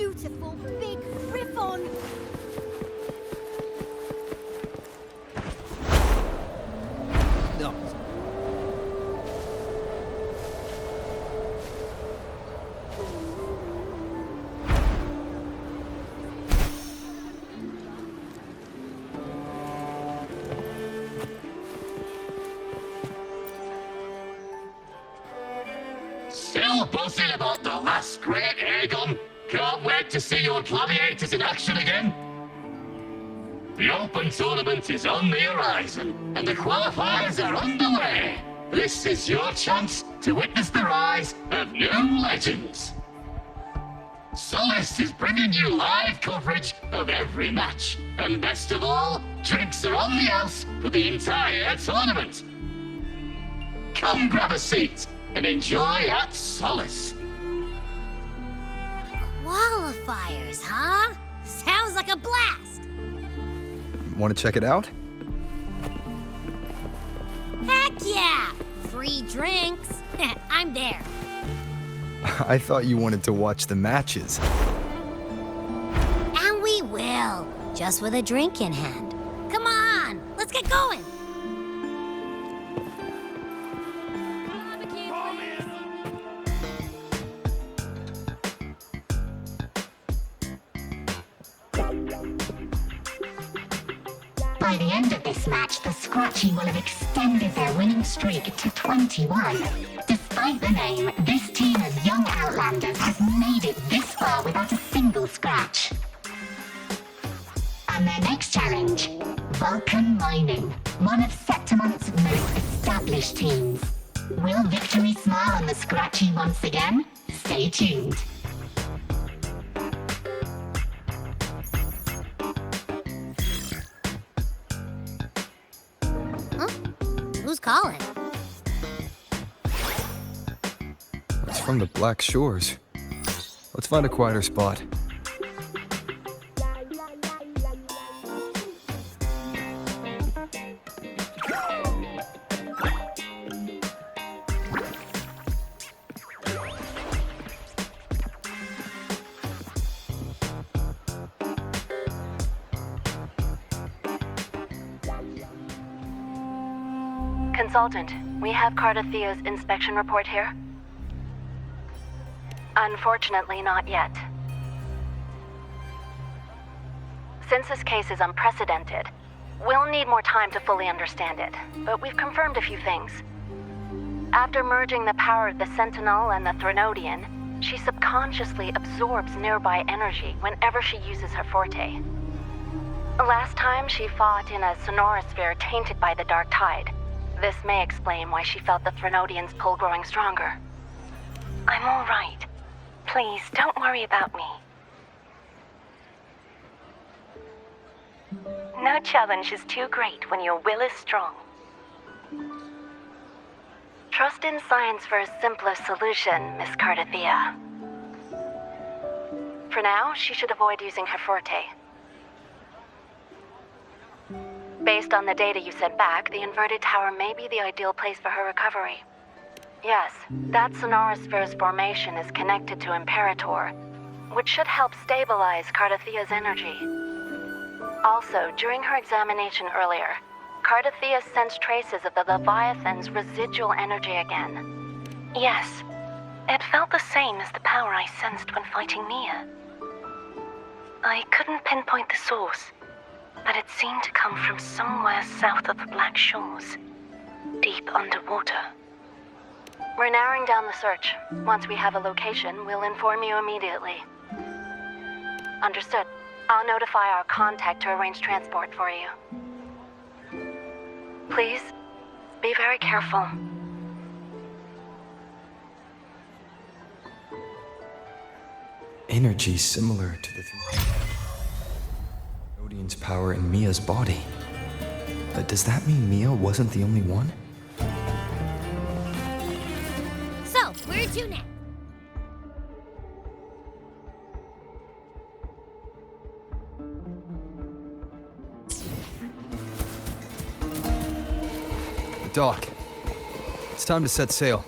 beautiful big griffon. No. Still buzzing about the last great airgun? Can't wait to see your gladiators in action again. The Open Tournament is on the horizon, and the qualifiers are underway. This is your chance to witness the rise of new legends. Solace is bringing you live coverage of every match, and best of all, drinks are on the house for the entire tournament. Come grab a seat and enjoy at Solace. Qualifiers, huh? Sounds like a blast. Want to check it out? Heck yeah! Free drinks. I'm there. I thought you wanted to watch the matches. And we will, just with a drink in hand. Come on, let's get going. By the end of this match, the Scratchy will have extended their winning streak to 21. Despite the name, this team of young Outlanders has made it this far without a single scratch. And their next challenge, Vulcan Mining, one of Septimonth's most established teams. Will victory smile on the Scratchy once again? Stay tuned. Who's calling? It's from the Black Shores. Let's find a quieter spot. Consultant, we have Cardathea's inspection report here. Unfortunately, not yet. Since this case is unprecedented, we'll need more time to fully understand it, but we've confirmed a few things. After merging the power of the Sentinel and the Threnodian, she subconsciously absorbs nearby energy whenever she uses her forte. Last time she fought in a sonorosphere tainted by the Dark Tide. This may explain why she felt the Threnodian's pull growing stronger. I'm all right. Please, don't worry about me. No challenge is too great when your will is strong. Trust in science for a simpler solution, Miss Cardathea. For now, she should avoid using her forte. Based on the data you sent back, the inverted tower may be the ideal place for her recovery. Yes, that sonorosphere's formation is connected to Imperator, which should help stabilize Cardathea's energy. Also, during her examination earlier, Cardathea sensed traces of the Leviathan's residual energy again. Yes, it felt the same as the power I sensed when fighting Mia. I couldn't pinpoint the source, but it seemed to come from somewhere south of the Black Shores, deep underwater. We're narrowing down the search. Once we have a location, we'll inform you immediately. Understood. I'll notify our contact to arrange transport for you. Please, be very careful. Energy similar to the Odin's power in Mia's body. But does that mean Mia wasn't the only one? So, where to next? The dock. It's time to set sail.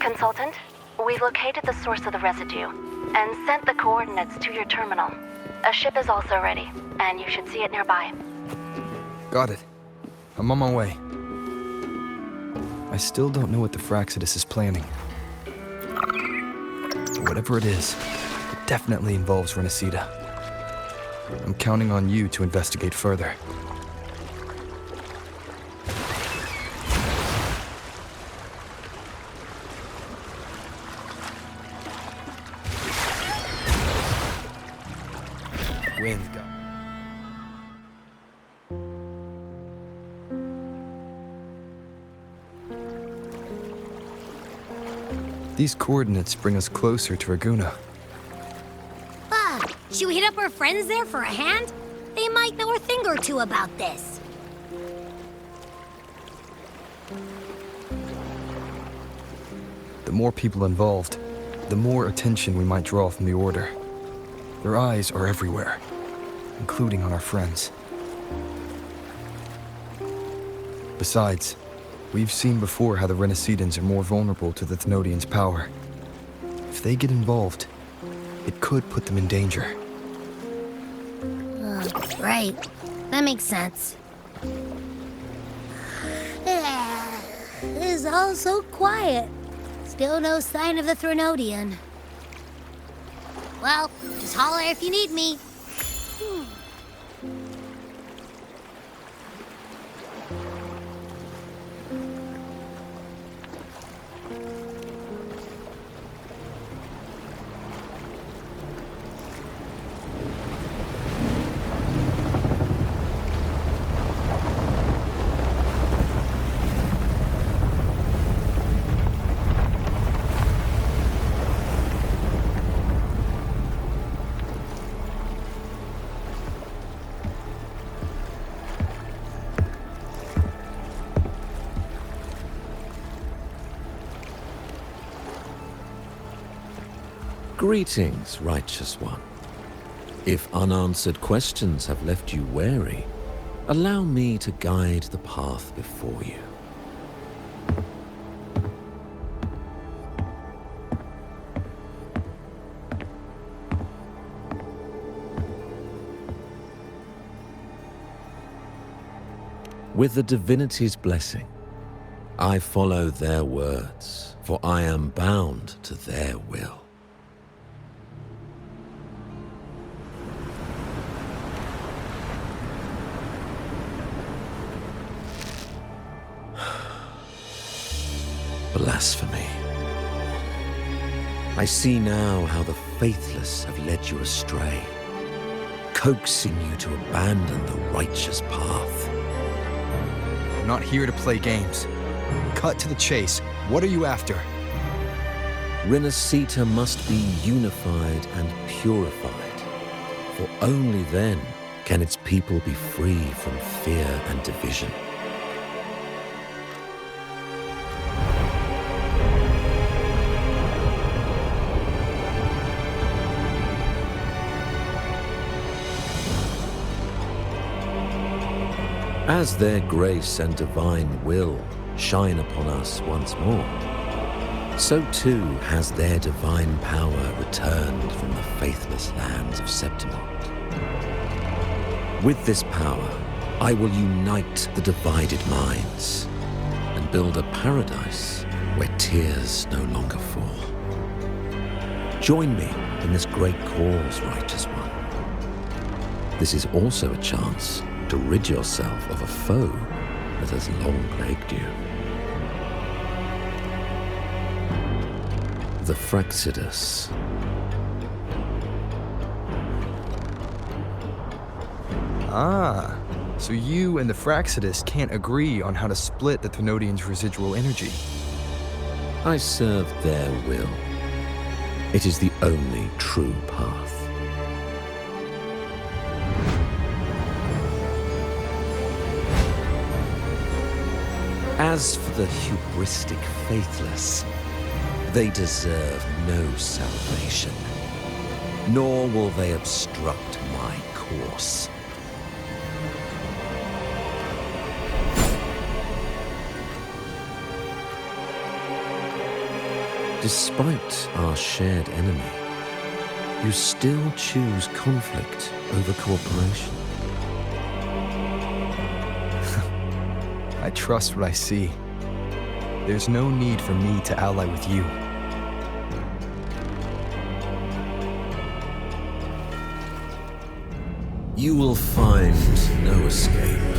Consultant, we've located the source of the residue and sent the coordinates to your terminal. A ship is also ready, and you should see it nearby. Got it. I'm on my way. I still don't know what the Fraxidus is planning. But whatever it is, it definitely involves Renacida. I'm counting on you to investigate further. Wind got. These coordinates bring us closer to Raguna. Should we hit up our friends there for a hand? They might know a thing or two about this. The more people involved, the more attention we might draw from the Order. Their eyes are everywhere, including on our friends. Besides, we've seen before how the Renacidans are more vulnerable to the Thenodians' power. If they get involved, it could put them in danger. Right. That makes sense. It's all so quiet. Still no sign of the Thenodian. Well, just holler if you need me. Greetings, righteous one. If unanswered questions have left you wary, allow me to guide the path before you. With the divinity's blessing, I follow their words, for I am bound to their will. Blasphemy. I see now how the faithless have led you astray, coaxing you to abandon the righteous path. I'm not here to play games. Cut to the chase. What are you after? Renacita must be unified and purified, for only then can its people be free from fear and division. As their grace and divine will shine upon us once more, so too has their divine power returned from the faithless lands of Septimont. With this power, I will unite the divided minds and build a paradise where tears no longer fall. Join me in this great cause, righteous one. This is also a chance to rid yourself of a foe that has long plagued you. The Fraxidus. Ah, so you and the Fraxidus can't agree on how to split the Thenodians' residual energy. I serve their will. It is the only true path. As for the hubristic faithless, they deserve no salvation, nor will they obstruct my course. Despite our shared enemy, you still choose conflict over cooperation. I trust what I see. There's no need for me to ally with you. You will find no escape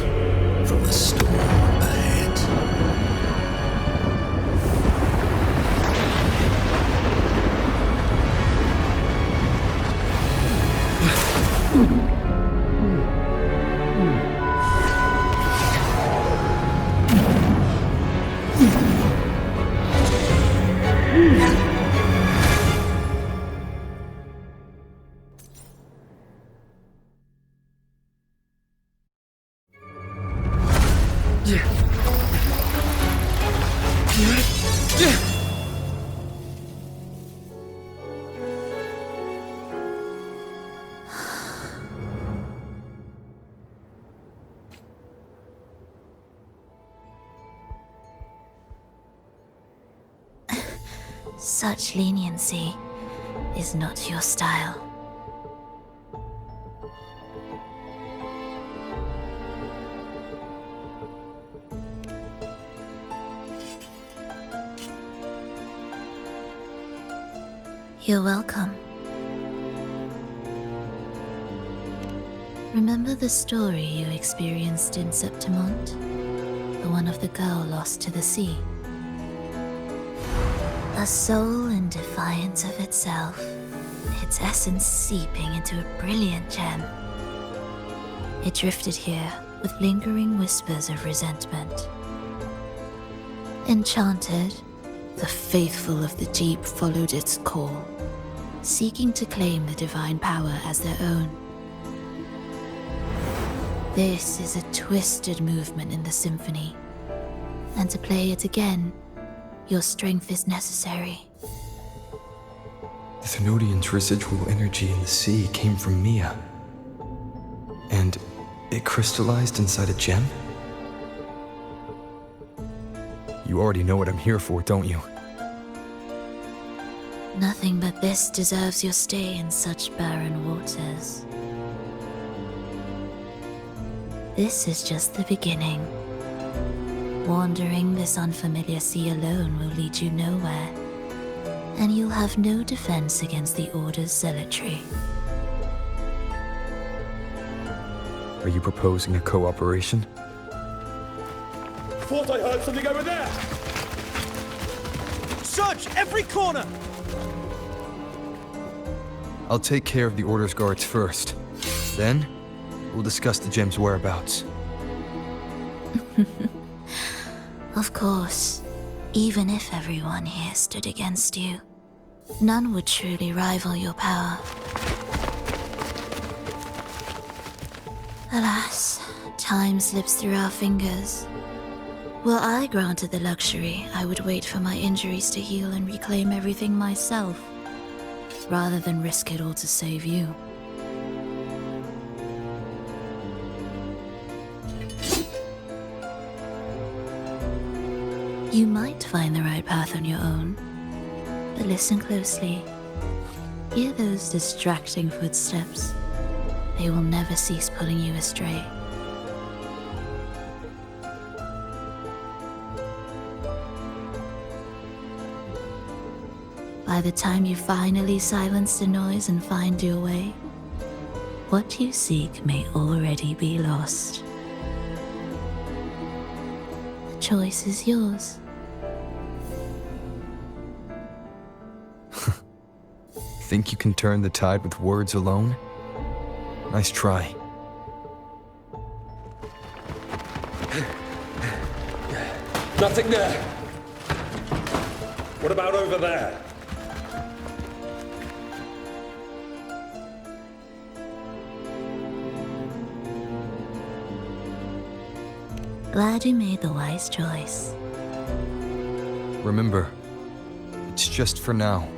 from the storm ahead. Such leniency is not your style. You're welcome. Remember the story you experienced in Septimont? The one of the girl lost to the sea? A soul in defiance of itself, its essence seeping into a brilliant gem. It drifted here with lingering whispers of resentment. Enchanted, the faithful of the deep followed its call, seeking to claim the divine power as their own. This is a twisted movement in the symphony, and to play it again, your strength is necessary. The Thenodian's residual energy in the sea came from Mia. And it crystallized inside a gem? You already know what I'm here for, don't you? Nothing but this deserves your stay in such barren waters. This is just the beginning. Wandering this unfamiliar sea alone will lead you nowhere, and you'll have no defense against the Order's zealotry. Are you proposing a cooperation? Thought I heard something over there! Search every corner! I'll take care of the Order's guards first. Then, we'll discuss the gem's whereabouts. Of course, even if everyone here stood against you, none would truly rival your power. Alas, time slips through our fingers. Were I granted the luxury, I would wait for my injuries to heal and reclaim everything myself, rather than risk it all to save you. You might find the right path on your own, but listen closely. Hear those distracting footsteps. They will never cease pulling you astray. By the time you finally silence the noise and find your way, what you seek may already be lost. The choice is yours. Think you can turn the tide with words alone? Nice try. Nothing there! What about over there? Glad you made the wise choice. Remember, it's just for now.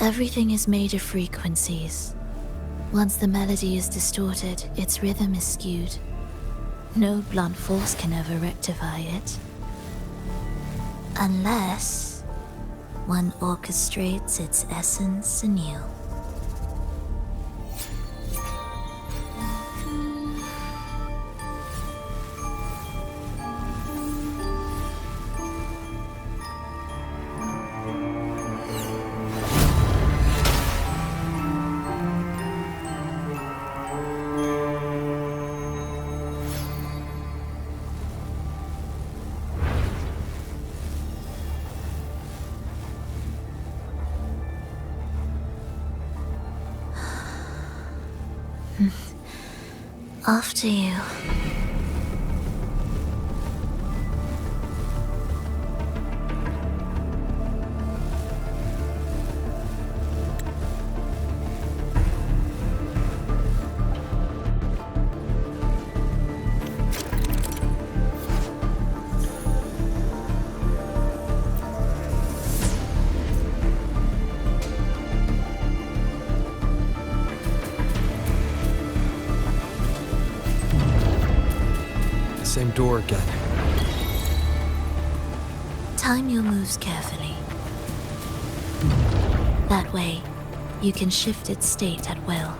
Everything is made of frequencies. Once the melody is distorted, its rhythm is skewed. No blunt force can ever rectify it. Unless one orchestrates its essence anew. After you. Same door again. Time your moves carefully. That way, you can shift its state at will.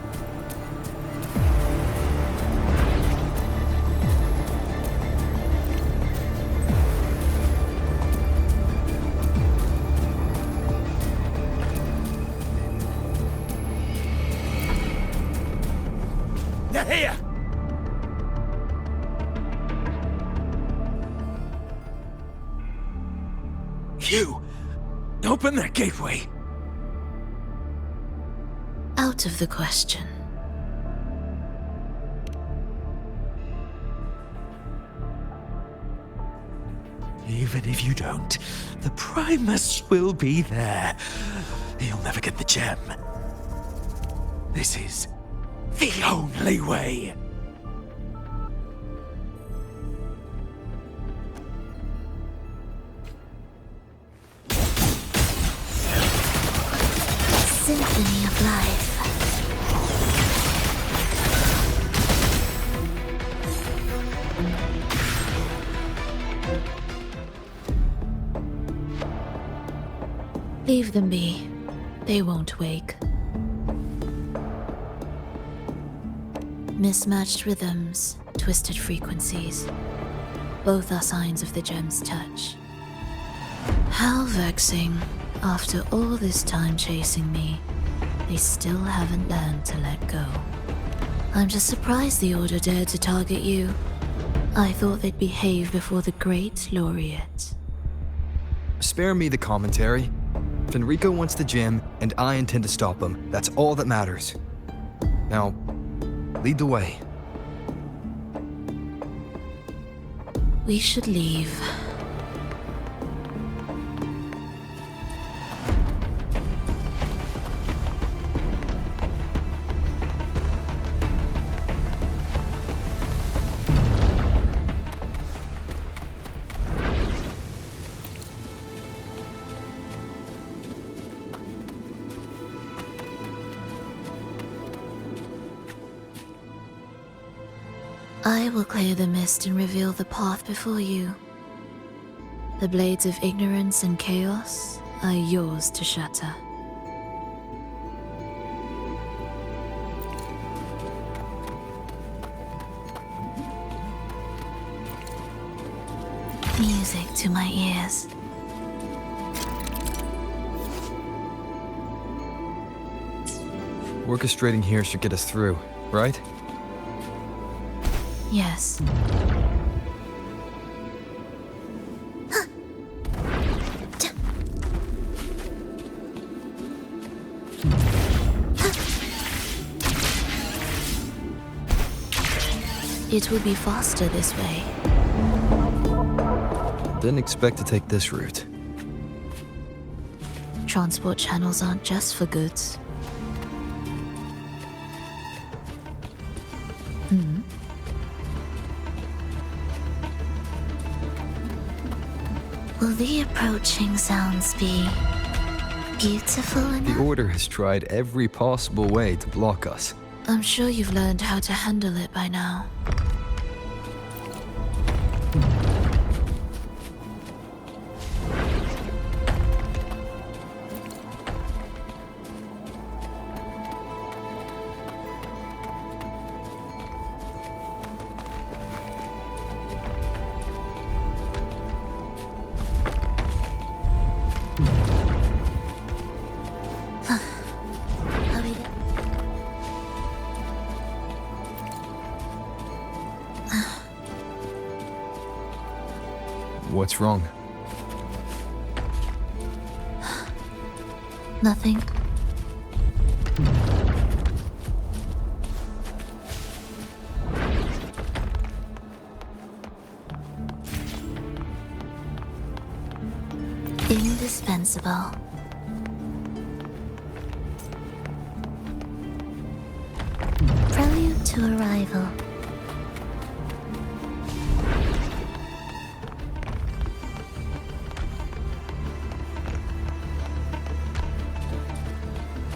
They're here! You! Open that gateway! Out of the question. Even if you don't, the Primus will be there. You'll never get the gem. This is the only way. Symphony of life. Leave them be. They won't wake. Mismatched rhythms, twisted frequencies. Both are signs of the gem's touch. How vexing. After all this time chasing me, they still haven't learned to let go. I'm just surprised the Order dared to target you. I thought they'd behave before the Great Laureate. Spare me the commentary. Fenrico wants the gem, and I intend to stop him. That's all that matters. Now, lead the way. We should leave. I will clear the mist and reveal the path before you. The blades of ignorance and chaos are yours to shatter. Music to my ears. Orchestrating here should get us through, right? Yes. It will be faster this way. Didn't expect to take this route. Transport channels aren't just for goods. Will the approaching sounds be beautiful enough? The Order has tried every possible way to block us. I'm sure you've learned how to handle it by now. I'll be there. What's wrong? Nothing. Indispensable. Prelude to arrival.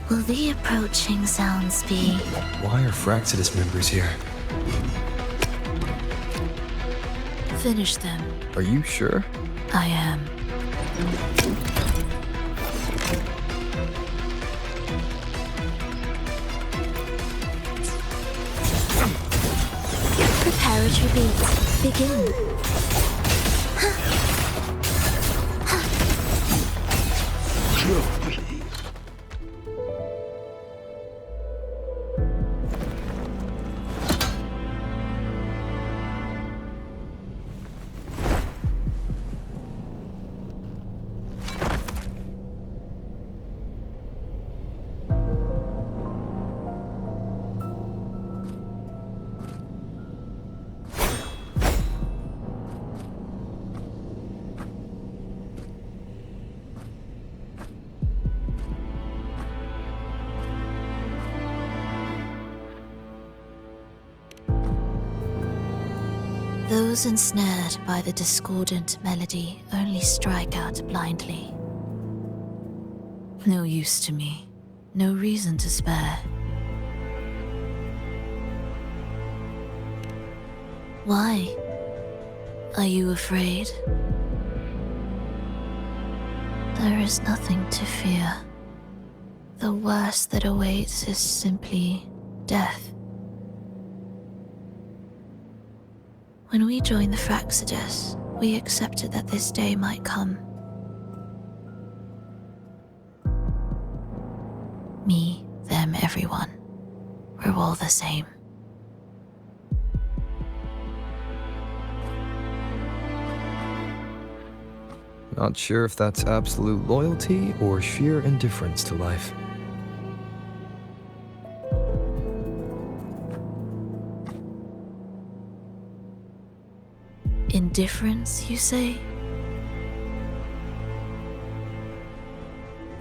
Will the approaching sounds be... Why are Fraxidus members here? Finish them. Are you sure? I am. Preparatory beats. Begin. Those ensnared by the discordant melody only strike out blindly. No use to me, no reason to spare. Why? Are you afraid? There is nothing to fear. The worst that awaits is simply death. When we joined the Fraxidus, we accepted that this day might come. Me, them, everyone. We're all the same. Not sure if that's absolute loyalty or sheer indifference to life. Indifference, you say?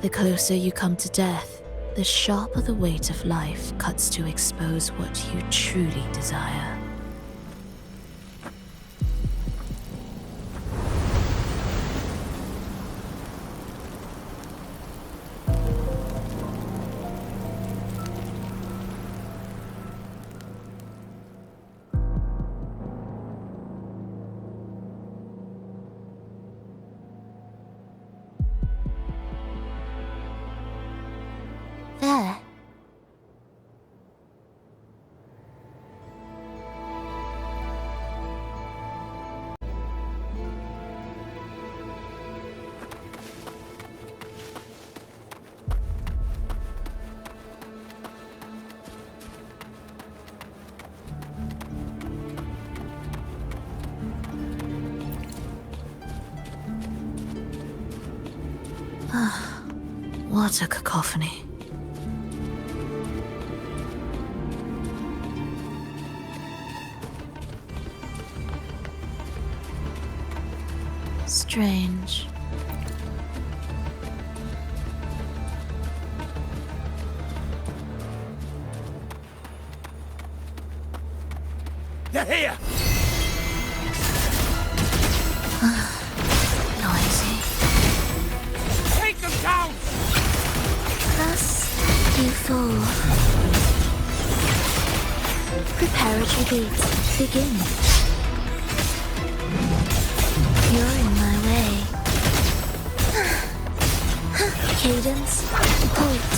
The closer you come to death, the sharper the weight of life cuts to expose what you truly desire. There. What a cacophony. Strange. They're here! Noisy. Take them down! Thus, you fall. Preparatory beats begin. You're in my way. Cadence, halt.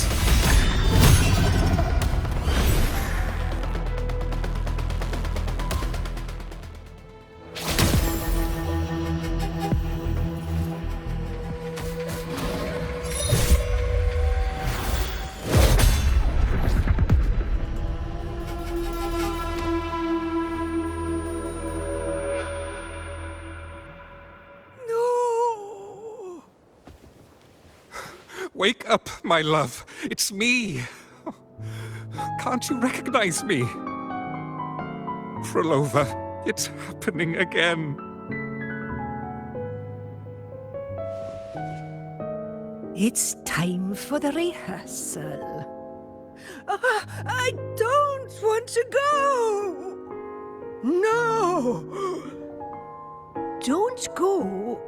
No! Wake up, my love. It's me. Can't you recognize me? Frolova, it's happening again. It's time for the rehearsal. I don't want to go! No! Don't go!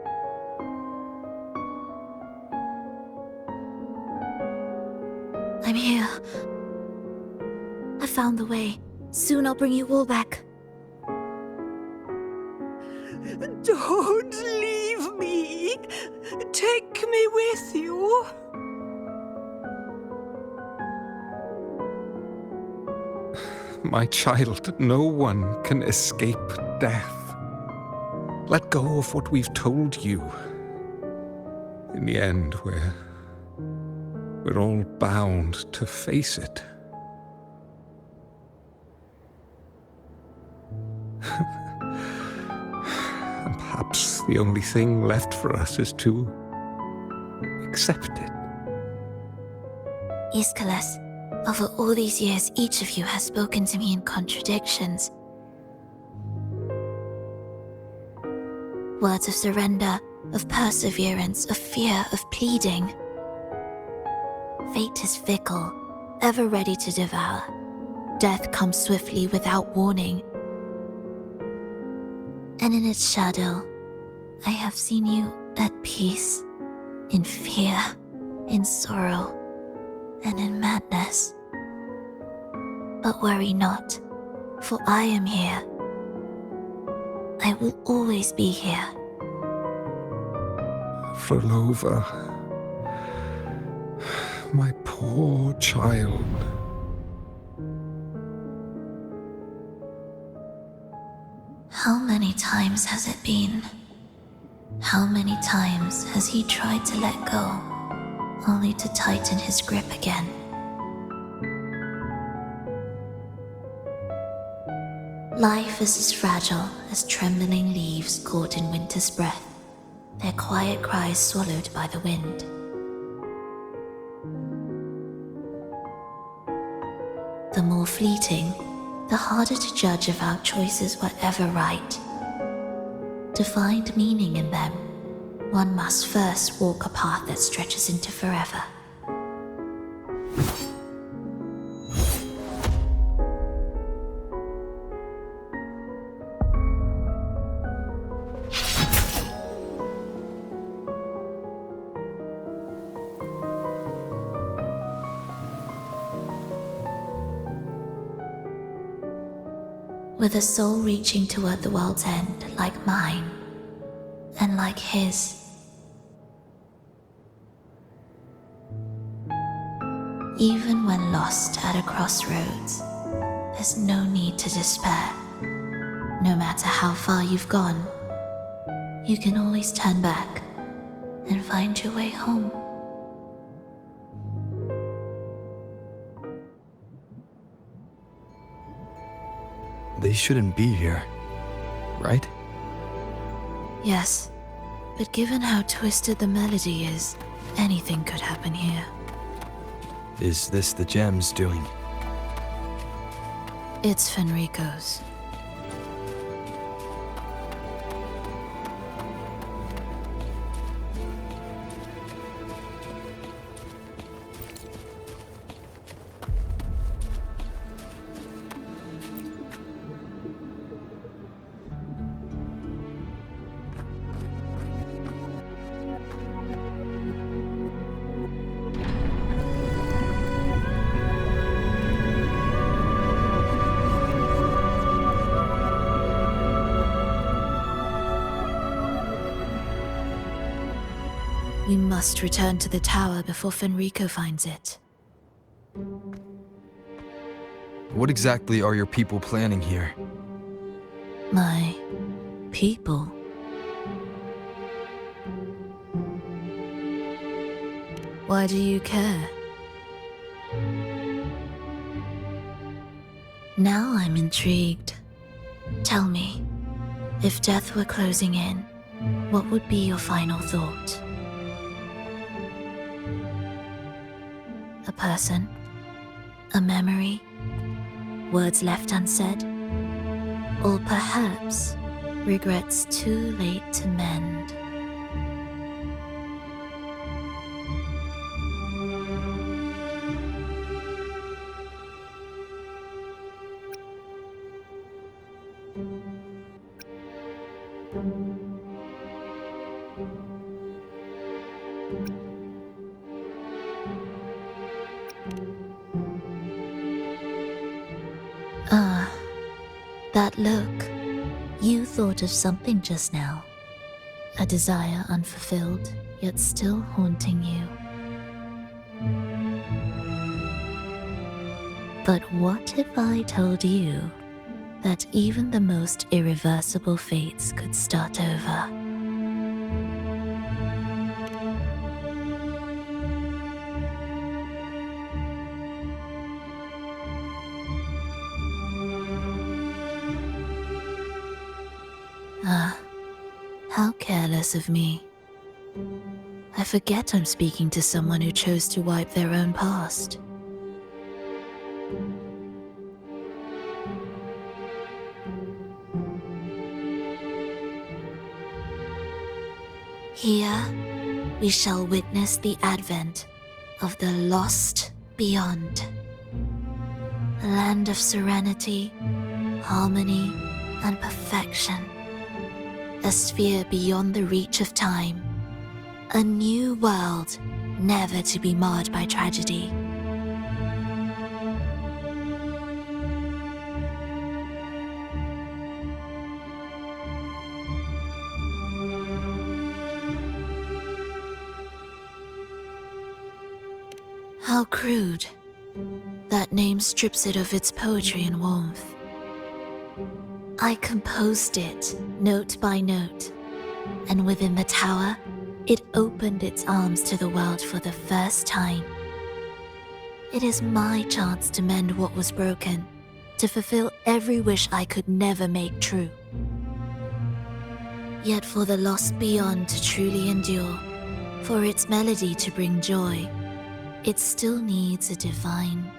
I'm here. I found the way. Soon I'll bring you all back. Don't leave me! Take me with you! My child, no one can escape death. Let go of what we've told you. In the end, we're all bound to face it. And perhaps the only thing left for us is to accept it. Iskalas, over all these years, each of you has spoken to me in contradictions. Words of surrender, of perseverance, of fear, of pleading. Fate is fickle, ever ready to devour. Death comes swiftly without warning. And in its shadow, I have seen you at peace, in fear, in sorrow, and in madness. But worry not, for I am here. I will always be here. Frolova, my poor child. How many times has it been? How many times has he tried to let go, only to tighten his grip again? Life is as fragile as trembling leaves caught in winter's breath, their quiet cries swallowed by the wind. The more fleeting, the harder to judge if our choices were ever right. To find meaning in them, one must first walk a path that stretches into forever. With a soul reaching toward the world's end like mine, and like his. Even when lost at a crossroads, there's no need to despair. No matter how far you've gone, you can always turn back and find your way home. They shouldn't be here, right? Yes, but given how twisted the melody is, anything could happen here. Is this the gem's doing? It's Fenrico's. We must return to the tower before Fenrico finds it. What exactly are your people planning here? My people? Why do you care? Now I'm intrigued. Tell me, if death were closing in, what would be your final thought? A person? A memory? Words left unsaid? Or perhaps regrets too late to mend? Ah, that look. You thought of something just now. A desire unfulfilled, yet still haunting you. But what if I told you that even the most irreversible fates could start over? Ah, how careless of me. I forget I'm speaking to someone who chose to wipe their own past. Here, we shall witness the advent of the lost beyond. A land of serenity, harmony, and perfection. A sphere beyond the reach of time. A new world, never to be marred by tragedy. How crude. That name strips it of its poetry and warmth. I composed it, note by note, and within the tower, it opened its arms to the world for the first time. It is my chance to mend what was broken, to fulfill every wish I could never make true. Yet for the lost beyond to truly endure, for its melody to bring joy, it still needs a divine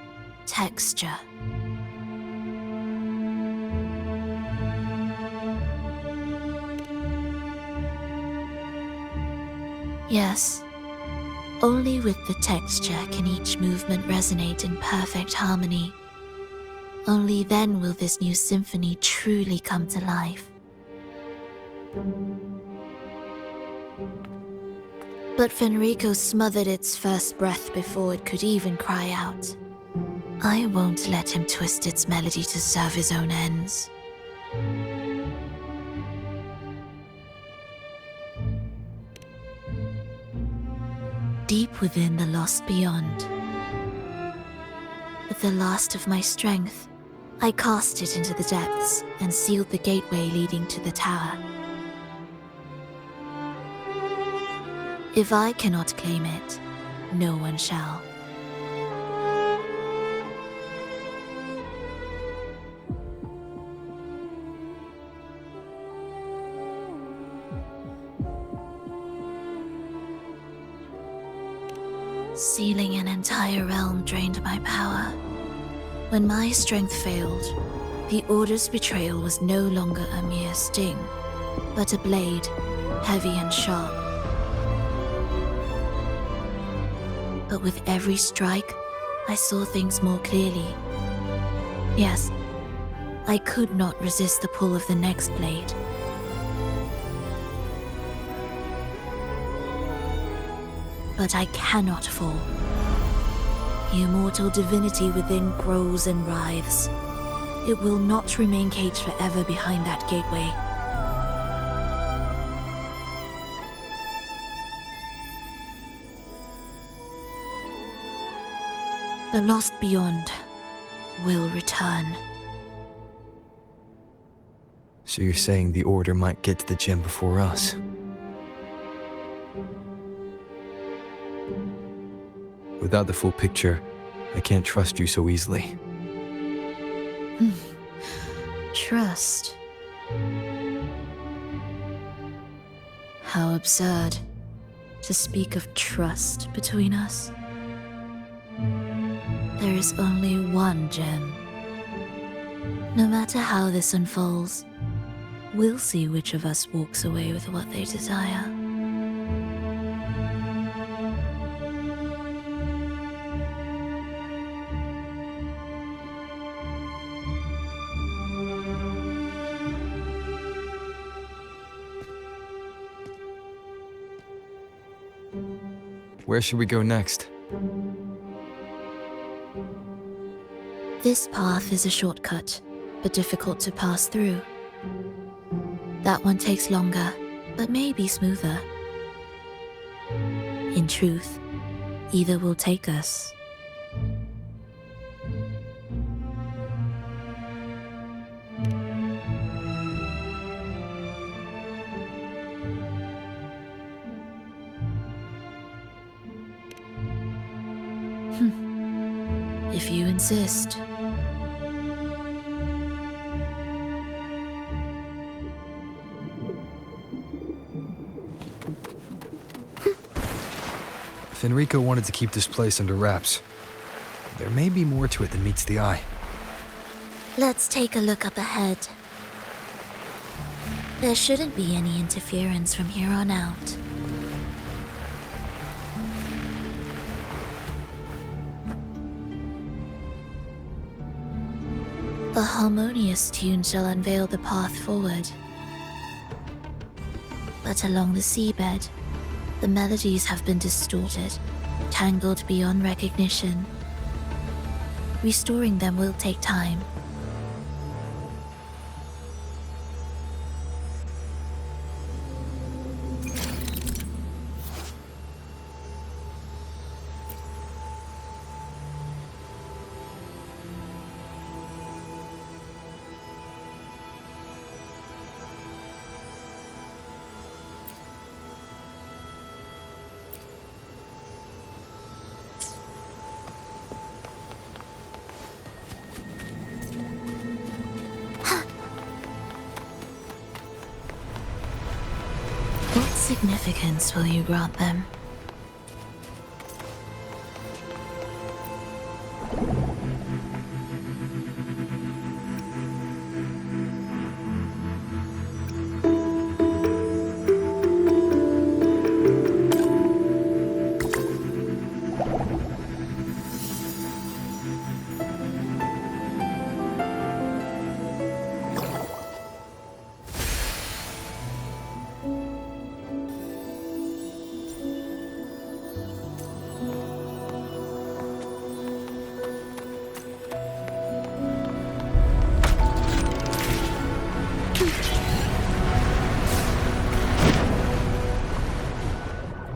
texture. Yes, only with the texture can each movement resonate in perfect harmony. Only then will this new symphony truly come to life. But Fenrico smothered its first breath before it could even cry out. I won't let him twist its melody to serve his own ends. Deep within the lost beyond, with the last of my strength, I cast it into the depths and sealed the gateway leading to the tower. If I cannot claim it, no one shall. Sealing an entire realm drained my power. When my strength failed, the Order's betrayal was no longer a mere sting, but a blade, heavy and sharp. But with every strike, I saw things more clearly. Yes, I could not resist the pull of the next blade. But I cannot fall. The immortal divinity within grows and writhes. It will not remain caged forever behind that gateway. The lost beyond will return. So you're saying the Order might get to the gem before us? Without the full picture, I can't trust you so easily. Trust? How absurd to speak of trust between us. There is only one gem. No matter how this unfolds, we'll see which of us walks away with what they desire. Where should we go next? This path is a shortcut, but difficult to pass through. That one takes longer, but may be smoother. In truth, either will take us. If you insist. Fenrico wanted to keep this place under wraps. There may be more to it than meets the eye. Let's take a look up ahead. There shouldn't be any interference from here on out. A harmonious tune shall unveil the path forward. But along the seabed, the melodies have been distorted, tangled beyond recognition. Restoring them will take time. What significance will you grant them?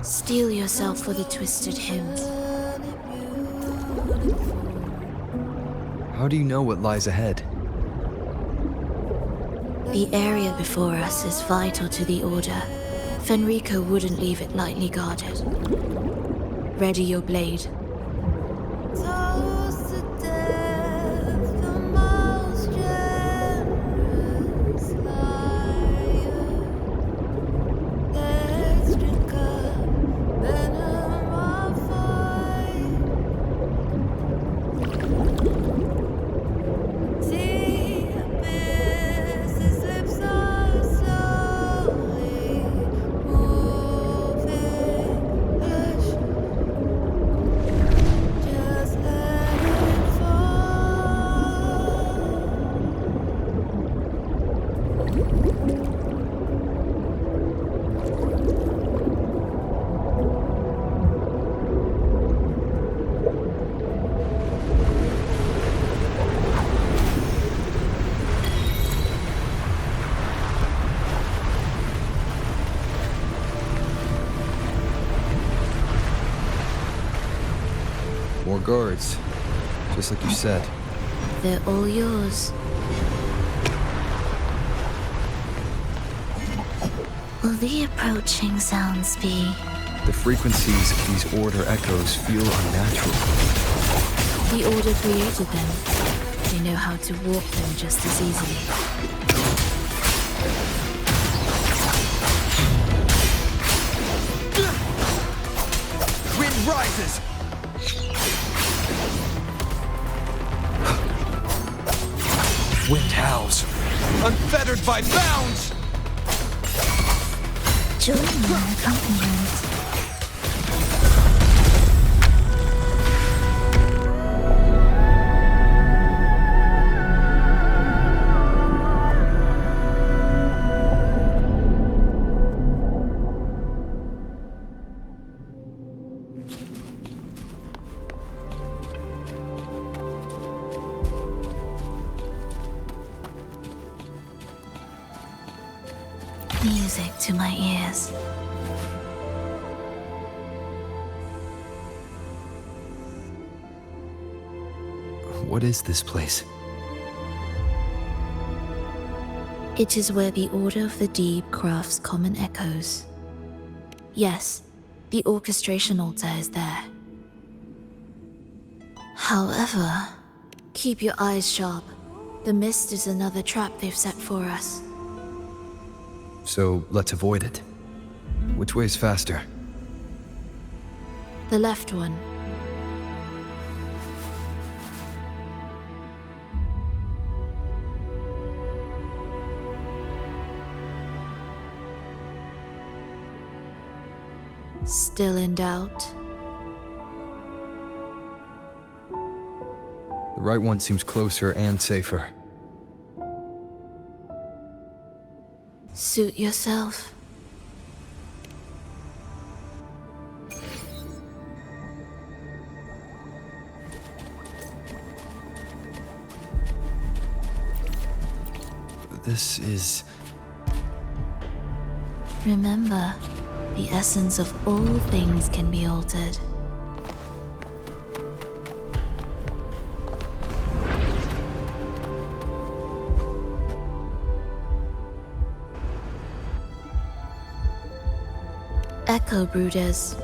Steel yourself for the twisted hymns. How do you know what lies ahead? The area before us is vital to the Order. Fenrico wouldn't leave it lightly guarded. Ready your blade. More guards. just like you said. They're all yours. Will the approaching sounds be? The frequencies of these Order echoes feel unnatural. The Order created them. They know how to warp them just as easily. Wind rises! Wind howls, unfettered by bounds! Join my accompaniment. Music to my ears. What is this place? It is where the Order of the Deep crafts common echoes. Yes, the orchestration altar is there. However, keep your eyes sharp. The mist is another trap they've set for us. So let's avoid it. Which way is faster? The left one. Still in doubt? The right one seems closer and safer. Suit yourself. This is... Remember, the essence of all things can be altered. Echo Brooders.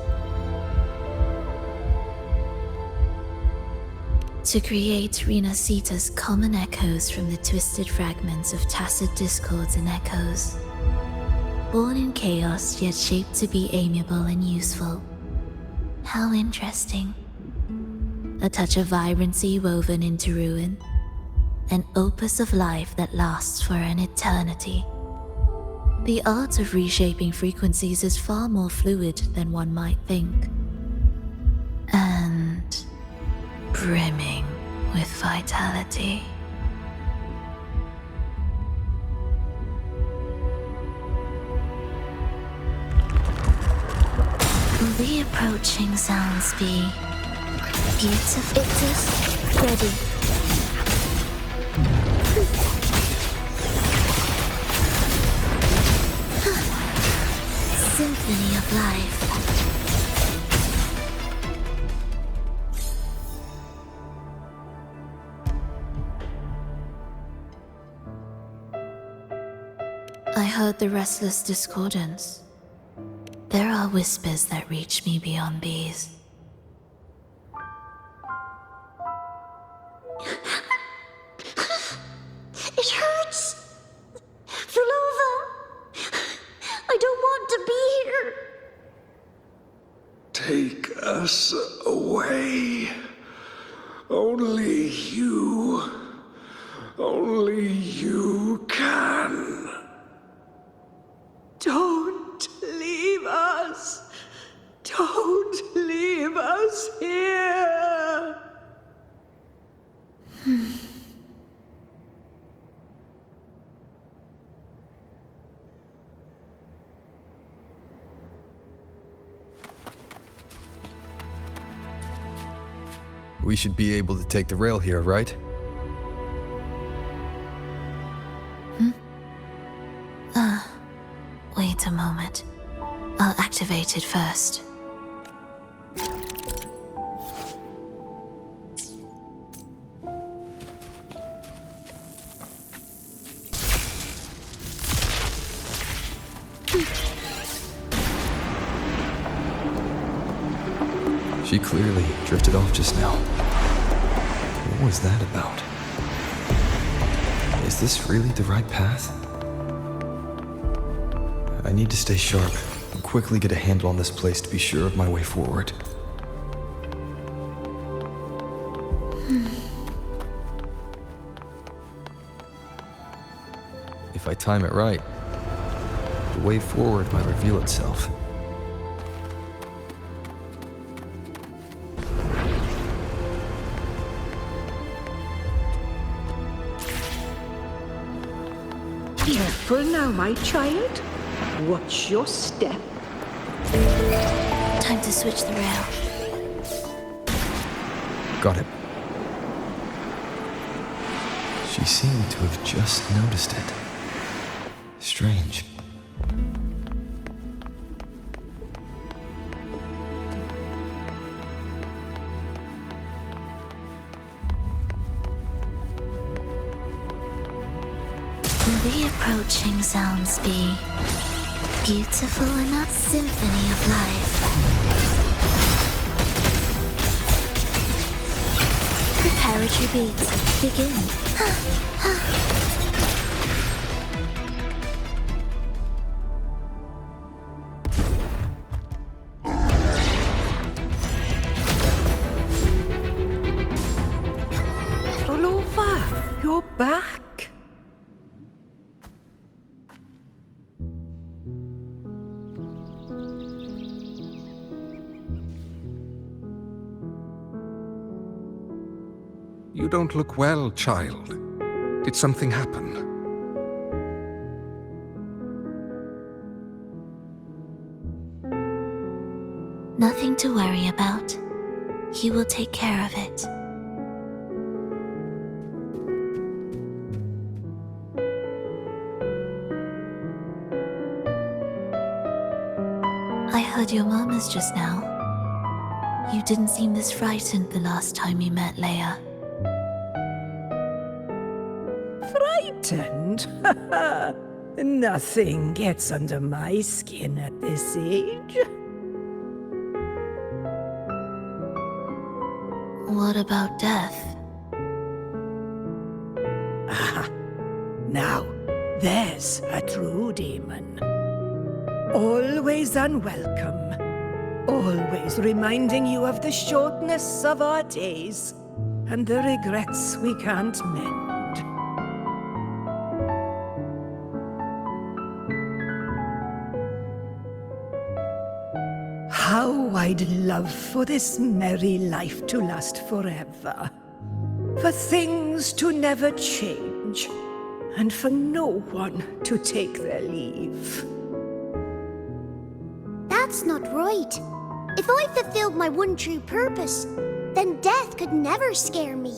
To create Rena Sita's common echoes from the twisted fragments of tacit discords and echoes. Born in chaos, yet shaped to be amiable and useful. How interesting. A touch of vibrancy woven into ruin. An opus of life that lasts for an eternity. The art of reshaping frequencies is far more fluid than one might think. And brimming with vitality. Will the approaching sounds be beautiful? It is ready. Symphony of life. I heard the restless discordance. There are whispers that reach me beyond these. It hurts! Vlova! I don't want to be here! Take us away. Only you can. Don't leave us. Don't leave us here. We should be able to take the rail here, right? Wait a moment. I'll activate it first. She clearly drifted off just now. What was that about? Is this really the right path? I need to stay sharp and quickly get a handle on this place to be sure of my way forward. If I time it right, the way forward might reveal itself. Careful now, my child. Watch your step. Time to switch the rail. Got it. She seemed to have just noticed it. Strange. Will the approaching sounds be beautiful enough? Symphony of life. Preparatory beats. Begin. Roll over. You're back. You don't look well, child. Did something happen? Nothing to worry about. He will take care of it. I heard your murmurs just now. You didn't seem this frightened the last time we met, Leia. Frightened? Nothing gets under my skin at this age. What about death? Ah, now, there's a true demon. Always unwelcome. Always reminding you of the shortness of our days and the regrets we can't mend. How I'd love for this merry life to last forever. For things to never change, and for no one to take their leave. That's not right. If I fulfilled my one true purpose, then death could never scare me.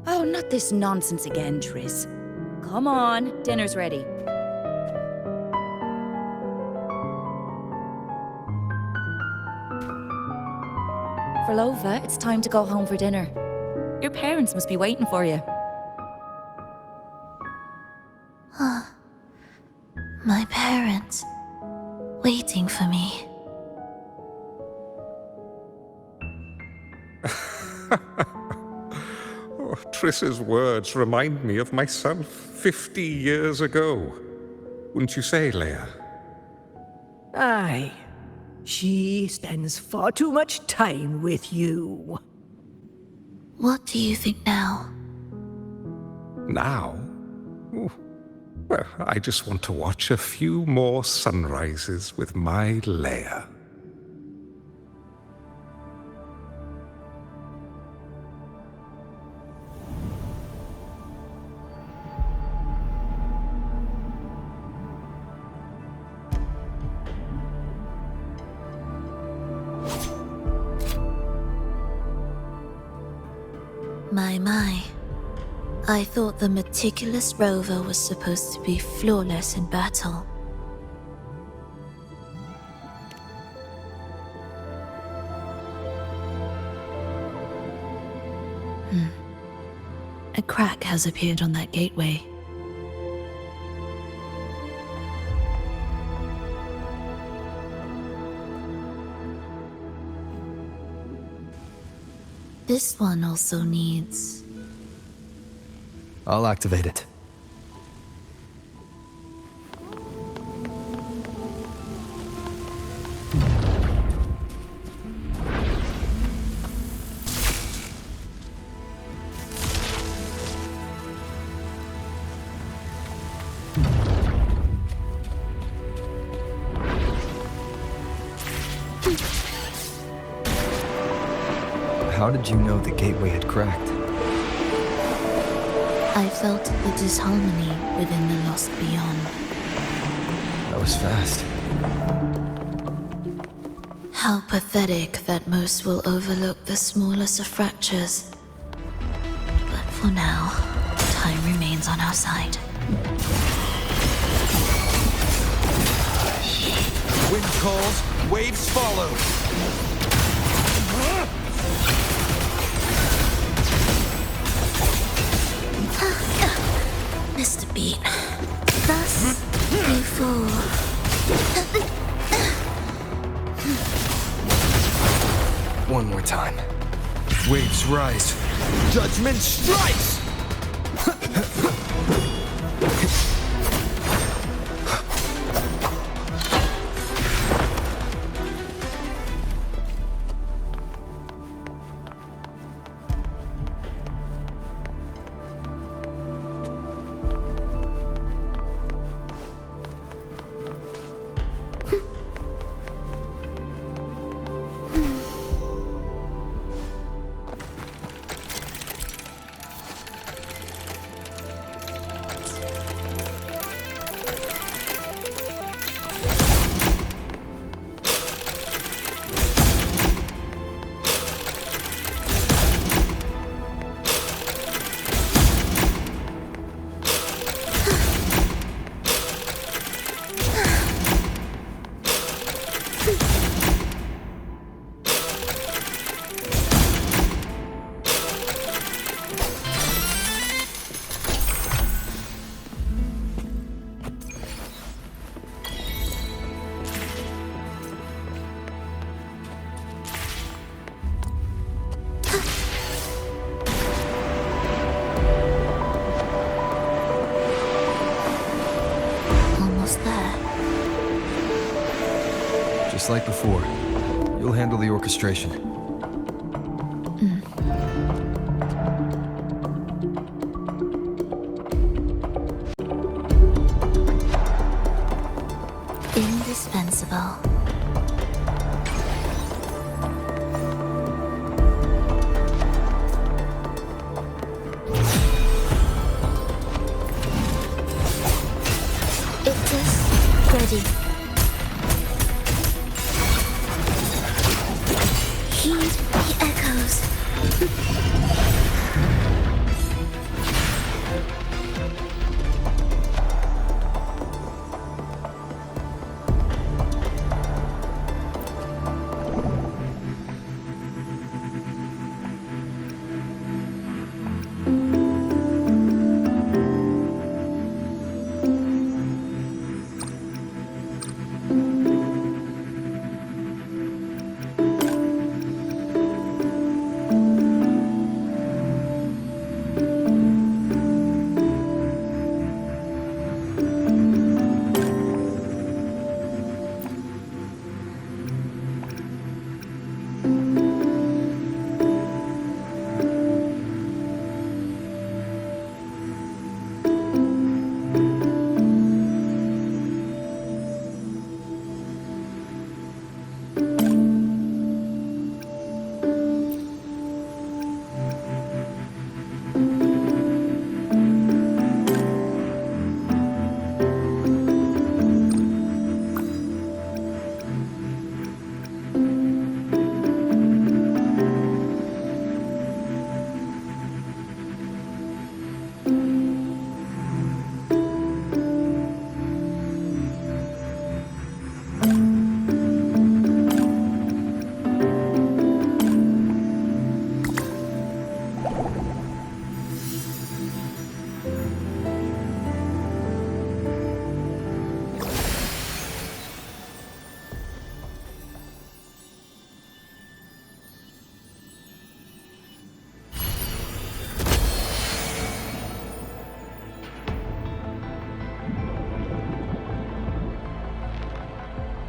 Oh, not this nonsense again, Triss. Come on, dinner's ready. Verlova, it's time to go home for dinner. Your parents must be waiting for you. My parents. Waiting for me. Oh, Triss's words remind me of myself 50 years ago. Wouldn't you say, Leia? Aye. She spends far too much time with you. What do you think now? Now? Ooh. Well, I just want to watch a few more sunrises with my Leia. My. I thought the meticulous rover was supposed to be flawless in battle. A crack has appeared on that gateway. This one also needs... I'll activate it. How did you know the gateway had cracked? I felt the disharmony within the lost beyond. That was fast. How pathetic that most will overlook the smallest of fractures. But for now, time remains on our side. Wind calls, waves follow. Missed a beat. Thus, we fall. One more time. Waves rise. Judgment strikes! Almost there. Just like before, you'll handle the orchestration. Indispensable. It is ready. Here.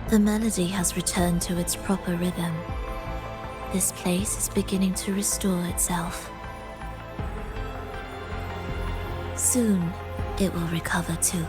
The melody has returned to its proper rhythm. This place is beginning to restore itself. Soon, it will recover too.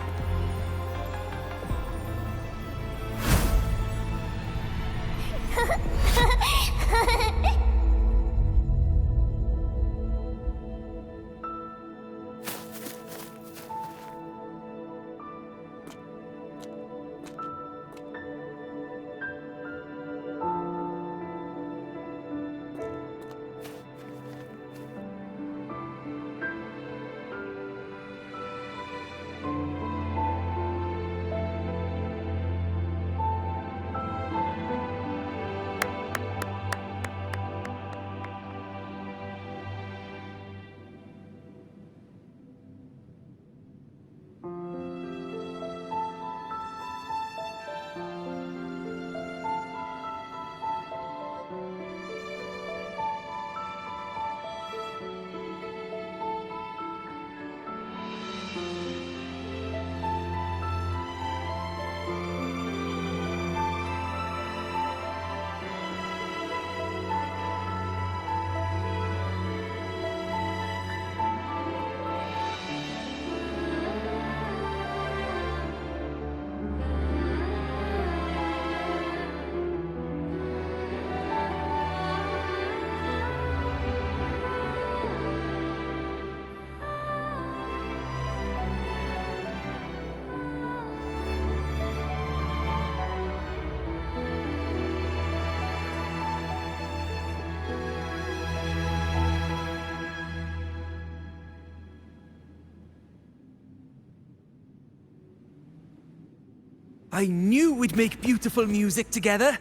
I knew we'd make beautiful music together.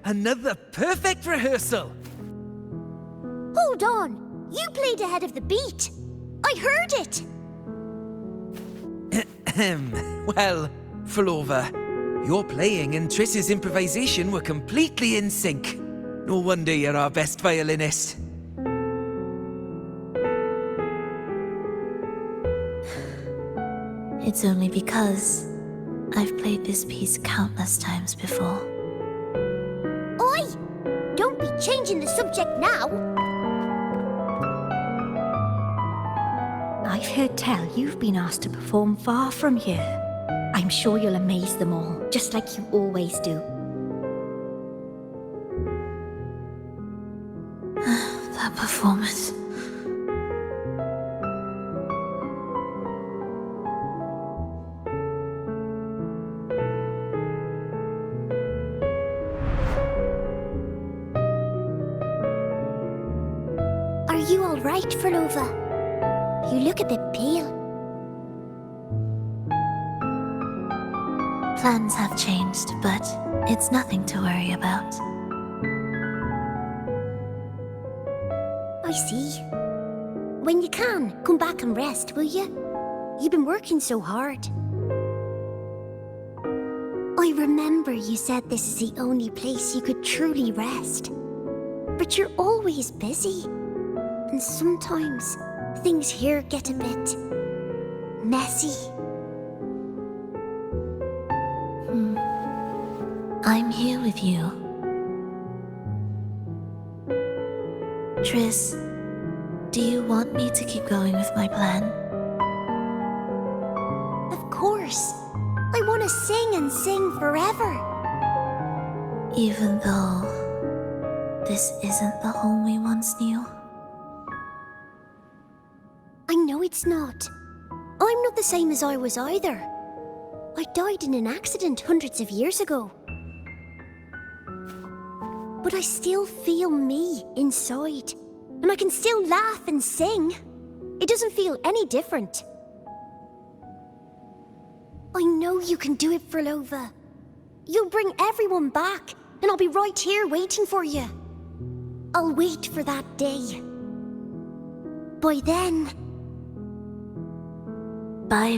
Another perfect rehearsal. Hold on! You played ahead of the beat! I heard it! Well, Flova, your playing and Triss's improvisation were completely in sync. No wonder you're our best violinist. It's only because I've played this piece countless times before. Oi! Don't be changing the subject now! I've heard tell you've been asked to perform far from here. I'm sure you'll amaze them all, just like you always do. That performance. Are you alright, Flova? You look a bit pale. Plans have changed, but it's nothing to worry about. I see. When you can, come back and rest, will you? You've been working so hard. I remember you said this is the only place you could truly rest. But you're always busy. And sometimes things here get a bit messy. I'm here with you. Triss, do you want me to keep going with my plan? Of course. I want to sing and sing forever. Even though this isn't the home we once knew? I know it's not. I'm not the same as I was either. I died in an accident hundreds of years ago. But I still feel me inside. And I can still laugh and sing. It doesn't feel any different. I know you can do it, Flova. You'll bring everyone back, and I'll be right here waiting for you. I'll wait for that day. By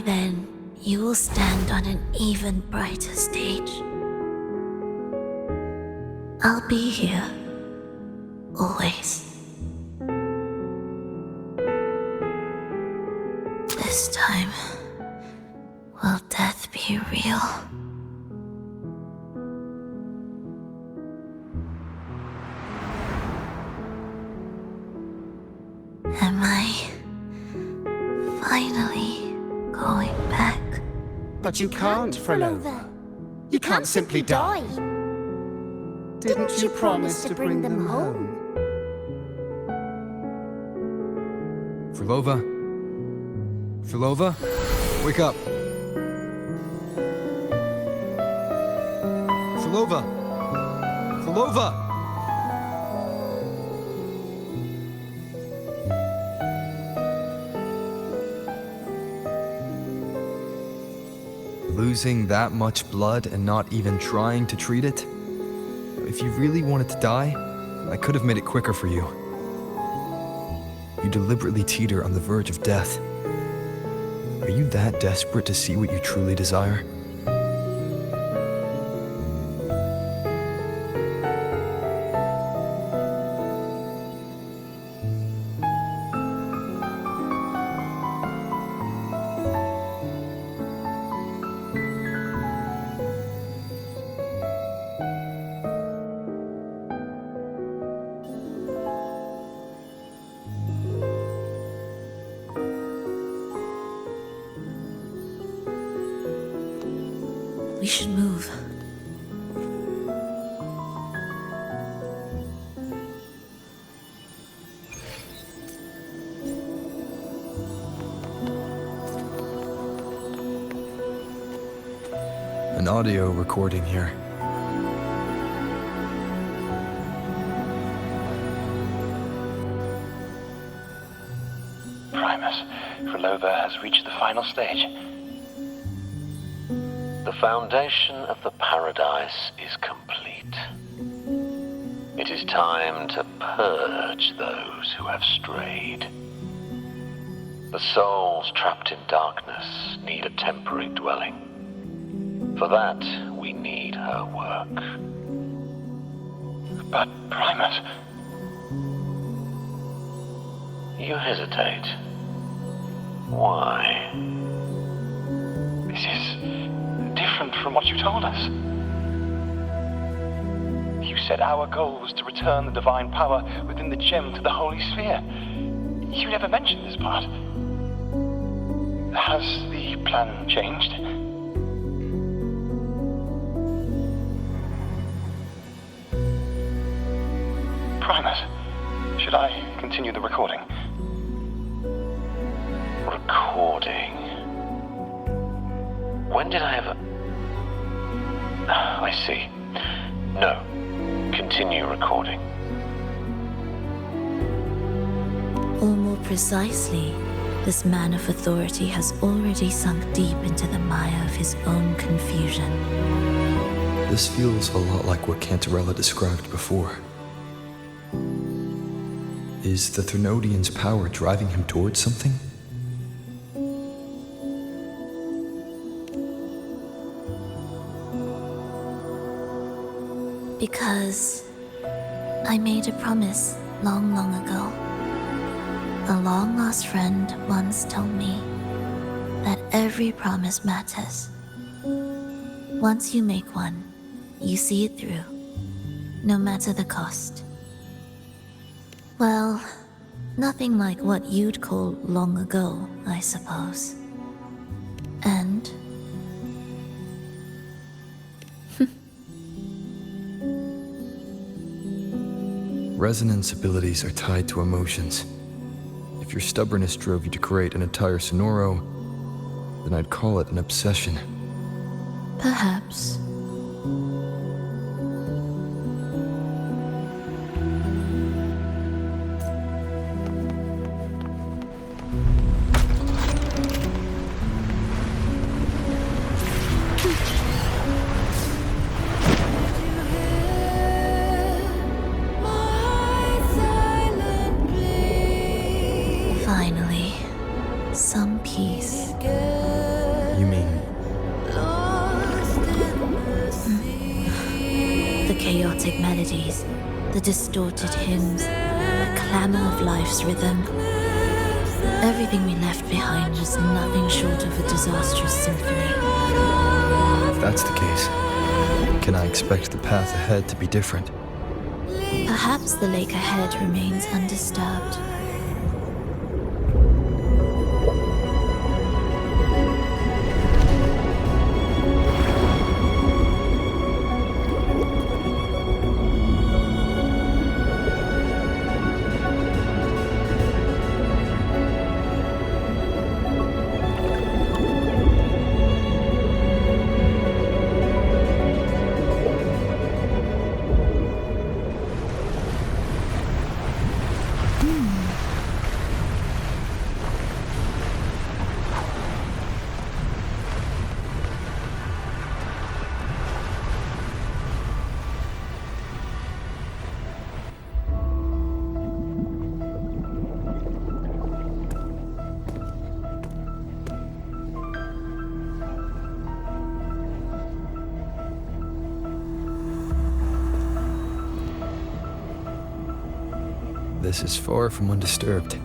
then, you will stand on an even brighter stage. I'll be here. Always. This time, will death be real? Am I finally going back? But you can't, Frolova. You can't simply die. Didn't you promise to bring them home? Frolova? Frolova? Wake up! Frolova! Frolova! Losing that much blood and not even trying to treat it? If you really wanted to die, I could have made it quicker for you. You deliberately teeter on the verge of death. Are you that desperate to see what you truly desire? We should move. An audio recording here. Primus, Frolova has reached the final stage. The foundation of the paradise is complete. It is time to purge those who have strayed. The souls trapped in darkness need a temporary dwelling. For that, we need her work. But, Primus... You hesitate. Why? This is different from what you told us. You said our goal was to return the divine power within the gem to the Holy Sphere. You never mentioned this part. Has the plan changed? Primus, should I continue the recording? Recording? When did I ever... I see. No. Continue recording. Or more precisely, this man of authority has already sunk deep into the mire of his own confusion. This feels a lot like what Cantarella described before. Is the Thrunodian's power driving him towards something? Because I made a promise long, long ago. A long-lost friend once told me that every promise matters. Once you make one, you see it through, no matter the cost. Well, nothing like what you'd call long ago, I suppose. And... Resonance abilities are tied to emotions. If your stubbornness drove you to create an entire Sonoro, then I'd call it an obsession. perhaps. Finally, some peace. You mean? The chaotic melodies, the distorted hymns, the clamor of life's rhythm. Everything we left behind was nothing short of a disastrous symphony. If that's the case, can I expect the path ahead to be different? Perhaps the lake ahead remains undisturbed. This is far from undisturbed.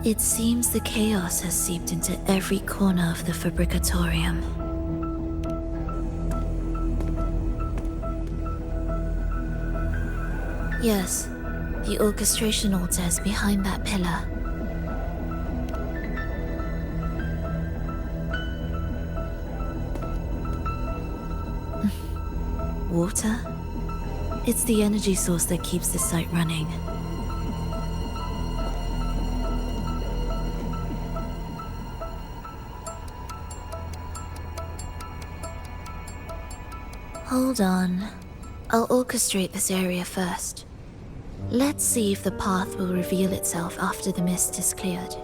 It seems the chaos has seeped into every corner of the Fabricatorium. Yes, the orchestration altar is behind that pillar. Water? It's the energy source that keeps the site running. Hold on. I'll orchestrate this area first. Let's see if the path will reveal itself after the mist is cleared.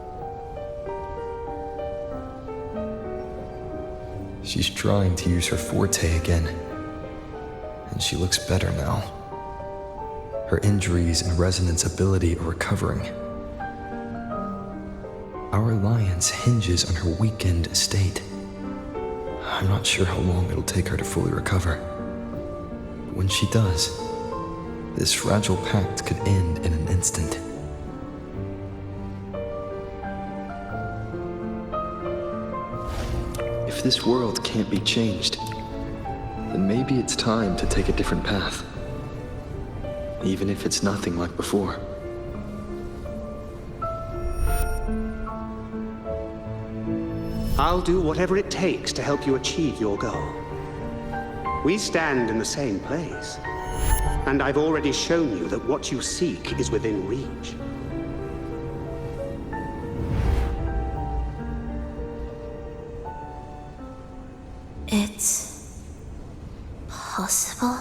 She's trying to use her forte again. And she looks better now. Her injuries and resonance ability are recovering. Our alliance hinges on her weakened state. I'm not sure how long it'll take her to fully recover. But when she does, this fragile pact could end in an instant. If this world can't be changed, then maybe it's time to take a different path. Even if it's nothing like before. I'll do whatever it takes to help you achieve your goal. We stand in the same place, and I've already shown you that what you seek is within reach. It's possible?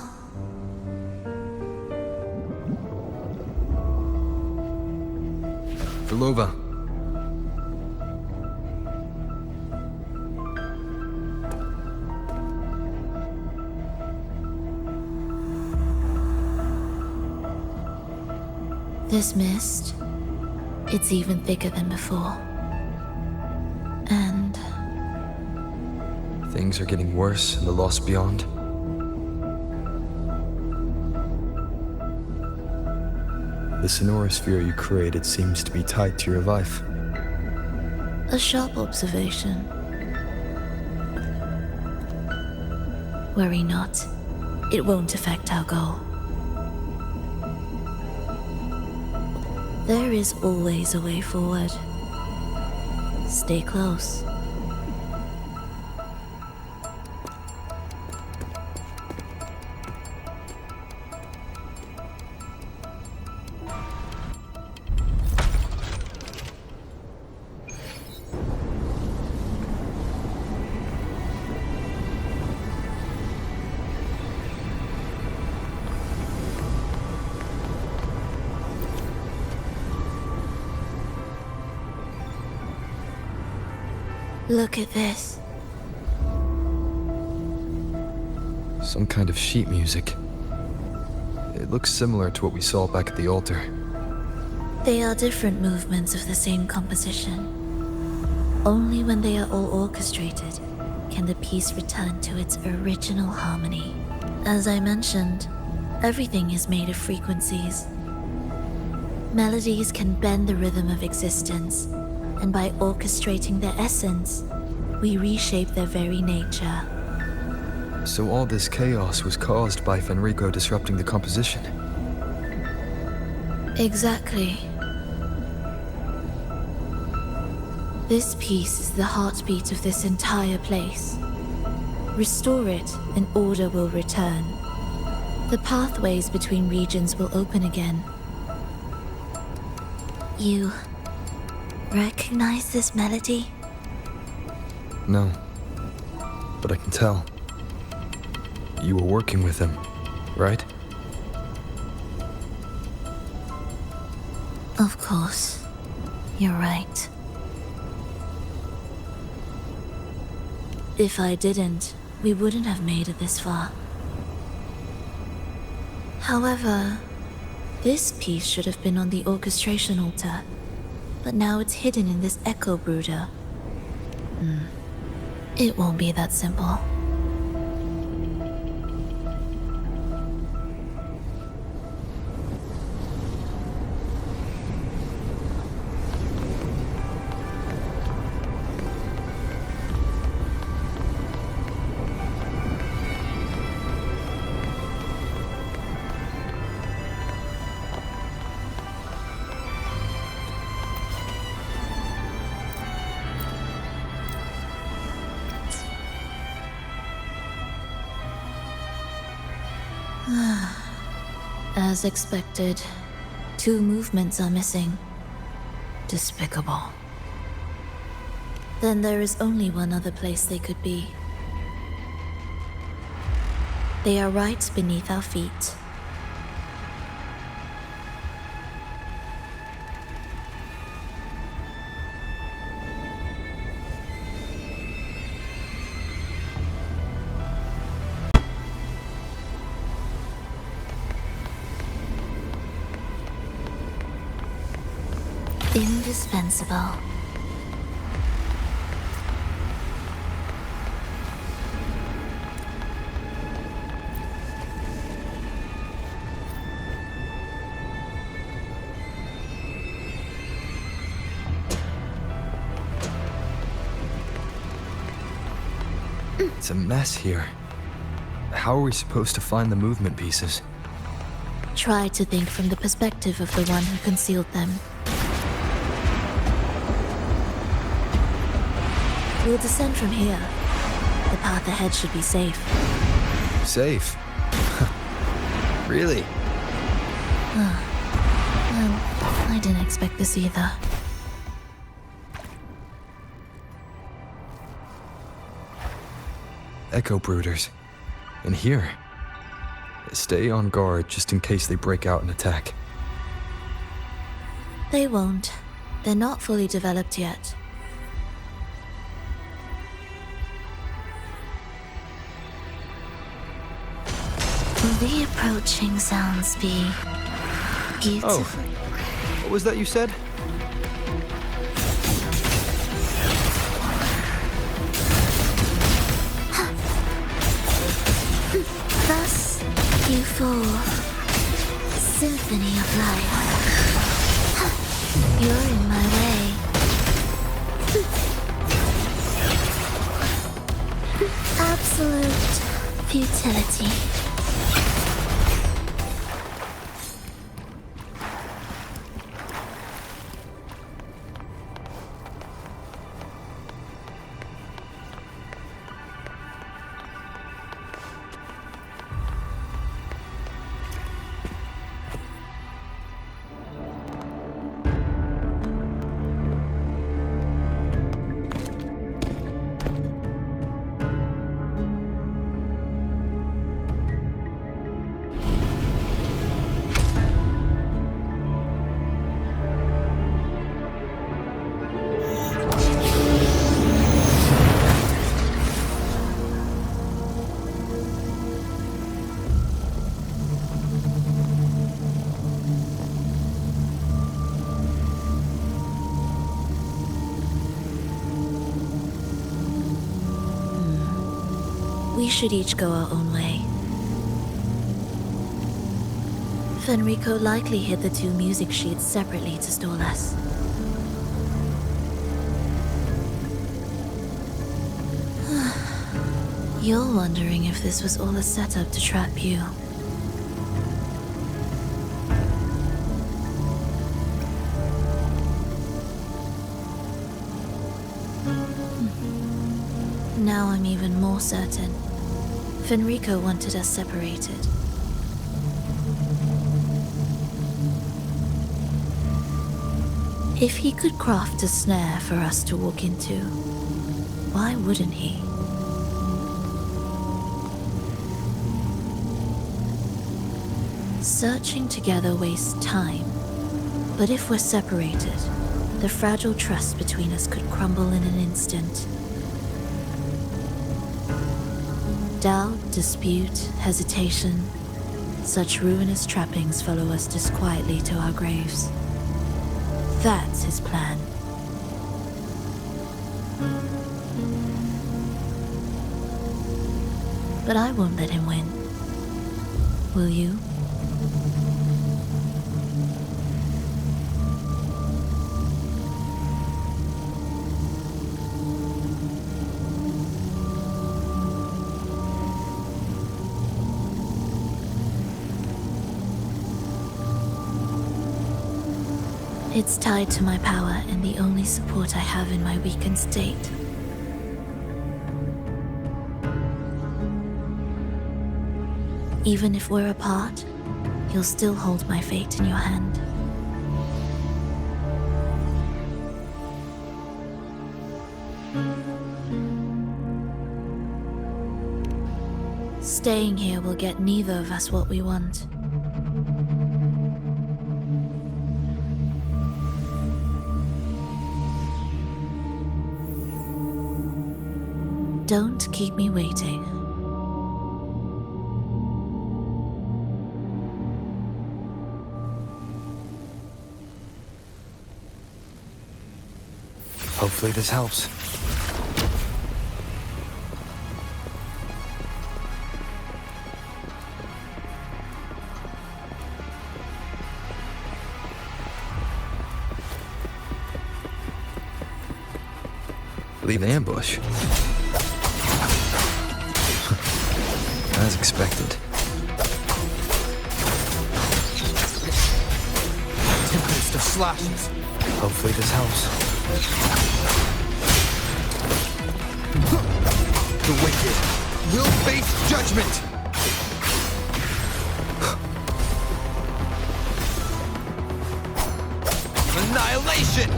Verlova. This mist, it's even thicker than before. And Things are getting worse in the Lost Beyond. The sonorosphere you created seems to be tied to your life. a sharp observation. Worry not. It won't affect our goal. There is always a way forward. Stay close. Look at this. Some kind of sheet music. It looks similar to what we saw back at the altar. They are different movements of the same composition. Only when they are all orchestrated can the piece return to its original harmony. As I mentioned, everything is made of frequencies. Melodies can bend the rhythm of existence, and by orchestrating their essence, we reshape their very nature. So all this chaos was caused by Fenrico disrupting the composition? Exactly. This piece is the heartbeat of this entire place. Restore it, and order will return. The pathways between regions will open again. You recognize this melody? No. But I can tell. You were working with him, right? Of course. You're right. If I didn't, we wouldn't have made it this far. However, this piece should have been on the orchestration altar, but now it's hidden in this echo brooder. It won't be that simple. As expected, 2 movements are missing. Despicable. Then there is only one other place they could be. They are right beneath our feet. Indispensable. It's a mess here. How are we supposed to find the movement pieces? Try to think from the perspective of the one who concealed them. We'll descend from here. The path ahead should be safe. Safe? Really? Well, I didn't expect this either. Echo brooders. In here. Stay on guard just in case they break out and attack. They won't. They're not fully developed yet. The approaching sounds be beautiful. Oh, what was that you said? Thus, you fall. Symphony of life. You're in my way. Absolute futility. We should each go our own way. Fenrico likely hid the 2 music sheets separately to stall us. You're wondering if this was all a setup to trap you. Now I'm even more certain. Fenrico wanted us separated. If he could craft a snare for us to walk into, why wouldn't he? Searching together wastes time, but if we're separated, the fragile trust between us could crumble in an instant. Doubt, dispute, hesitation, such ruinous trappings follow us disquietly to our graves. That's his plan. But I won't let him win. Will you? It's tied to my power and the only support I have in my weakened state. Even if we're apart, you'll still hold my fate in your hand. Staying here will get neither of us what we want. Don't keep me waiting. Hopefully this helps. Leave the ambush. As expected. Tempest of slashes. Hopefully this helps. The wicked will face judgment. Annihilation.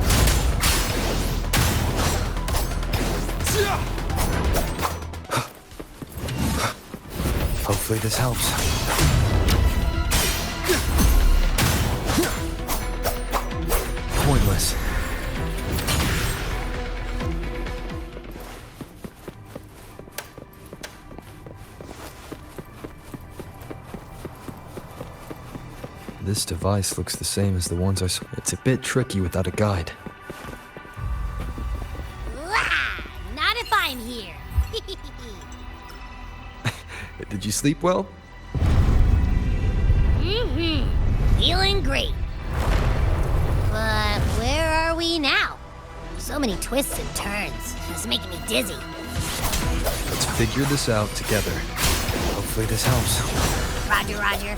Hopefully this helps. Pointless. This device looks the same as the ones I saw. It's a bit tricky without a guide. Not if I'm here. Did you sleep well? Feeling great. But where are we now? So many twists and turns. It's making me dizzy. Let's figure this out together. Hopefully this helps. Roger, roger.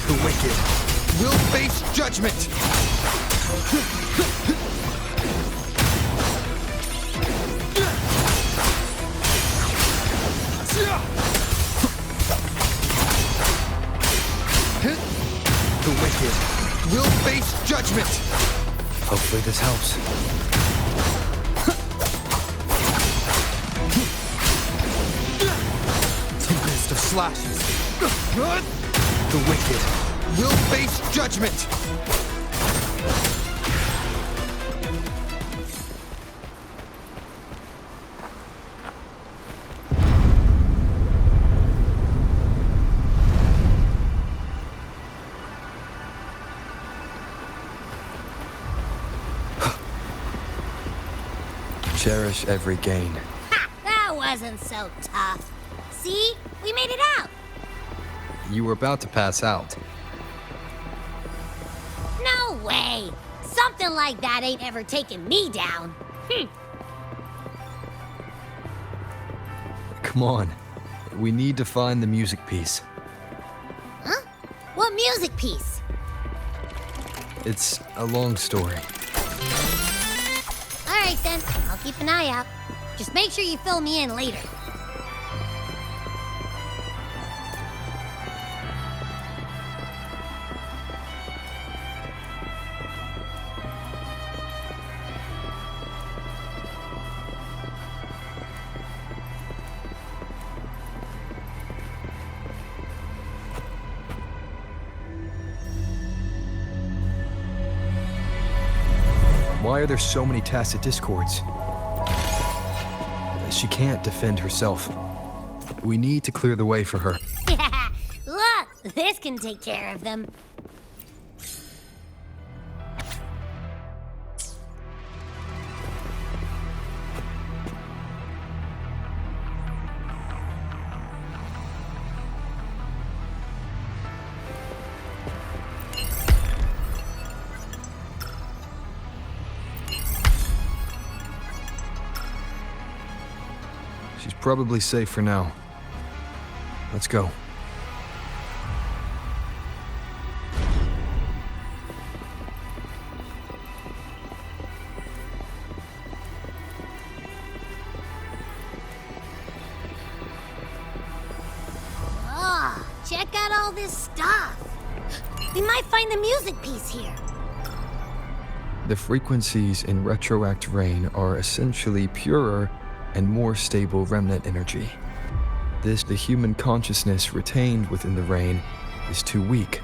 The wicked will face judgment! The wicked will face judgment! Hopefully this helps. Tempest of slashes. The wicked will face judgment! Cherish every gain. Ha! That wasn't so tough. See? We made it out. You were about to pass out. No way! Something like that ain't ever taken me down. Come on. We need to find the music piece. Huh? What music piece? It's a long story. Alright then, I'll keep an eye out. Just make sure you fill me in later. Why are there so many tacit discords? She can't defend herself. We need to clear the way for her. Look, this can take care of them. She's probably safe for now. Let's go. Oh, check out all this stuff. We might find the music piece here. The frequencies in retroact rain are essentially purer and more stable remnant energy. The human consciousness retained within the rain is too weak,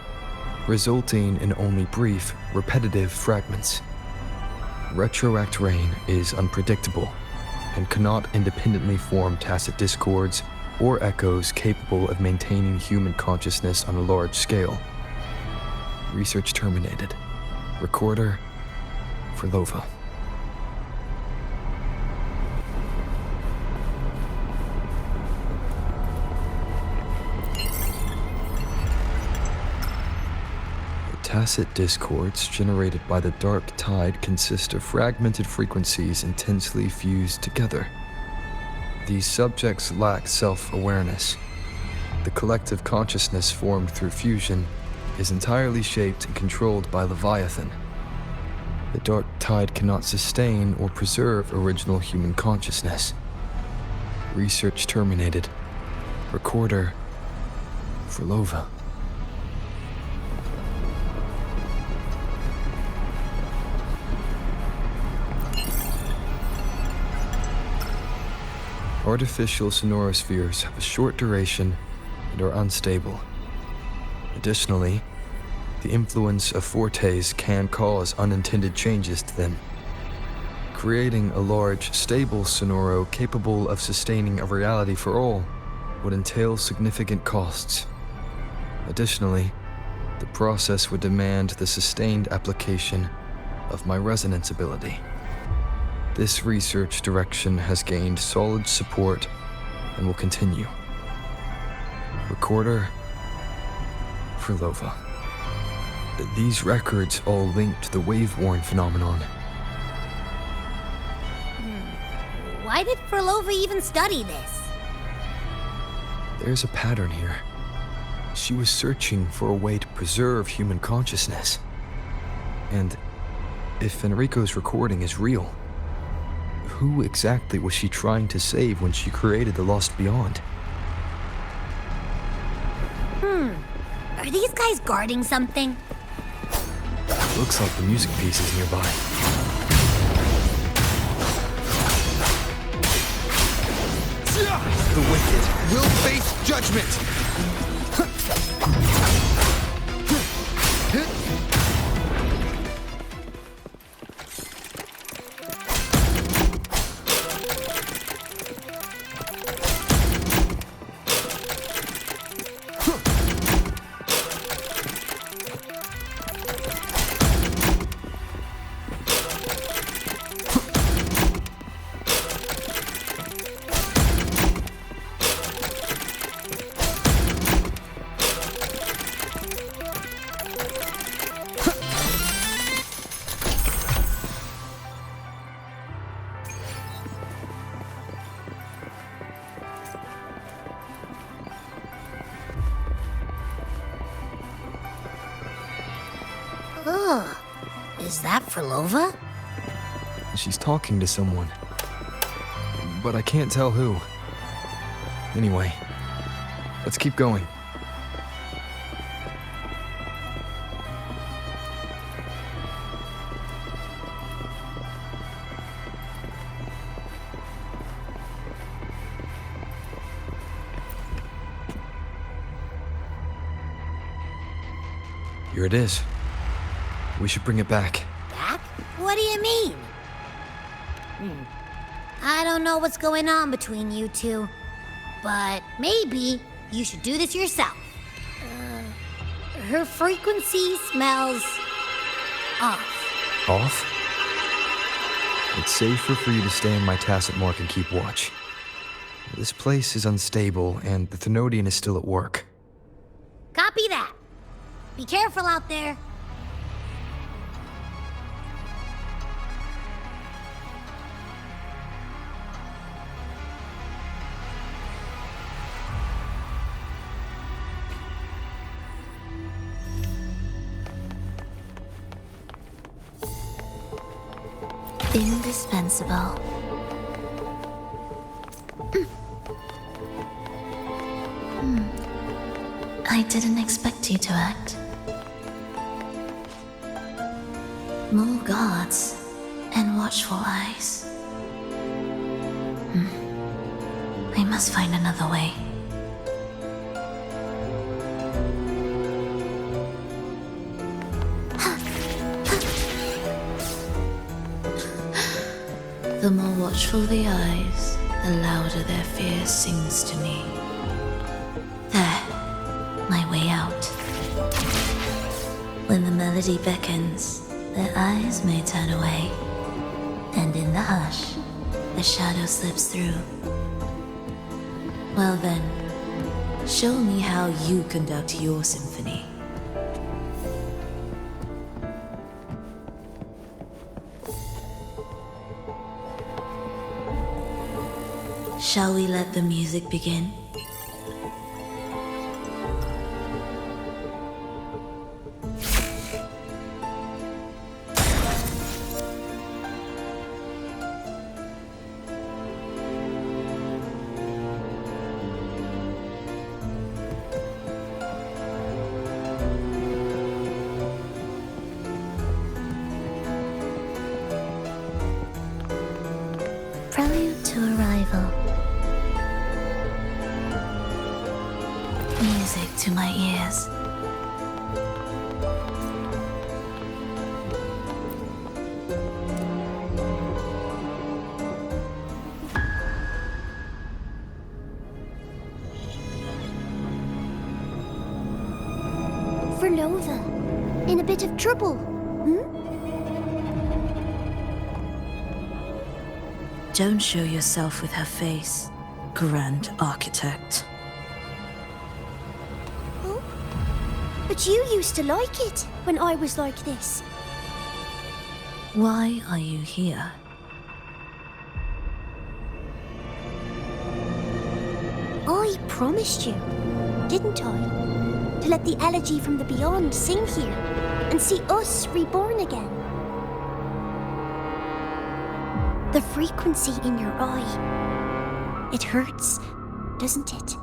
resulting in only brief, repetitive fragments. Retroact rain is unpredictable and cannot independently form tacit discords or echoes capable of maintaining human consciousness on a large scale. Research terminated. Recorder for Lova. Tacit discords generated by the dark tide consist of fragmented frequencies intensely fused together. These subjects lack self-awareness. The collective consciousness formed through fusion is entirely shaped and controlled by Leviathan. The dark tide cannot sustain or preserve original human consciousness. Research terminated. Recorder for Lova. Artificial sonorospheres have a short duration and are unstable. Additionally, the influence of fortes can cause unintended changes to them. Creating a large, stable sonoro capable of sustaining a reality for all would entail significant costs. Additionally, the process would demand the sustained application of my resonance ability. This research direction has gained solid support and will continue. Recorder for Lova. These records all link to the wave-worn phenomenon. Why did Frolova even study this? There's a pattern here. She was searching for a way to preserve human consciousness. And if Enrico's recording is real, who exactly was she trying to save when she created the Lost Beyond? Are these guys guarding something? Looks like the music piece is nearby. The wicked will face judgment! Oh, is that Frolova? She's talking to someone, but I can't tell who. Anyway, let's keep going. Here it is. We should bring it back. Back? What do you mean? I don't know what's going on between you two, but maybe you should do this yourself. Her frequency smells off. Off? It's safer for you to stay in my tacit mark and keep watch. This place is unstable, and the Thenodian is still at work. Copy that. Be careful out there. Indispensable. I didn't expect you to act. More guards and watchful eyes. I must find another way. The more watchful the eyes, the louder their fear sings to me. There, my way out. When the melody beckons, their eyes may turn away, and in the hush, the shadow slips through. Well then, show me how you conduct your symphony. Shall we let the music begin? Prelude to arrival. Music to my ears. Verlova, in a bit of trouble, Don't show yourself with her face, Grand Architect. Oh? But you used to like it when I was like this. Why are you here? I promised you, didn't I? To let the elegy from the beyond sing here and see us reborn again. The frequency in your eye. It hurts, doesn't it?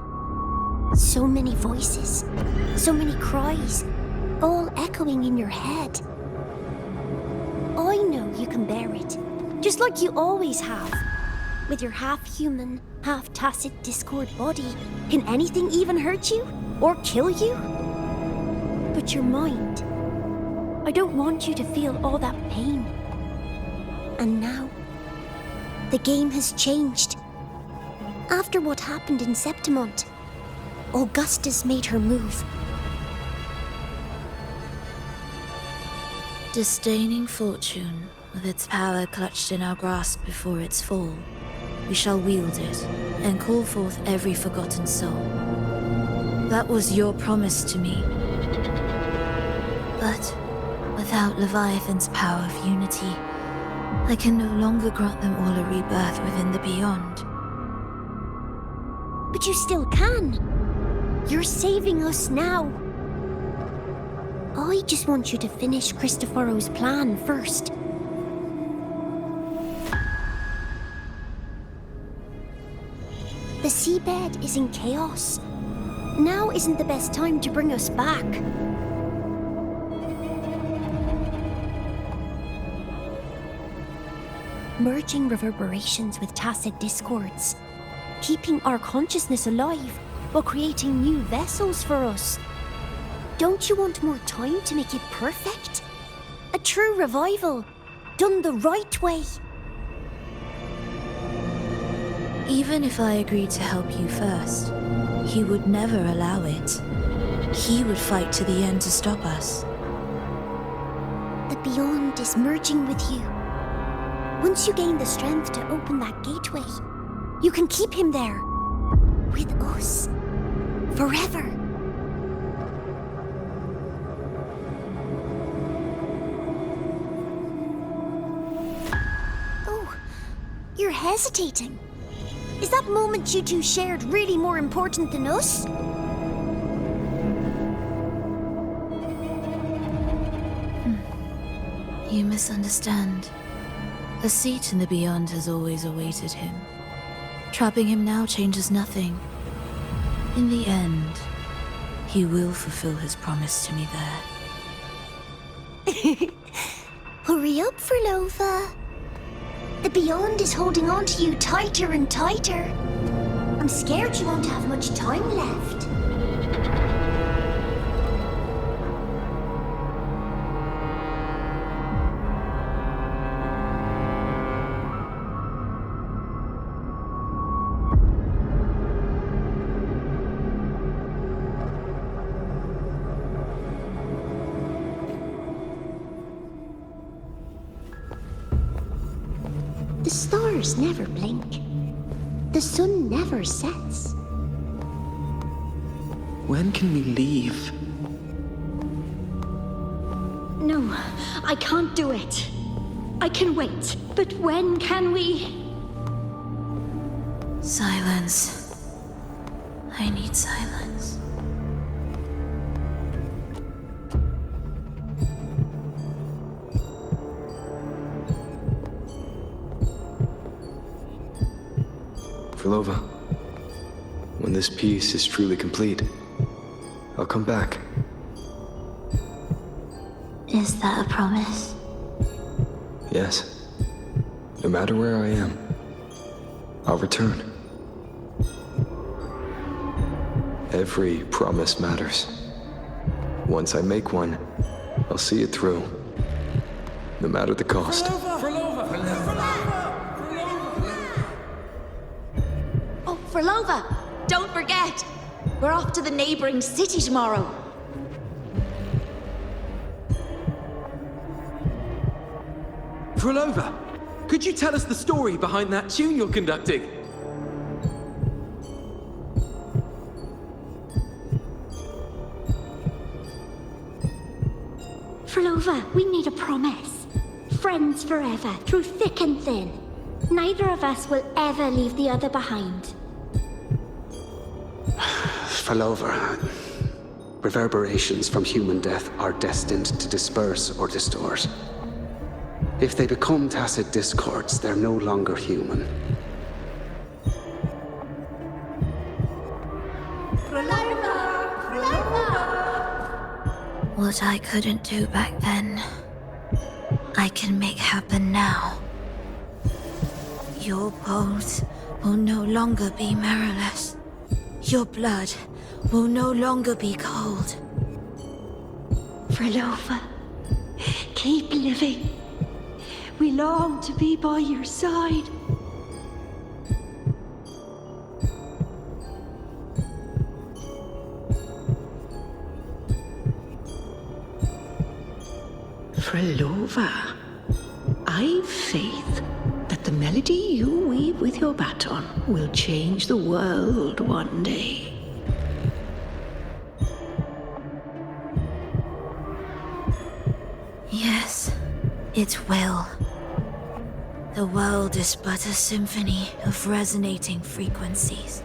So many voices, so many cries, all echoing in your head. I know you can bear it, just like you always have. With your half-human, half-tacit Discord body, can anything even hurt you? Or kill you? But your mind, I don't want you to feel all that pain. And now, the game has changed. After what happened in Septimont, Augustus made her move. Disdaining fortune, with its power clutched in our grasp before its fall, we shall wield it and call forth every forgotten soul. That was your promise to me. But without Leviathan's power of unity, I can no longer grant them all a rebirth within the beyond. But you still can. You're saving us now. I just want you to finish Cristoforo's plan first. The seabed is in chaos. Now isn't the best time to bring us back. Merging reverberations with tacit discords. Keeping our consciousness alive while creating new vessels for us. Don't you want more time to make it perfect? A true revival, done the right way. Even if I agreed to help you first, he would never allow it. He would fight to the end to stop us. The beyond is merging with you. Once you gain the strength to open that gateway, you can keep him there. With us. Forever. Oh, you're hesitating. Is that moment you two shared really more important than us? You misunderstand. A seat in the beyond has always awaited him. Trapping him now changes nothing. In the end, he will fulfill his promise to me there. Hurry up, Furlova. The Beyond is holding on to you tighter and tighter. I'm scared you won't have much time left. The stars never blink. The sun never sets. When can we leave? No, I can't do it. I can wait, but when can we? Silence. I need silence. Furlova, when this piece is truly complete, I'll come back. Is that a promise? Yes. No matter where I am, I'll return. Every promise matters. Once I make one, I'll see it through. No matter the cost. Oh, Furlova! Don't forget! We're off to the neighboring city tomorrow. Furlova, could you tell us the story behind that tune you're conducting? Furlova, we need a promise. Friends forever, through thick and thin. Neither of us will ever leave the other behind. Furlova, reverberations from human death are destined to disperse or distort. If they become tacit discords, they're no longer human. What I couldn't do back then, I can make happen now. Your bones will no longer be marrowless. Your blood will no longer be cold. Furlova, keep living. We long to be by your side. Furlova, I've faith that the melody you weave with your baton will change the world one day. Yes, it will. The world is but a symphony of resonating frequencies.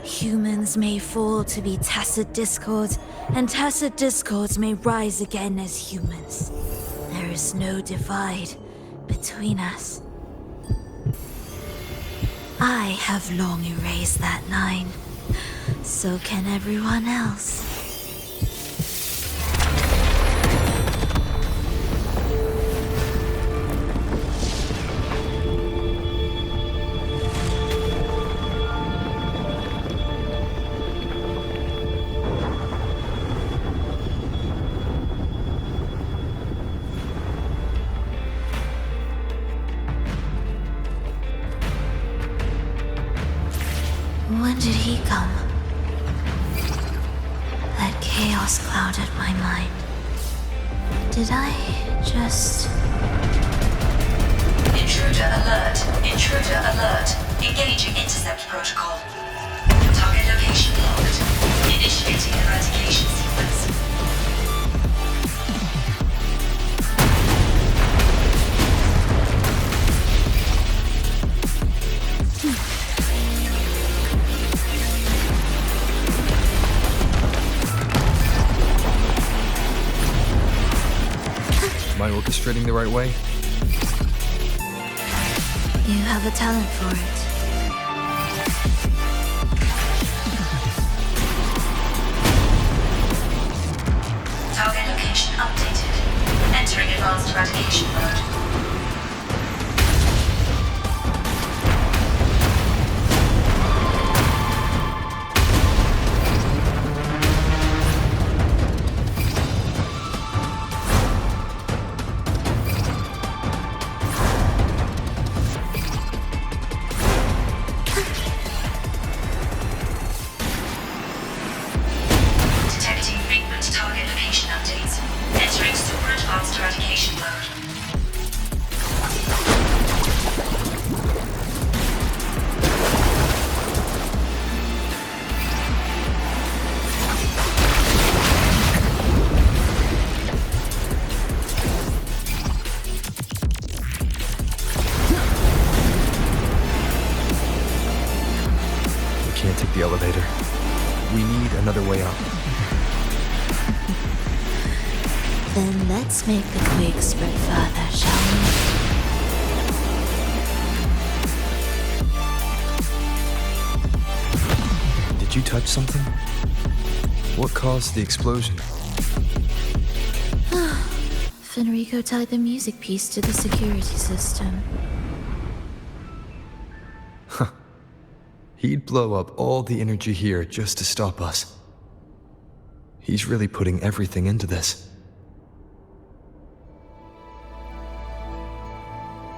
Humans may fall to be tacit discords, and tacit discords may rise again as humans. There is no divide between us. I have long erased that line. So can everyone else. When did he come? That chaos clouded my mind. Did I just... Intruder alert. Intruder alert. Engaging intercept protocol. Target location locked. Initiating eradication sequence. Am I orchestrating the right way? You have a talent for it. Target location updated. Enter Entering advanced eradication mode. Detecting frequent target location updates. Entering super advanced eradication mode. We can't take the elevator. We need another way up. Then let's make the quake spread further, shall we? Did you touch something? What caused the explosion? Fenrico tied the music piece to the security system. He'd blow up all the energy here just to stop us. He's really putting everything into this.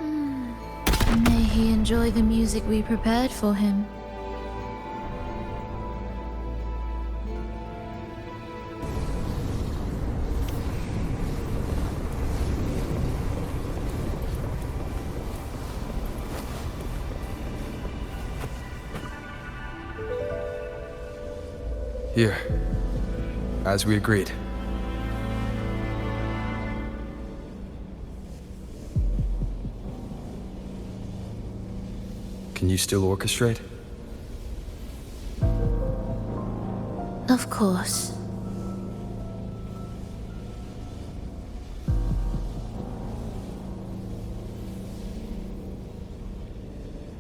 May he enjoy the music we prepared for him. Here, as we agreed. Can you still orchestrate? Of course.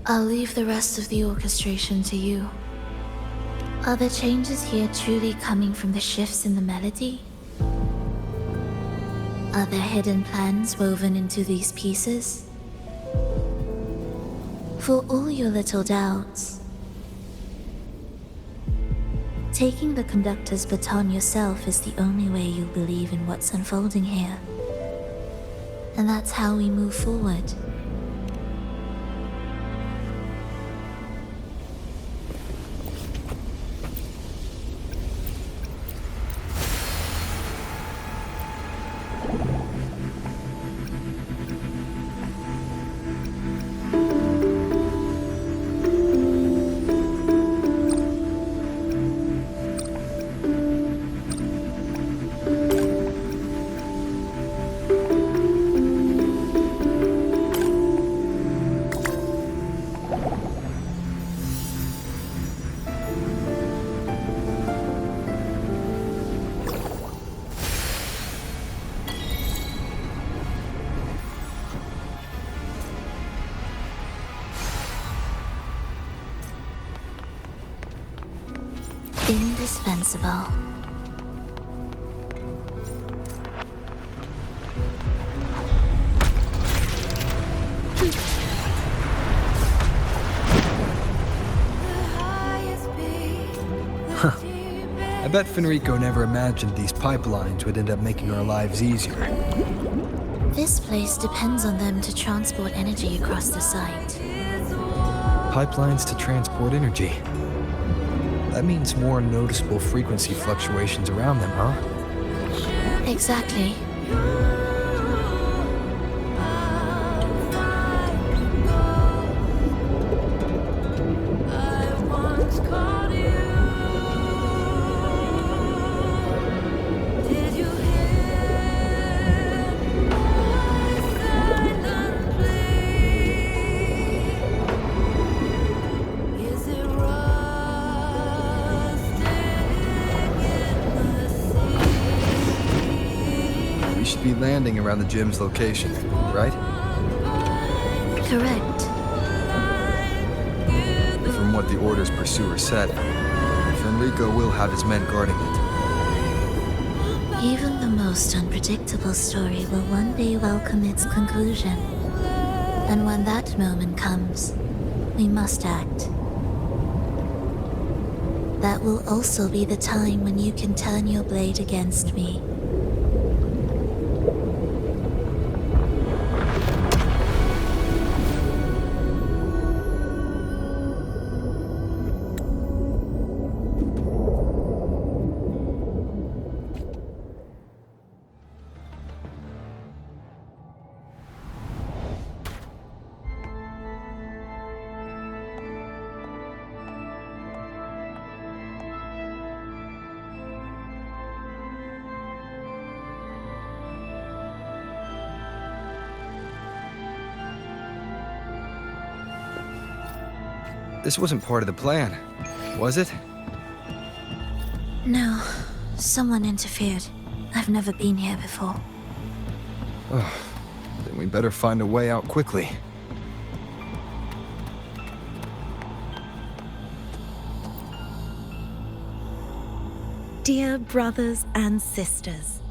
I'll leave the rest of the orchestration to you. Are the changes here truly coming from the shifts in the melody? Are there hidden plans woven into these pieces? For all your little doubts, taking the conductor's baton yourself is the only way you'll believe in what's unfolding here. And that's how we move forward. Indispensable. I bet Fenrico never imagined these pipelines would end up making our lives easier. This place depends on them to transport energy across the site. Pipelines to transport energy. That means more noticeable frequency fluctuations around them, huh? Exactly. Be landing around the gym's location, right? Correct. From what the Order's pursuer said, Fenrico will have his men guarding it. Even the most unpredictable story will one day welcome its conclusion. And when that moment comes, we must act. That will also be the time when you can turn your blade against me. This wasn't part of the plan, was it? No, someone interfered. I've never been here before. Oh, then we better find a way out quickly. Dear brothers and sisters,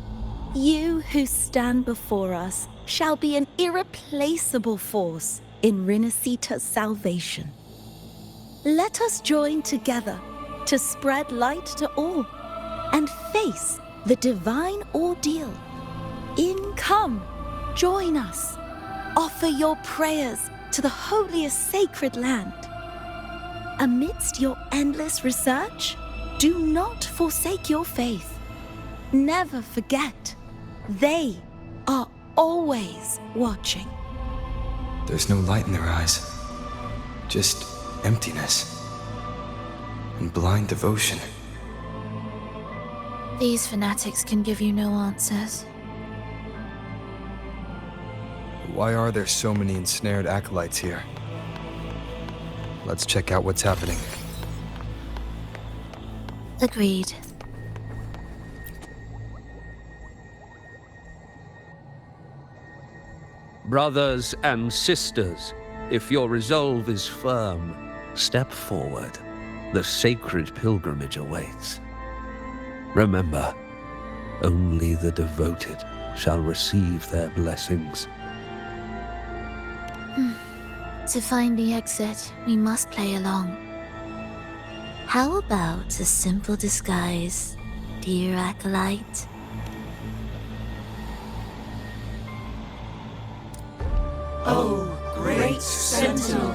you who stand before us shall be an irreplaceable force in Rinasita's salvation. Let us join together to spread light to all and face the divine ordeal. Come, join us. Offer your prayers to the holiest sacred land. Amidst your endless research, do not forsake your faith. Never forget, they are always watching. There's no light in their eyes. Just emptiness. And blind devotion. These fanatics can give you no answers. Why are there so many ensnared acolytes here? Let's check out what's happening. Agreed. Brothers and sisters, if your resolve is firm, step forward. The sacred pilgrimage awaits. Remember, only the devoted shall receive their blessings. To find the exit, we must play along. How about a simple disguise, dear acolyte? Oh, great Sentinel,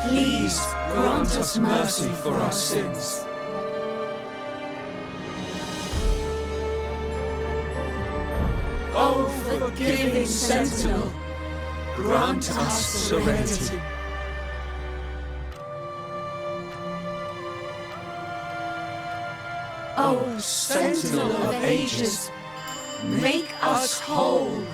please grant us mercy for our sins. Oh, forgiving Sentinel, grant us serenity. Oh, Sentinel of ages, make us whole.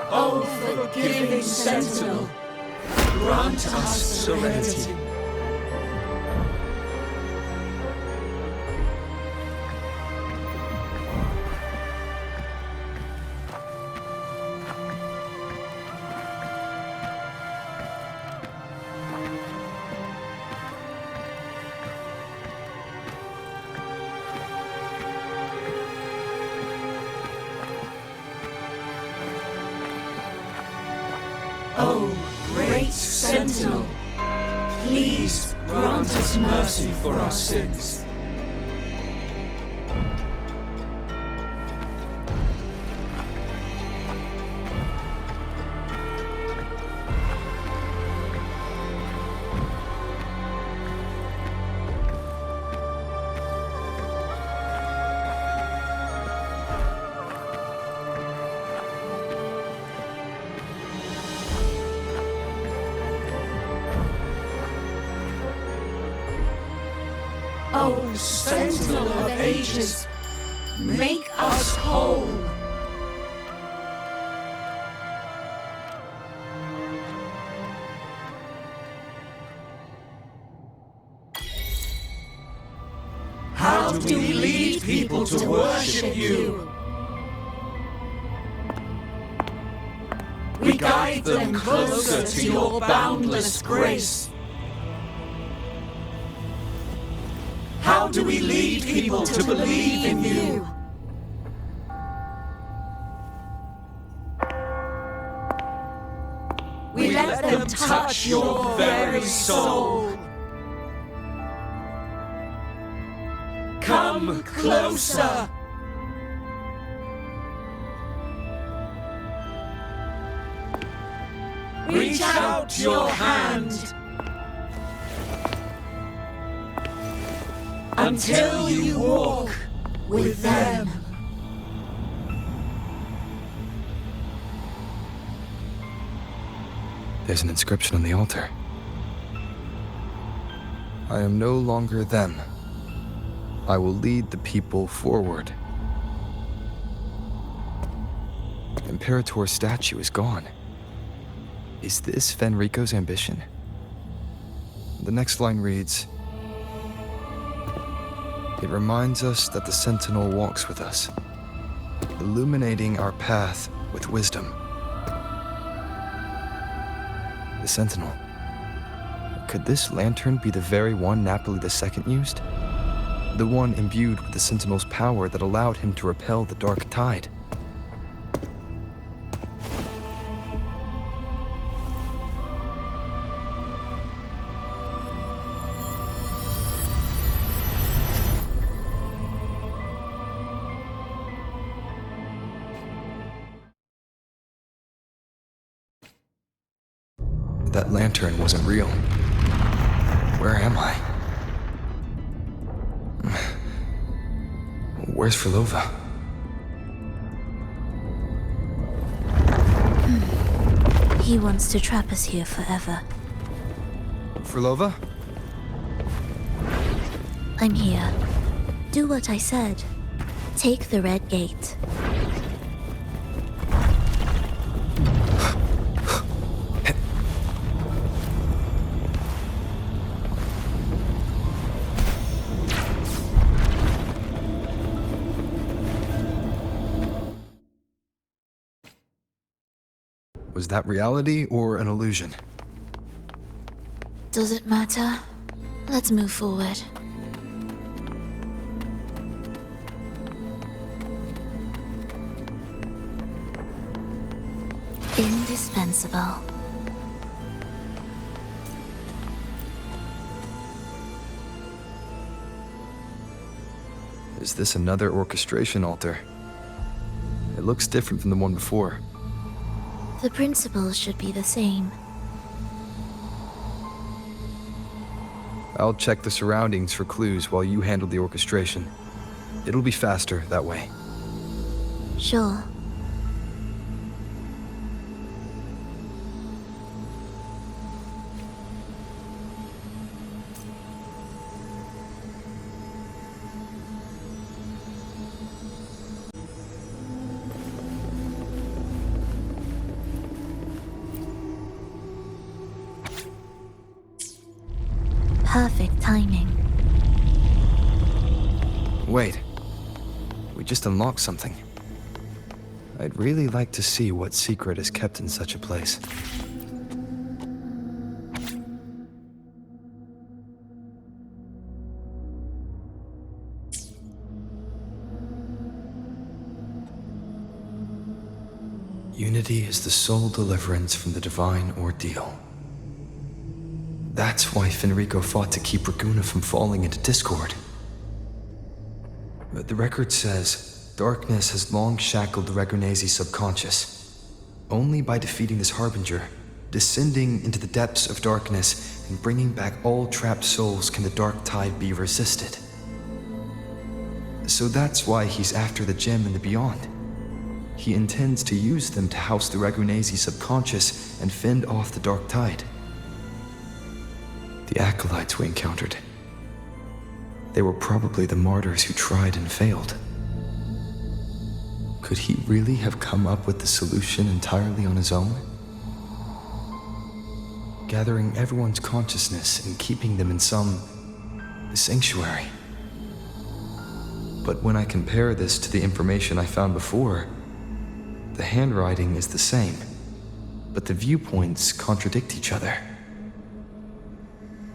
Oh, forgiving Sentinel, grant us serenity. Oh, great Sentinel, please grant us mercy for our sins. O Sentinel of Ages, make us whole. How do we lead people to worship you? We guide them closer to your boundless grace. How do we lead people to believe in you? We let them touch your very soul. Come closer. Reach out your hand until you walk with them. There's an inscription on the altar. I am no longer them. I will lead the people forward. Imperator's statue is gone. Is this Fenrico's ambition? The next line reads, "It reminds us that the Sentinel walks with us, illuminating our path with wisdom." The Sentinel. Could this lantern be the very one Napoli II used? The one imbued with the Sentinel's power that allowed him to repel the dark tide? That lantern wasn't real. Where am I? Where's Frolova? He wants to trap us here forever. Frolova? I'm here. Do what I said. Take the red gate. Was that reality or an illusion? Does it matter? Let's move forward. Indispensable. Is this another orchestration altar? It looks different from the one before. The principles should be the same. I'll check the surroundings for clues while you handle the orchestration. It'll be faster that way. Sure. Perfect timing. Wait. We just unlocked something. I'd really like to see what secret is kept in such a place. Unity is the sole deliverance from the divine ordeal. That's why Fenrico fought to keep Raguna from falling into discord. But the record says, darkness has long shackled the Ragunesi subconscious. Only by defeating this harbinger, descending into the depths of darkness, and bringing back all trapped souls can the dark tide be resisted. So that's why he's after the gem and the beyond. He intends to use them to house the Ragunesi subconscious and fend off the dark tide. The acolytes we encountered. they were probably the martyrs who tried and failed. Could he really have come up with the solution entirely on his own? Gathering everyone's consciousness and keeping them in some sanctuary. But when I compare this to the information I found before, the handwriting is the same, but the viewpoints contradict each other.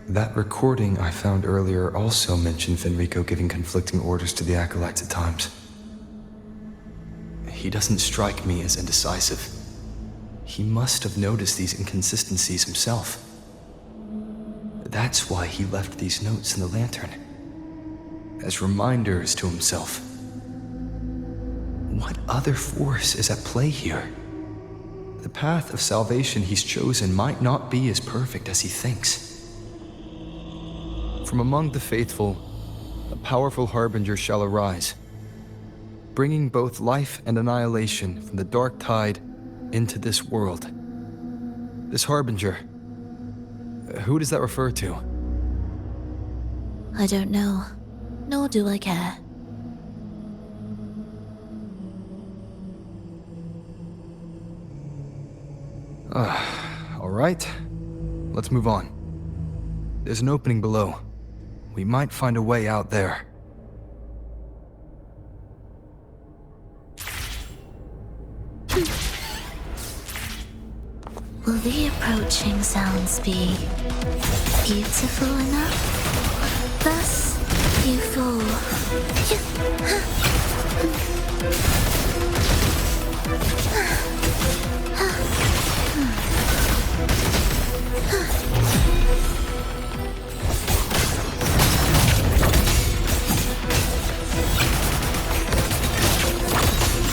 That recording I found earlier also mentioned Fenrico giving conflicting orders to the acolytes at times. He doesn't strike me as indecisive. He must have noticed these inconsistencies himself. That's why he left these notes in the lantern, as reminders to himself. What other force is at play here? The path of salvation he's chosen might not be as perfect as he thinks. From among the faithful, a powerful harbinger shall arise, bringing both life and annihilation from the dark tide into this world. This harbinger, who does that refer to? I don't know, nor do I care. All right, let's move on. There's an opening below. We might find a way out there. Will the approaching sounds be beautiful enough? Thus, you fall.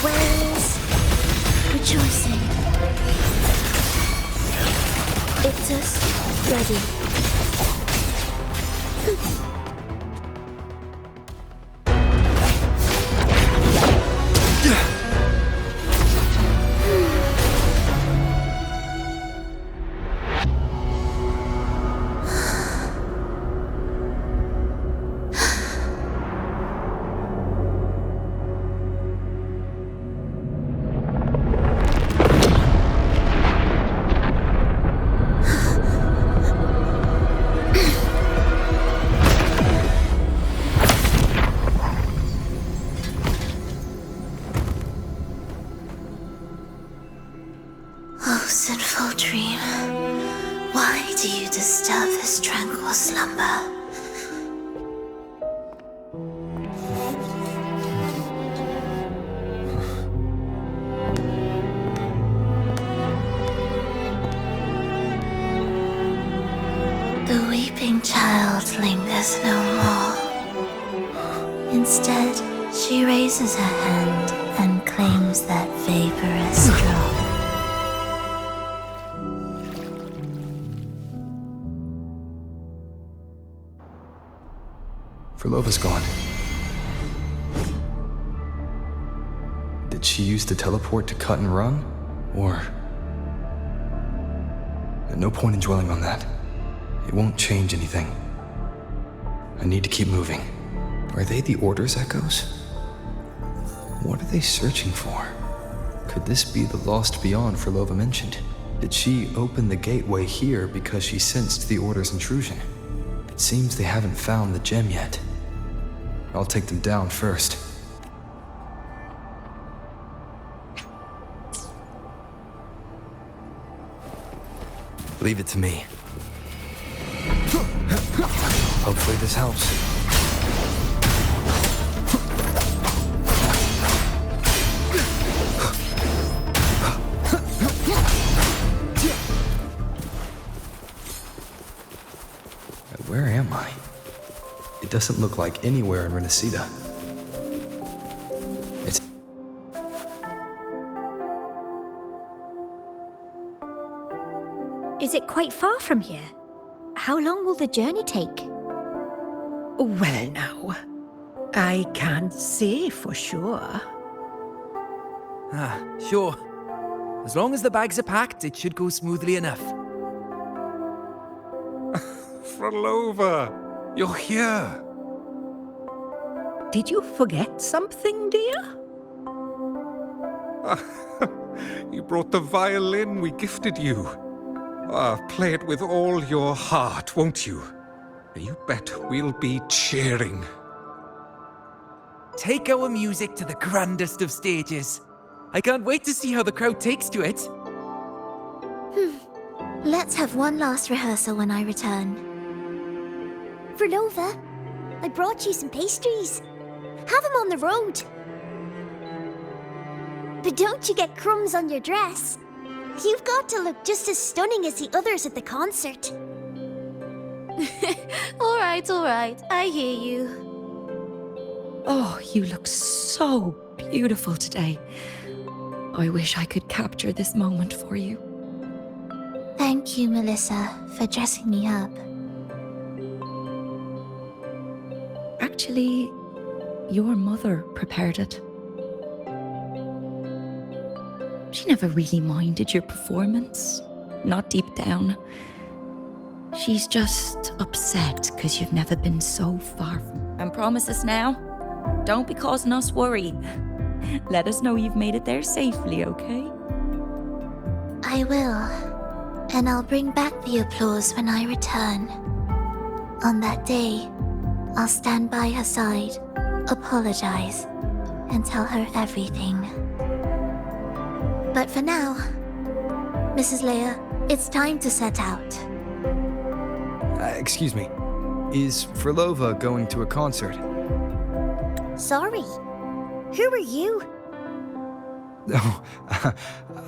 Where's rejoicing? Ictus, ready. Oh, sinful dream, why do you disturb this tranquil slumber? The weeping child lingers no more. Instead, she raises her hand and claims that vaporous drop. Furlova's gone. Did she use the teleport to cut and run? Or... No point in dwelling on that. It won't change anything. I need to keep moving. Are they the Order's echoes? What are they searching for? Could this be the lost beyond Furlova mentioned? Did she open the gateway here because she sensed the Order's intrusion? It seems they haven't found the gem yet. I'll take them down first. Leave it to me. Hopefully this helps. Where am I? It doesn't look like anywhere in Renacita. It's... Is it quite far from here? How long will the journey take? Well now, I can't say for sure. Sure. As long as the bags are packed, it should go smoothly enough. Furlova, you're here. Did you forget something, dear? You brought the violin we gifted you. Play it with all your heart, won't you? You bet we'll be cheering. Take our music to the grandest of stages. I can't wait to see how the crowd takes to it. Let's have one last rehearsal when I return. Verlova, I brought you some pastries. Have them on the road. But don't you get crumbs on your dress. You've got to look just as stunning as the others at the concert. All right, I hear you. Oh, you look so beautiful today. I wish I could capture this moment for you. Thank you, Melissa, for dressing me up. Actually, your mother prepared it. She never really minded your performance, not deep down. She's just upset because you've never been so far from... And promise us now, don't be causing us worry. Let us know you've made it there safely, okay? I will. And I'll bring back the applause when I return. On that day, I'll stand by her side, apologize, and tell her everything. But for now, Mrs. Leia, it's time to set out. Excuse me. Is Verlova going to a concert? Sorry. Who are you? Oh,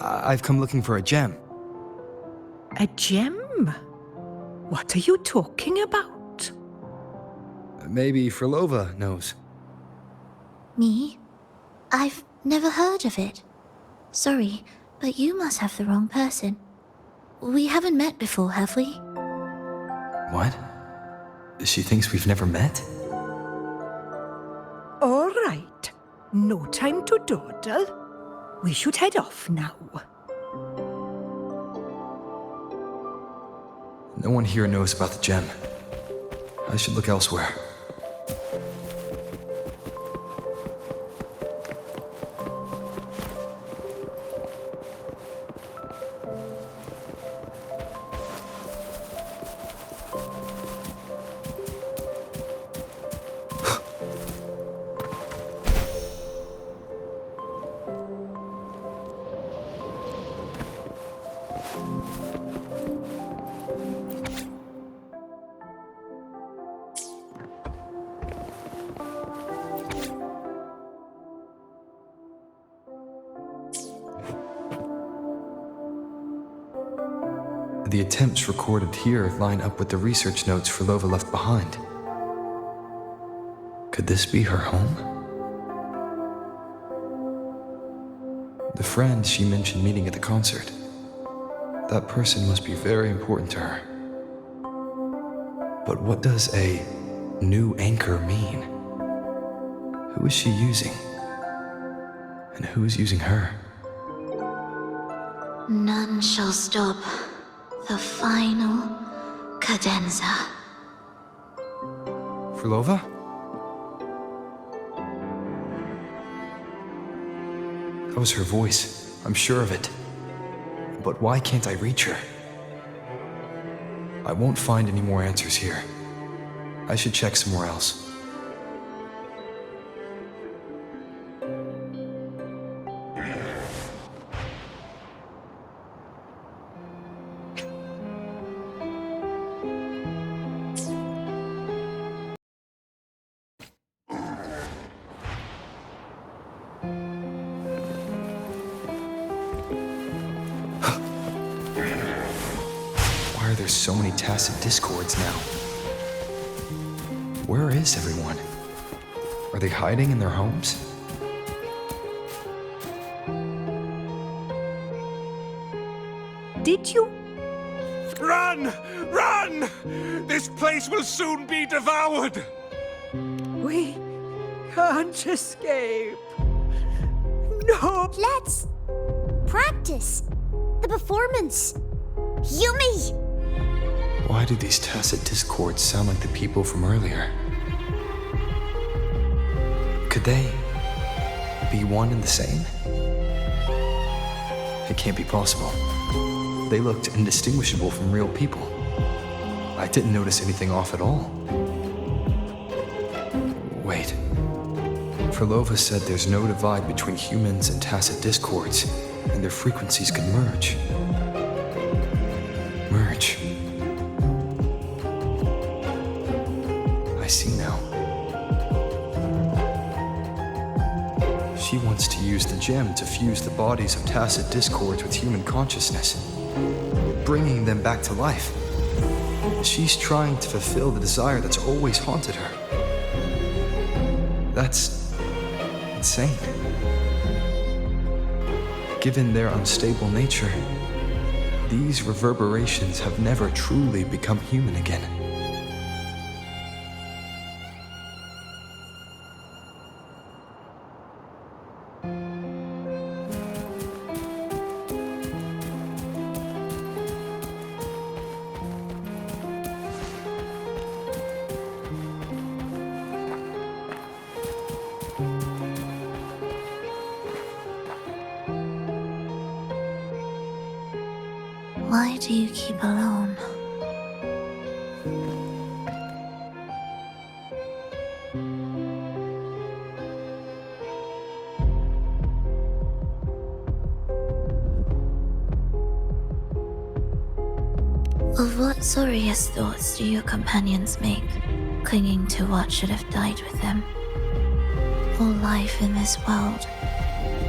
I've come looking for a gem. A gem? What are you talking about? Maybe Verlova knows. Me? I've never heard of it. Sorry, but you must have the wrong person. We haven't met before, have we? What? She thinks we've never met? All right. No time to dawdle. We should head off now. No one here knows about the gem. I should look elsewhere. The attempts recorded here line up with the research notes Verlova left behind. Could this be her home? The friend she mentioned meeting at the concert. That person must be very important to her. But what does a new anchor mean? Who is she using? And who is using her? None shall stop the final cadenza. Verlova? That was her voice. I'm sure of it. But why can't I reach her? I won't find any more answers here. I should check somewhere else. Why are there so many tacit discords now? Where is everyone? Are they hiding in their homes? Did you? Run! Run! This place will soon be devoured! We can't escape. No! Let's practice the performance. Yummy! Why do these tacit discords sound like the people from earlier? Could they be one and the same? It can't be possible. They looked indistinguishable from real people. I didn't notice anything off at all. Wait. Frolova said there's no divide between humans and tacit discords, and their frequencies could merge. Merge. I see now. She wants to use the gem to fuse the bodies of tacit discords with human consciousness, bringing them back to life. She's trying to fulfill the desire that's always haunted her. That's insane. Given their unstable nature, these reverberations have never truly become human again. Why do you keep alone? Of what sorriest thoughts do your companions make, clinging to what should have died with them? All life in this world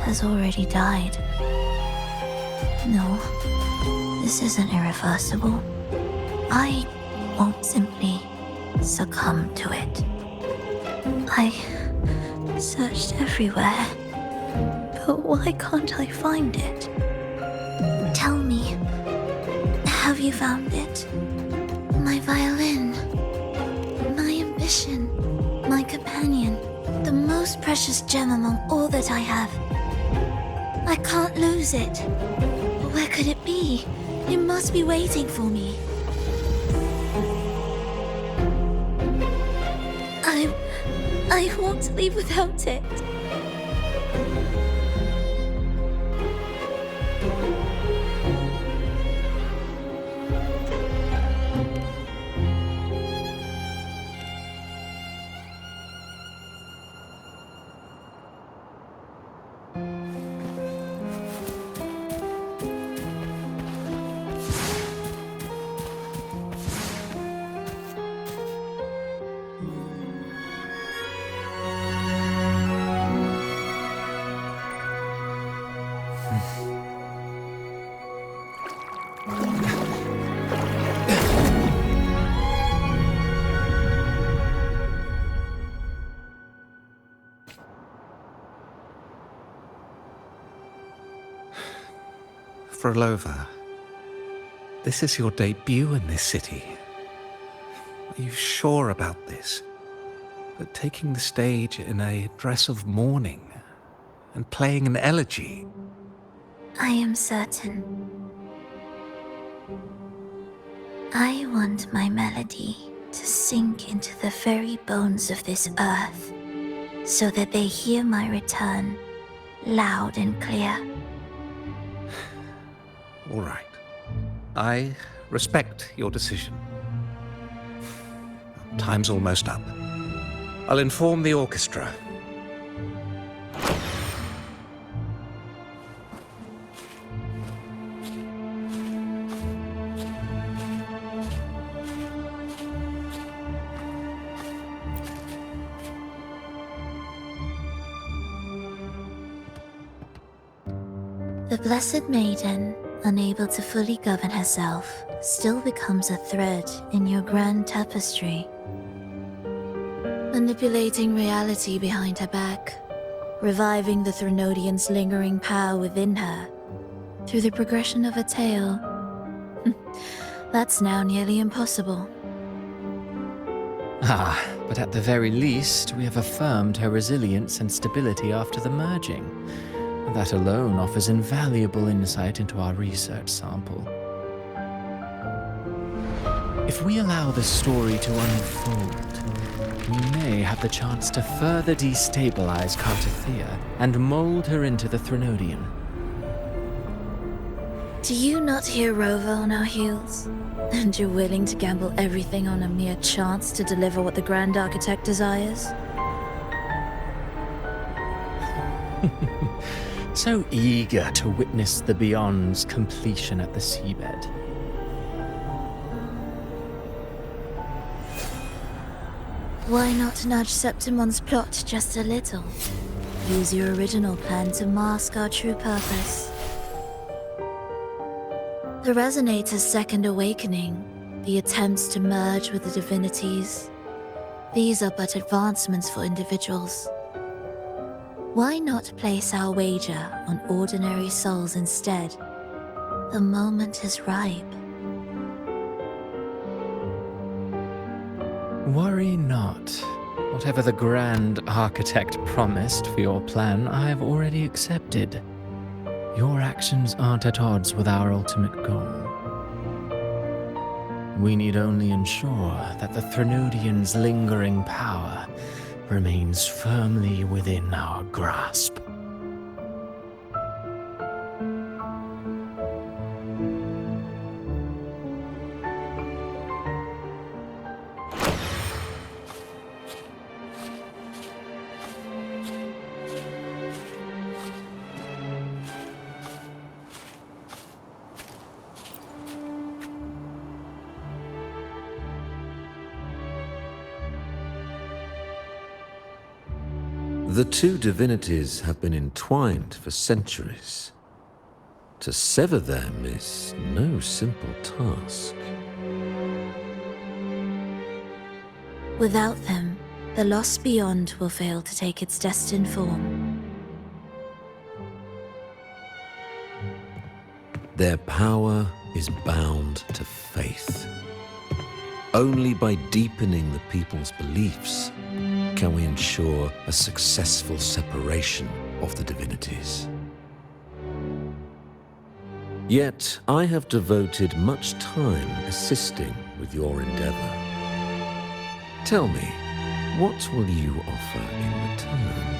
has already died. No. This isn't irreversible. I won't simply succumb to it. I searched everywhere, but why can't I find it? Tell me, have you found it? My violin, my ambition, my companion, the most precious gem among all that I have. I can't lose it. Where could it be? It must be waiting for me. I won't leave without it. Frolova, this is your debut in this city. Are you sure about this? But taking the stage in a dress of mourning and playing an elegy? I am certain. I want my melody to sink into the very bones of this earth, so that they hear my return loud and clear. All right. I respect your decision. Time's almost up. I'll inform the orchestra. The Blessed Maiden, unable to fully govern herself, still becomes a thread in your grand tapestry. Manipulating reality behind her back, reviving the Threnodian's lingering power within her, through the progression of a tale. That's now nearly impossible. Ah, but at the very least, we have affirmed her resilience and stability after the merging. That alone offers invaluable insight into our research sample. If we allow the story to unfold, we may have the chance to further destabilize Cartathea and mold her into the Threnodian. Do you not hear Rover on our heels? And you're willing to gamble everything on a mere chance to deliver what the Grand Architect desires? So eager to witness the Beyond's completion at the seabed. Why not nudge Septimon's plot just a little? Use your original plan to mask our true purpose. The Resonator's second awakening, the attempts to merge with the divinities, these are but advancements for individuals. Why not place our wager on ordinary souls instead? The moment is ripe. Worry not. Whatever the Grand Architect promised for your plan, I have already accepted. Your actions aren't at odds with our ultimate goal. We need only ensure that the Threnodian's lingering power remains firmly within our grasp. The two divinities have been entwined for centuries. To sever them is no simple task. Without them, the lost beyond will fail to take its destined form. Their power is bound to faith. Only by deepening the people's beliefs can we ensure a successful separation of the divinities. Yet, I have devoted much time assisting with your endeavor. Tell me, what will you offer in return?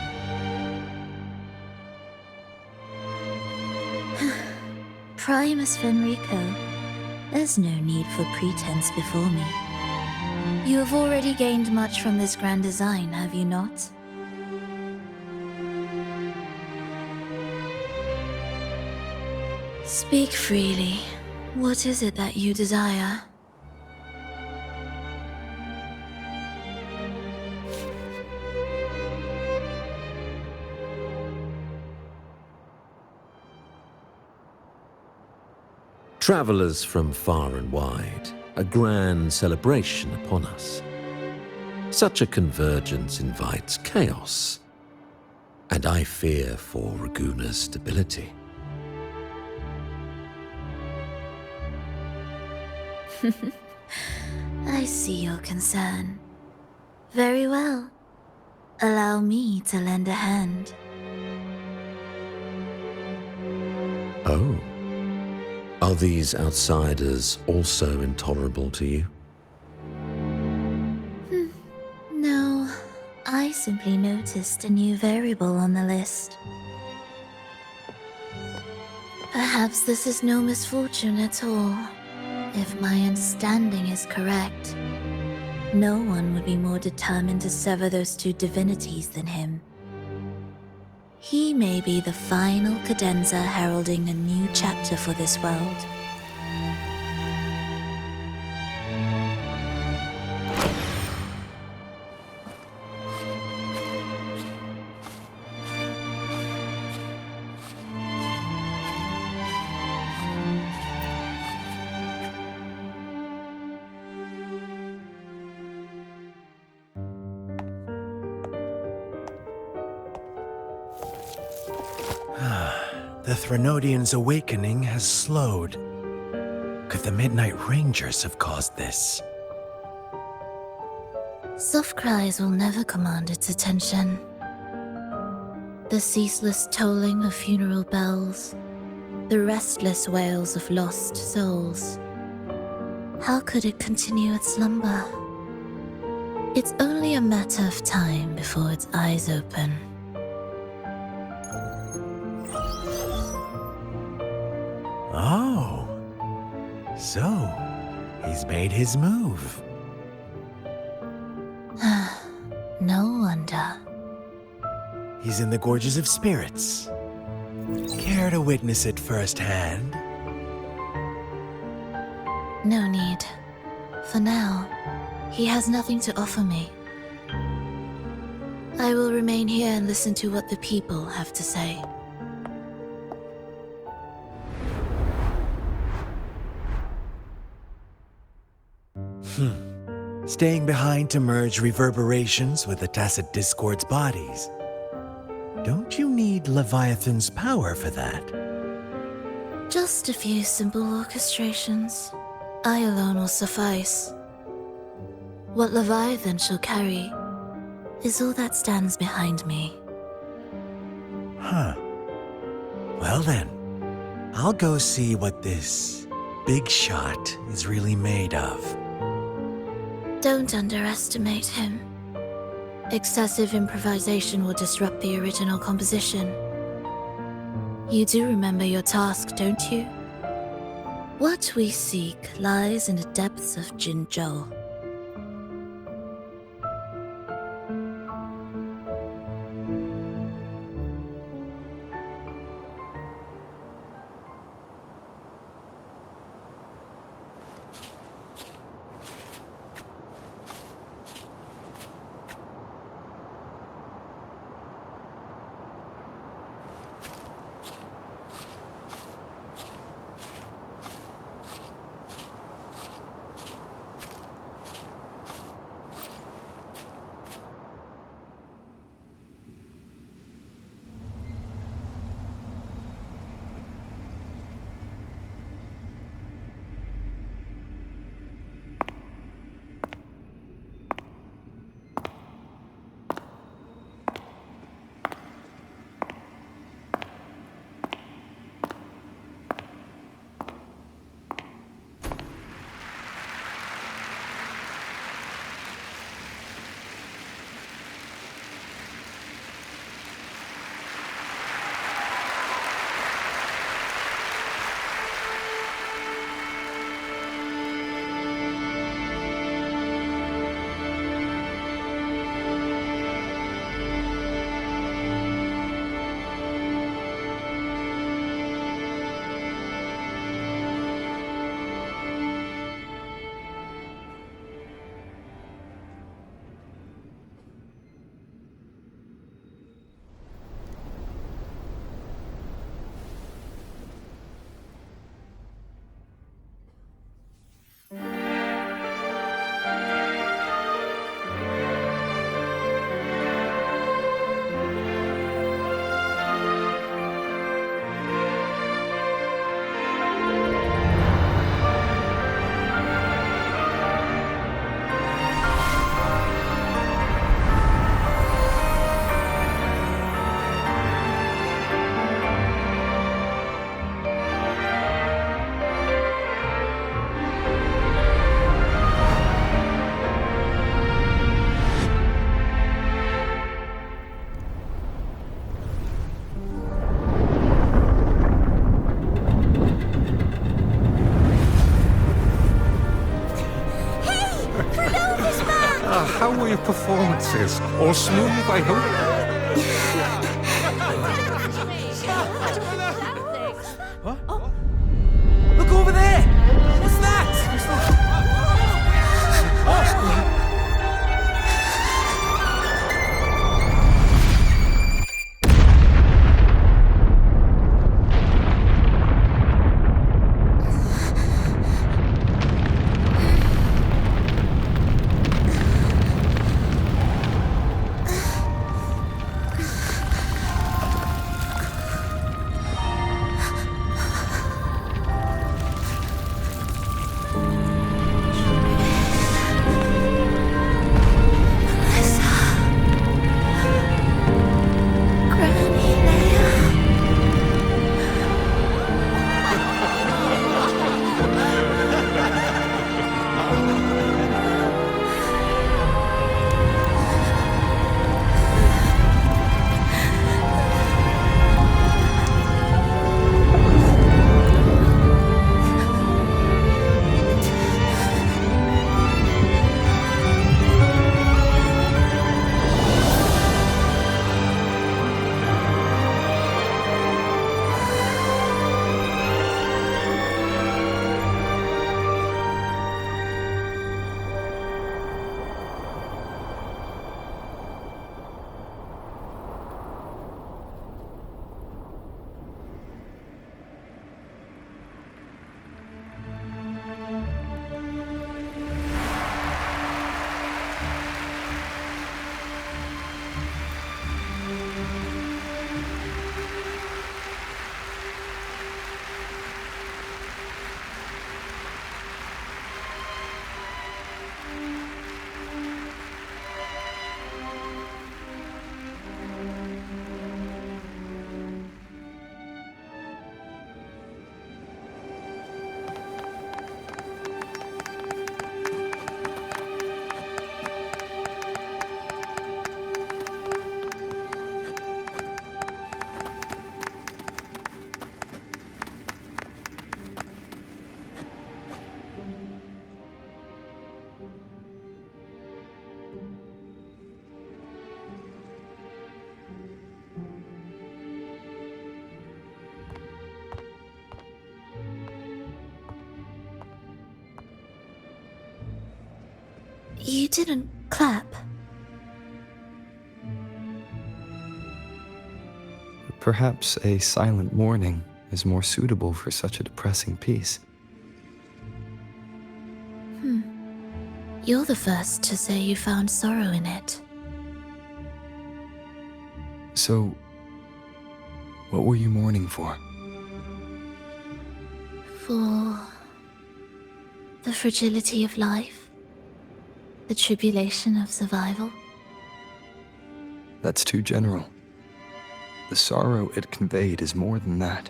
Primus Fenrico, there's no need for pretense before me. You have already gained much from this grand design, have you not? Speak freely. What is it that you desire? Travelers from far and wide, a grand celebration upon us. Such a convergence invites chaos, and I fear for Raguna's stability. I see your concern. Very well. Allow me to lend a hand. Oh. Are these outsiders also intolerable to you? No, I simply noticed a new variable on the list. Perhaps this is no misfortune at all. If my understanding is correct, no one would be more determined to sever those two divinities than him. He may be the final cadenza heralding a new chapter for this world. The Threnodian's awakening has slowed. Could the Midnight Rangers have caused this? Soft cries will never command its attention. The ceaseless tolling of funeral bells, the restless wails of lost souls. How could it continue its slumber? It's only a matter of time before its eyes open. Oh. So, he's made his move. No wonder. He's in the Gorges of Spirits. Care to witness it firsthand? No need. For now, he has nothing to offer me. I will remain here and listen to what the people have to say. Staying behind to merge reverberations with the Tacit Discord's bodies. Don't you need Leviathan's power for that? Just a few simple orchestrations. I alone will suffice. What Leviathan shall carry is all that stands behind me. Huh. Well then, I'll go see what this big shot is really made of. Don't underestimate him. Excessive improvisation will disrupt the original composition. You do remember your task, don't you? What we seek lies in the depths of Jinzhou. How were your performances? All smooth, I hope? Look over there! What's that? You didn't clap. Perhaps a silent mourning is more suitable for such a depressing piece. You're the first to say you found sorrow in it. So, what were you mourning for? For the fragility of life, the tribulation of survival. That's too general. The sorrow it conveyed is more than that.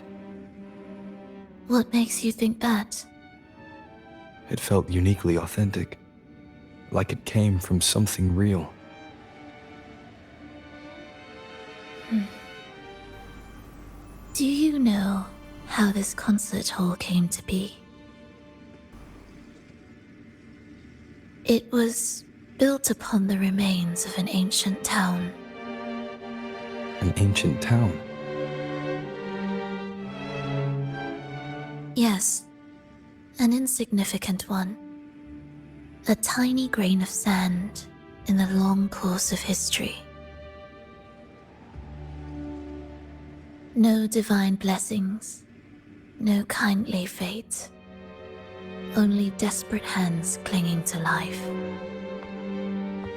What makes you think that? It felt uniquely authentic, like it came from something real. Do you know how this concert hall came to be? It was built upon the remains of an ancient town. An ancient town? Yes, an insignificant one. A tiny grain of sand in the long course of history. No divine blessings, no kindly fate. Only desperate hands clinging to life.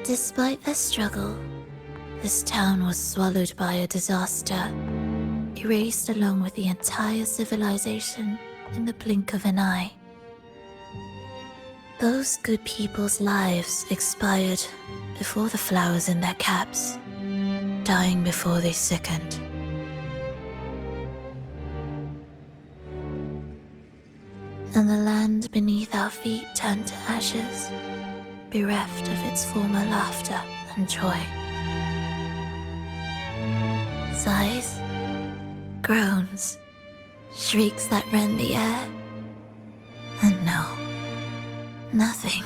Despite their struggle, this town was swallowed by a disaster, erased along with the entire civilization in the blink of an eye. Those good people's lives expired before the flowers in their caps, dying before they sickened. And the land beneath our feet turned to ashes, bereft of its former laughter and joy. Sighs, groans, shrieks that rend the air, and no, nothing.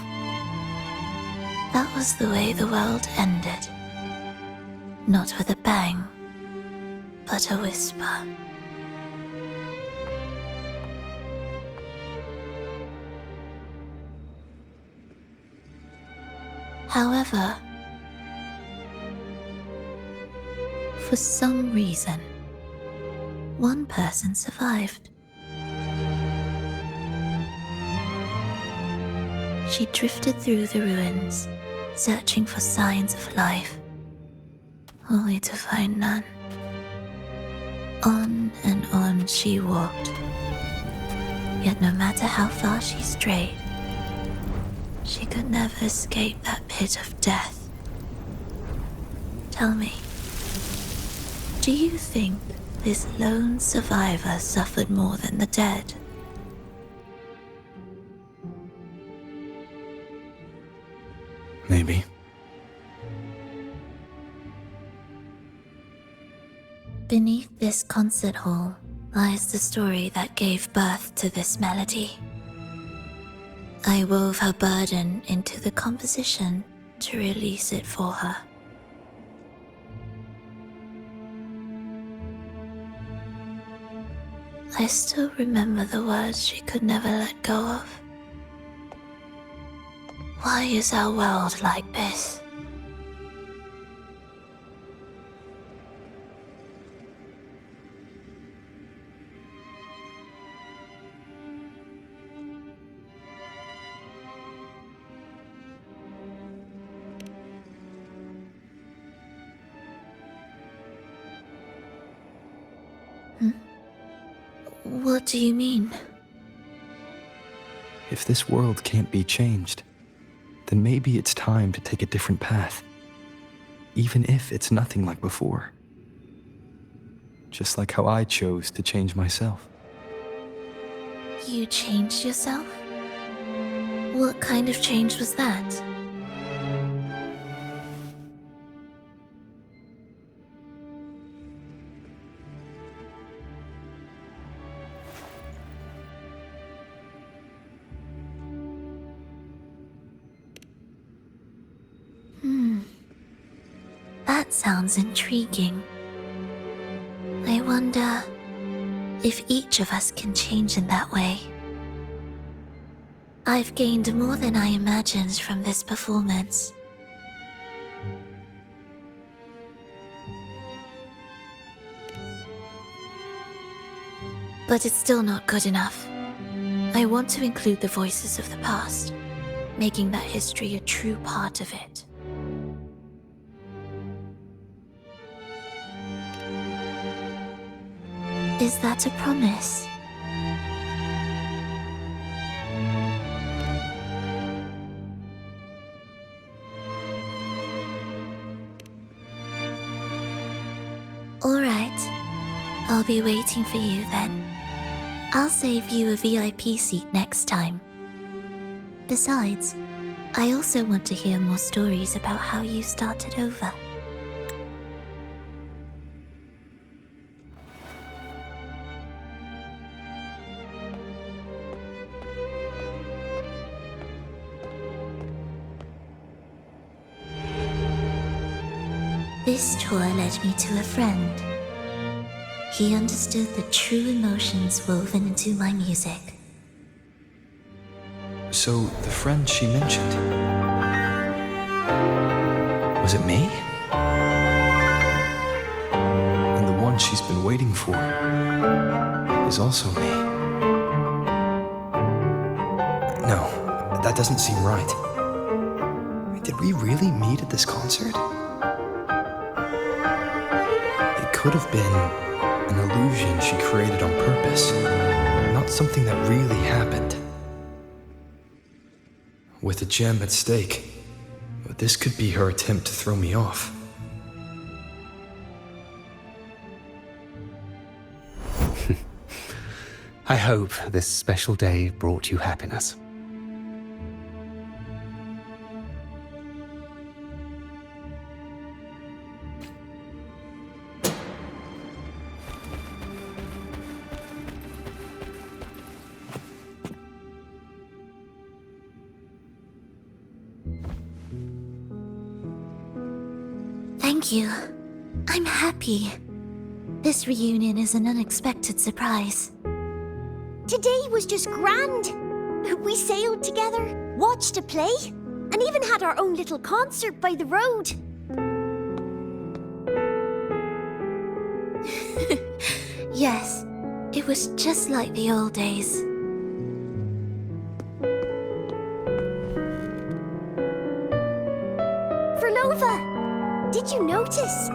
That was the way the world ended. Not with a bang, but a whisper. However, for some reason, one person survived. She drifted through the ruins, searching for signs of life, only to find none. On and on she walked, yet no matter how far she strayed, she could never escape that pit of death. Tell me, do you think this lone survivor suffered more than the dead? Maybe. Beneath this concert hall lies the story that gave birth to this melody. I wove her burden into the composition to release it for her. I still remember the words she could never let go of. Why is our world like this? What do you mean? If this world can't be changed, then maybe it's time to take a different path. Even if it's nothing like before. Just like how I chose to change myself. You changed yourself? What kind of change was that? That sounds intriguing. I wonder if each of us can change in that way. I've gained more than I imagined from this performance. But it's still not good enough. I want to include the voices of the past, making that history a true part of it. Is that a promise? All right. I'll be waiting for you then. I'll save you a VIP seat next time. Besides, I also want to hear more stories about how you started over. This tour led me to a friend. He understood the true emotions woven into my music. So, the friend she mentioned... was it me? And the one she's been waiting for is also me. No, that doesn't seem right. Did we really meet at this concert? It could have been an illusion she created on purpose, not something that really happened. With a gem at stake, this could be her attempt to throw me off. I hope this special day brought you happiness. Thank you. I'm happy. This reunion is an unexpected surprise. Today was just grand. We sailed together, watched a play, and even had our own little concert by the road. Yes, it was just like the old days. Verlova, did you notice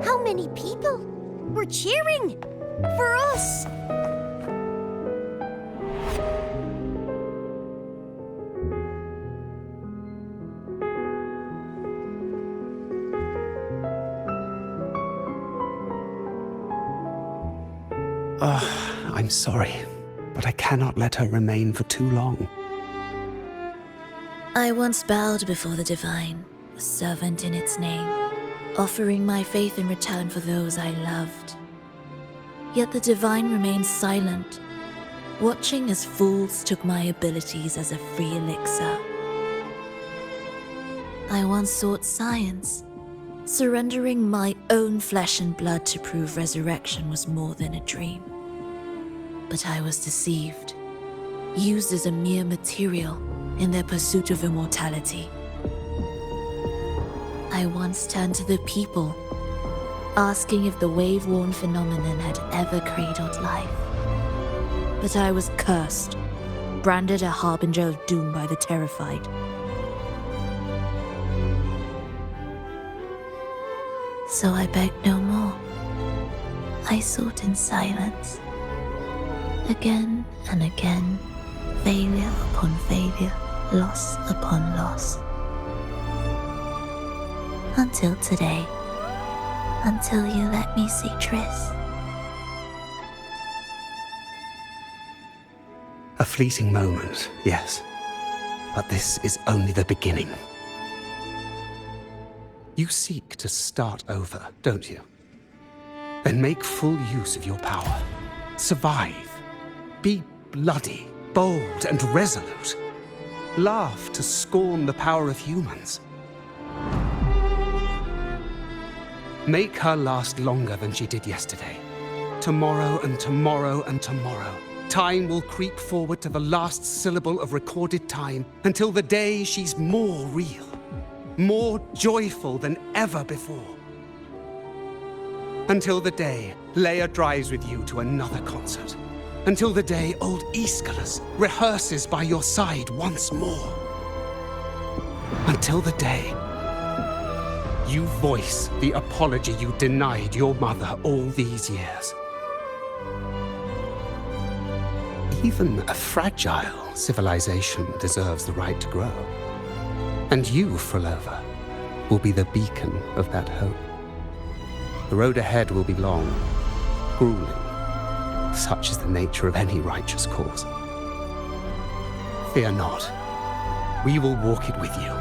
how many people were cheering for us? I'm sorry, but I cannot let her remain for too long. I once bowed before the divine, a servant in its name, offering my faith in return for those I loved. Yet the divine remained silent, watching as fools took my abilities as a free elixir. I once sought science, surrendering my own flesh and blood to prove resurrection was more than a dream. But I was deceived, used as a mere material in their pursuit of immortality. I once turned to the people, asking if the wave-worn phenomenon had ever cradled life. But I was cursed, branded a harbinger of doom by the terrified. So I begged no more. I sought in silence. Again and again, failure upon failure, loss upon loss. Until today, until you let me see Triss. A fleeting moment, yes. But this is only the beginning. You seek to start over, don't you? Then make full use of your power. Survive. Be bloody, bold, and resolute. Laugh to scorn the power of humans. Make her last longer than she did yesterday. Tomorrow and tomorrow and tomorrow. Time will creep forward to the last syllable of recorded time until the day she's more real, more joyful than ever before. Until the day Leia drives with you to another concert. Until the day old Aeschylus rehearses by your side once more. Until the day you voice the apology you denied your mother all these years. Even a fragile civilization deserves the right to grow. And you, Frolova, will be the beacon of that hope. The road ahead will be long, grueling. Such is the nature of any righteous cause. Fear not. We will walk it with you.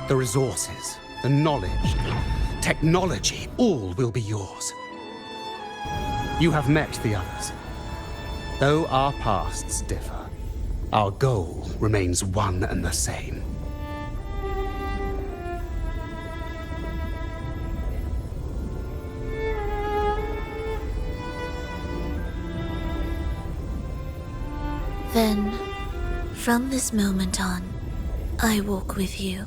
The resources, the knowledge, technology, all will be yours. You have met the others. Though our pasts differ, our goal remains one and the same. Then, from this moment on, I walk with you.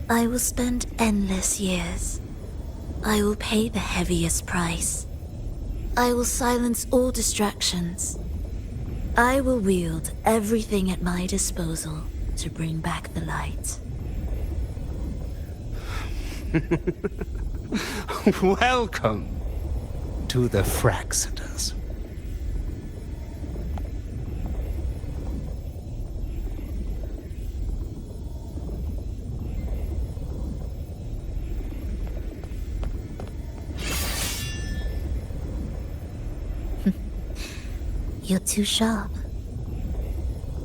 I will spend endless years. I will pay the heaviest price. I will silence all distractions. I will wield everything at my disposal to bring back the light. Welcome to the Fraxiters. You're too sharp.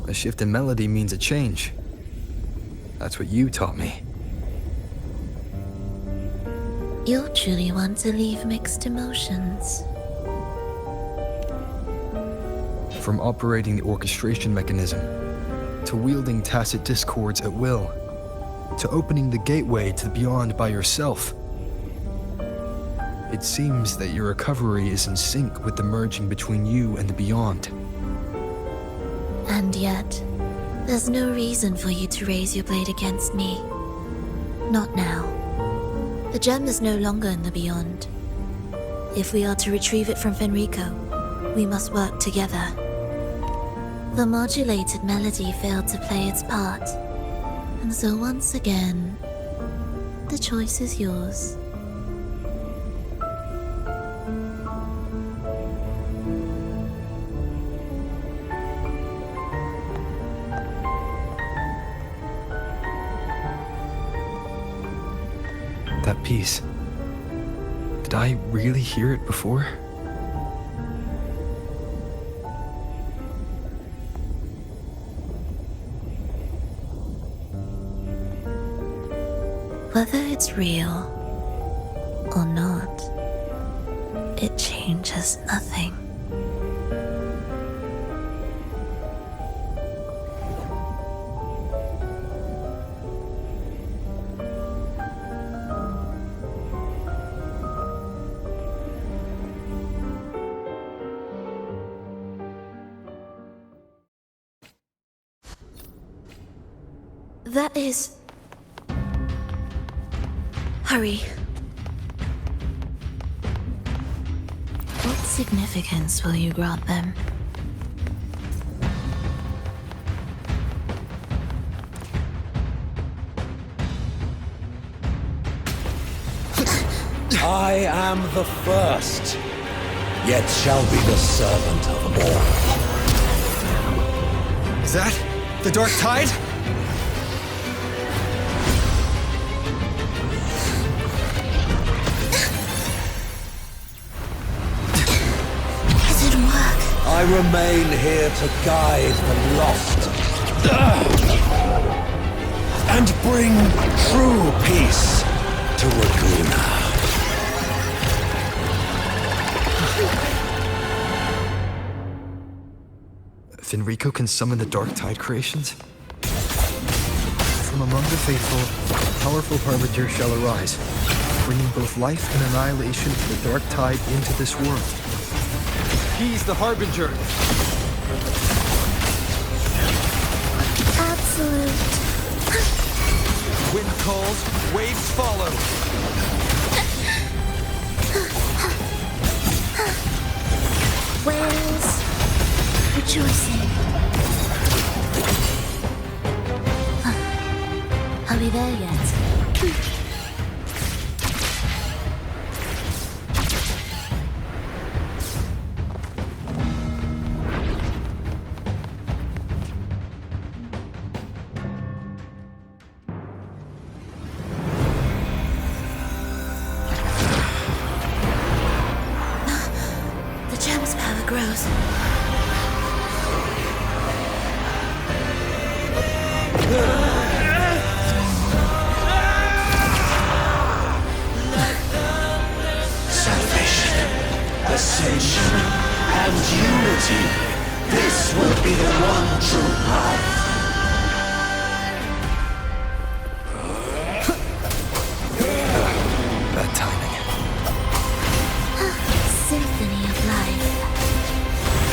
A shift in melody means a change. That's what you taught me. You'll truly want to leave mixed emotions. From operating the orchestration mechanism, to wielding tacit discords at will, to opening the gateway to the beyond by yourself. It seems that your recovery is in sync with the merging between you and the beyond. And yet, there's no reason for you to raise your blade against me. Not now. The gem is no longer in the beyond. If we are to retrieve it from Fenrico, we must work together. The modulated melody failed to play its part, and so once again, the choice is yours. That piece. Did I really hear it before? Whether it's real or not, it changes nothing. That is... Hurry. What significance will you grant them? I am the first, yet shall be the servant of all. Is that the Dark Tide? I remain here to guide the lost and bring true peace to Raguna. Fenrico can summon the Dark Tide creations? From among the faithful, a powerful harbinger shall arise, bringing both life and annihilation of the dark tide into this world. He's the Harbinger. Absolute. Wind calls, waves follow. Whales rejoicing. Are we there yet? The gem's power grows. Salvation, ascension, and unity. This will be the one true path. Bad timing. Symphony of life.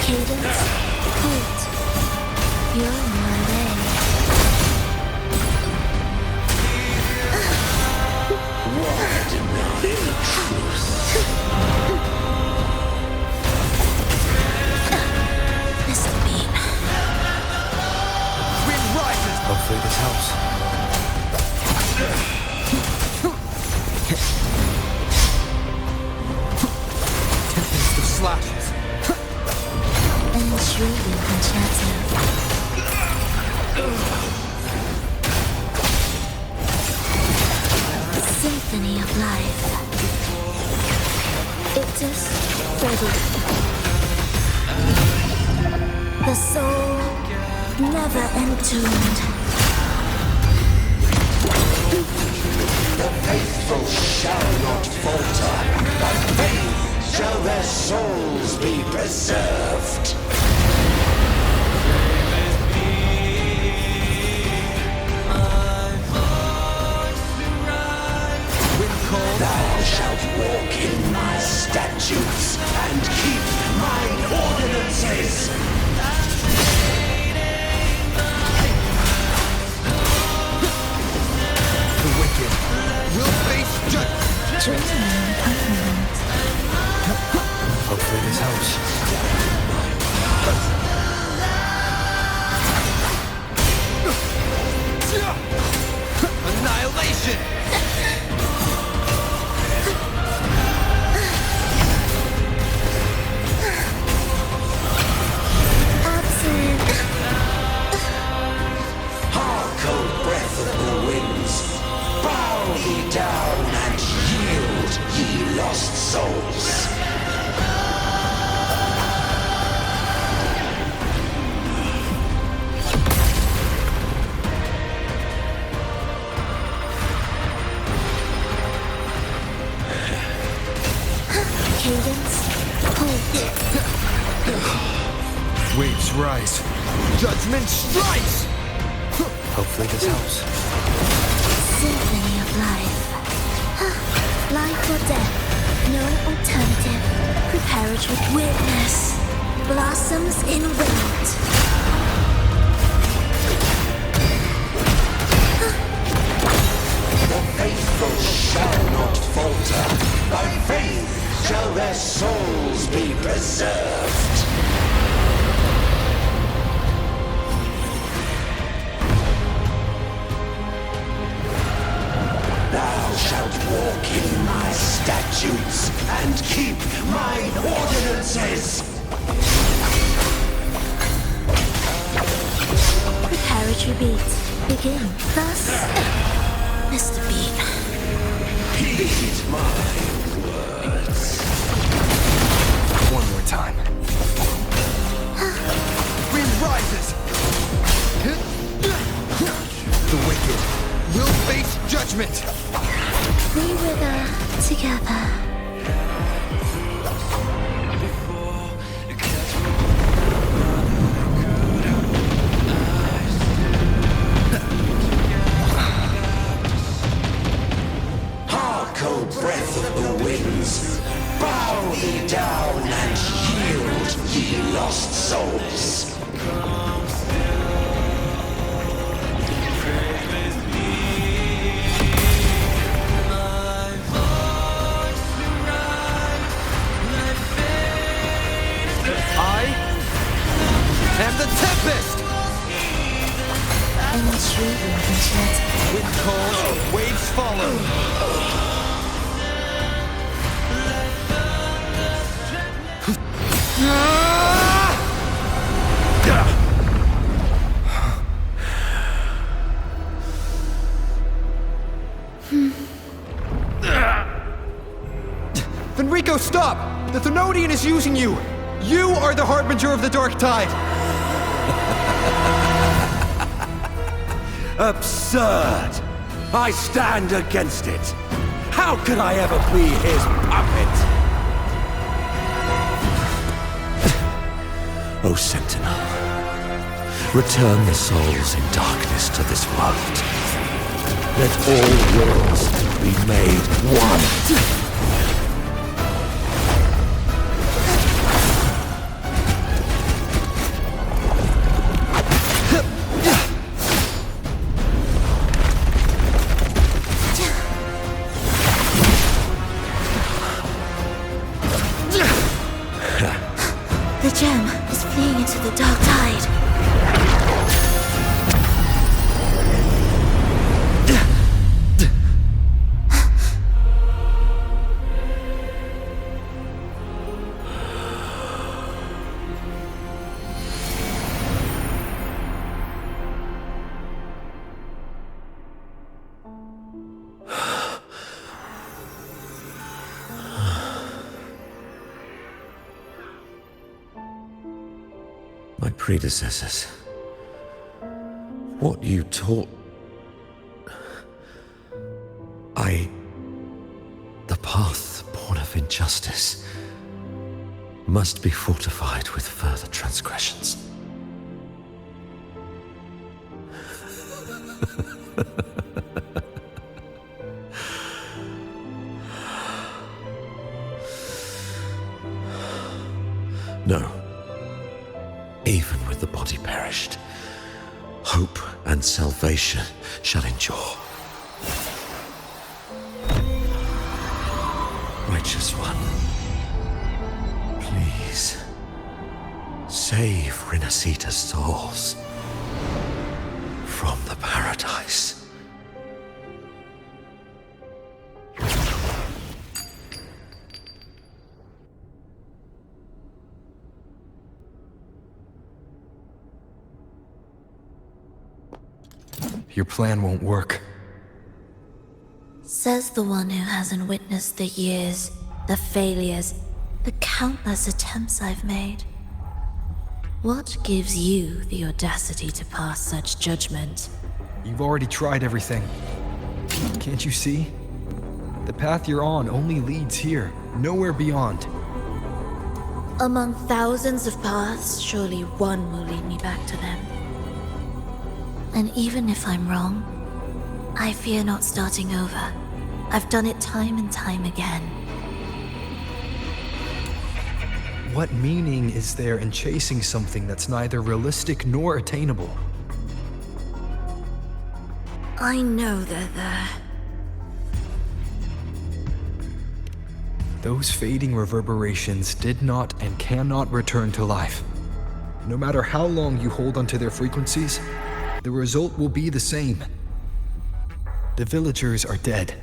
Cadence, hold. You're my way. Why deny the truth? Mr. Beam. Wind rises. Hopefully this helps. Tempest of slashes. And truly enchanted. Symphony of life. It is ready. The soul never entombed. The faithful shall not falter. By faith shall their souls be preserved. Thou shalt walk in my statutes and keep mine ordinances. The wicked will face judgment. Hopefully this helps. Annihilation. Absolute. Hark, O breath of the winds, bow ye down and yield, ye lost souls. Cadence, hold. Waves rise. Judgment strikes. Hopefully this helps. Symphony of life. Life or death, no alternative. Preparatory witness. Blossoms in wind. The faithful shall not falter. By faith shall their souls be preserved. Thou shalt walk in my statutes and keep mine ordinances. Preparatory beat. Begin. Thus, Mr. Beam. Heed my words. One more time. Wind rises. The wicked will face judgment. We wither together. Hark, O breath lost souls. And the Tempest! I'm intriguing, yet Wind calls, waves follow. Fenrico, stop! The Thenodian is using you! You are the harbinger of the Dark Tide! Absurd! I stand against it! How could I ever be his puppet? O Sentinel, return the souls in darkness to this world. Let all worlds be made one. the gem is fleeing into the Dark Tide. My predecessors, what you taught, the path born of injustice must be fortified with further transgressions. No. Even with the body perished, hope and salvation shall endure. Righteous One, please save Rinasita's souls from the paradise. Your plan won't work. Says the one who hasn't witnessed the years, the failures, the countless attempts I've made. What gives you the audacity to pass such judgment? You've already tried everything. Can't you see? The path you're on only leads here, nowhere beyond. Among thousands of paths, surely one will lead me back to them. And even if I'm wrong, I fear not starting over. I've done it time and time again. What meaning is there in chasing something that's neither realistic nor attainable? I know they're there. Those fading reverberations did not and cannot return to life. No matter how long you hold onto their frequencies, the result will be the same. The villagers are dead.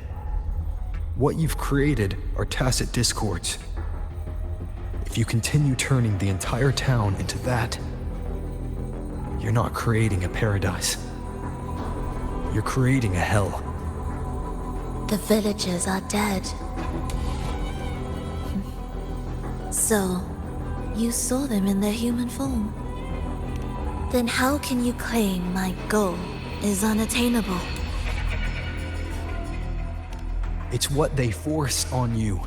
What you've created are tacit discords. If you continue turning the entire town into that, you're not creating a paradise. You're creating a hell. The villagers are dead. So, you saw them in their human form. Then how can you claim my goal is unattainable? It's what they forced on you.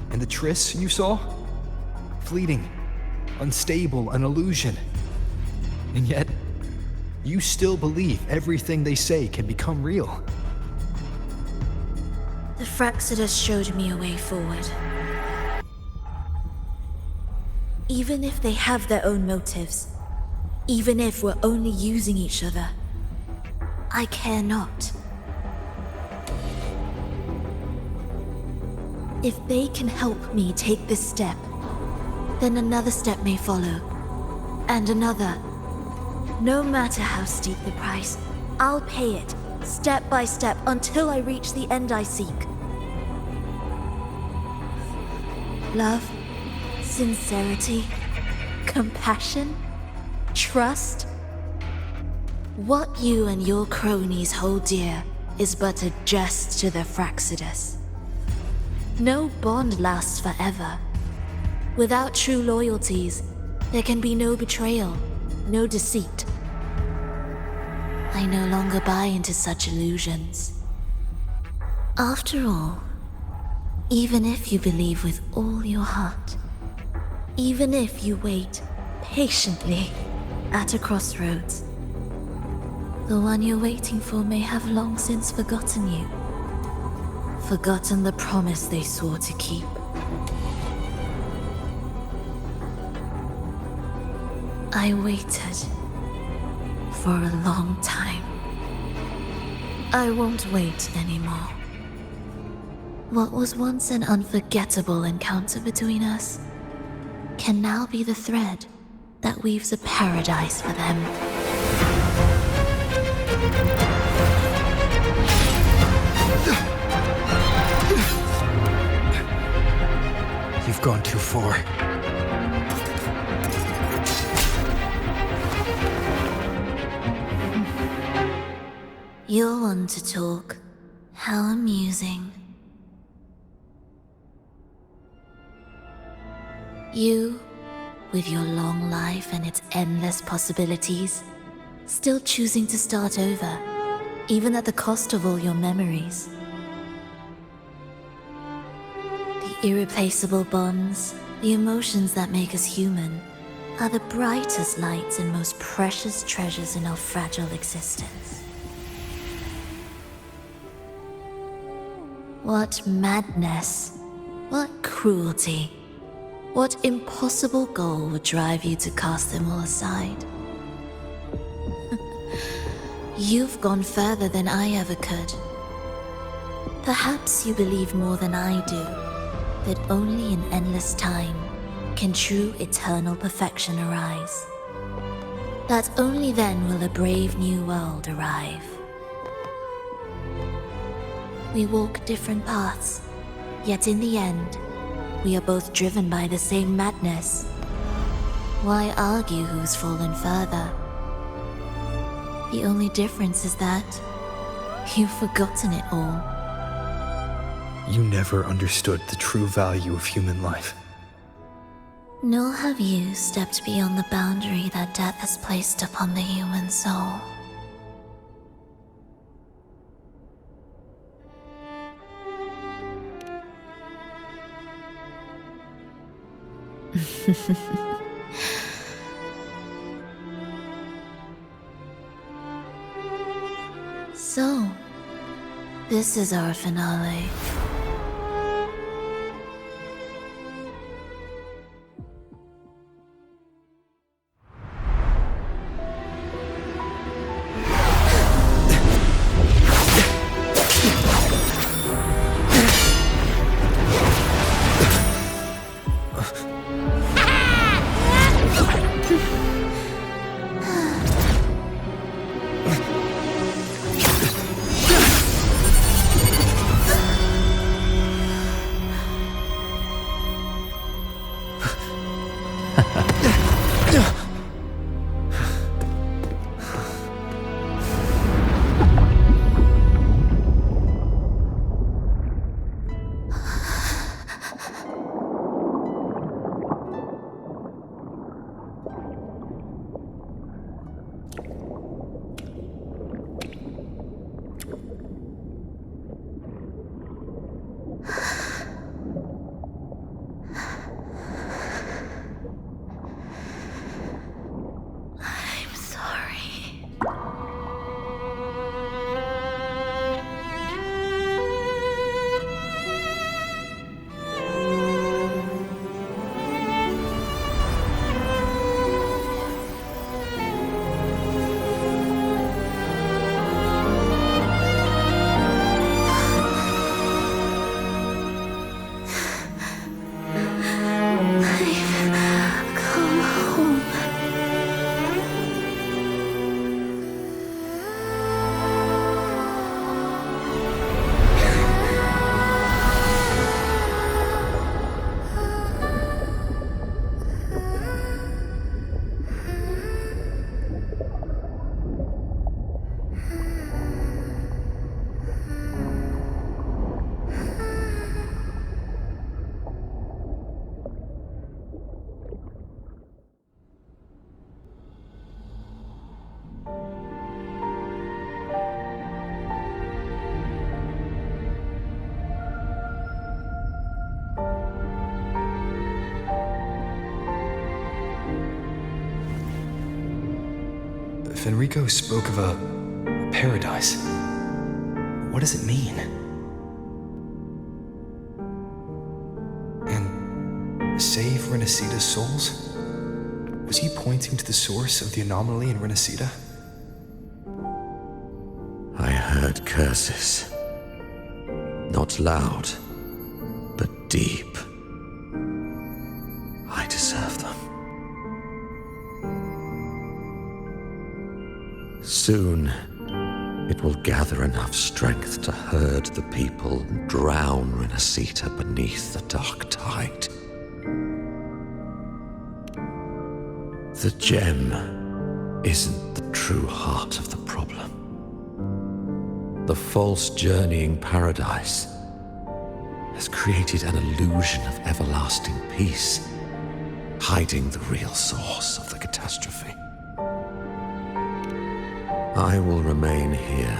And the Triss you saw? Fleeting, unstable, an illusion. And yet, you still believe everything they say can become real. The Fraxidus showed me a way forward. Even if they have their own motives, even if we're only using each other, I care not. If they can help me take this step, then another step may follow, and another. No matter how steep the price, I'll pay it, step by step, until I reach the end I seek. Love, sincerity, compassion, trust. What you and your cronies hold dear is but a jest to the Fraxidus. No bond lasts forever. Without true loyalties, there can be no betrayal, no deceit. I no longer buy into such illusions. After all, even if you believe with all your heart, even if you wait patiently at a crossroads, the one you're waiting for may have long since forgotten you. Forgotten the promise they swore to keep. I waited for a long time. I won't wait anymore. What was once an unforgettable encounter between us can now be the thread that weaves a paradise for them. You've gone too far. You're one to talk. How amusing. You, with your long life and its endless possibilities, still choosing to start over, even at the cost of all your memories. The irreplaceable bonds, the emotions that make us human, are the brightest lights and most precious treasures in our fragile existence. What madness, what cruelty, what impossible goal would drive you to cast them all aside? You've gone further than I ever could. Perhaps you believe more than I do, that only in endless time can true eternal perfection arise. That only then will a brave new world arrive. We walk different paths, yet in the end, we are both driven by the same madness. Why argue who's fallen further? The only difference is that you've forgotten it all. You never understood the true value of human life. Nor have you stepped beyond the boundary that death has placed upon the human soul. So, this is our finale. If Enrico spoke of a paradise, what does it mean? And save Renacita's souls? Was he pointing to the source of the anomaly in Renacita? I heard curses. Not loud, but deep. I deserve them. Soon, it will gather enough strength to herd the people and drown Renacita beneath the dark tide. The gem isn't the true heart of the problem. The false journeying paradise has created an illusion of everlasting peace, hiding the real source of the catastrophe. I will remain here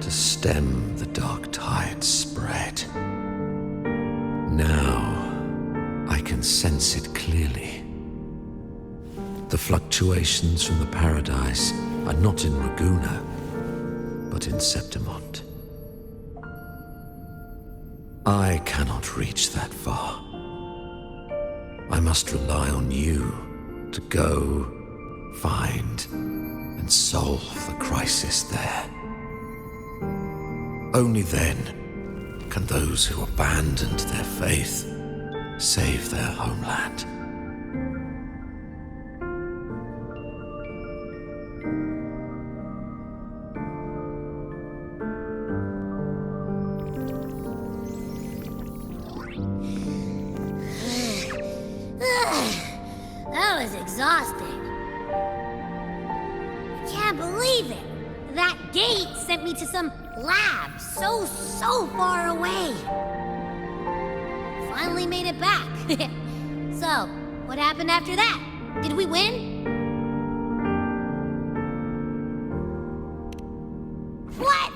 to stem the dark tide's spread. Now, I can sense it clearly. The fluctuations from the paradise are not in Ragusa, but in Septimont. I cannot reach that far. I must rely on you to go, find, and solve the crisis there. Only then can those who abandoned their faith save their homeland. That was exhausting. I can't believe it. That gate sent me to some lab so far away. Finally made it back. So, what happened after that? Did we win? What?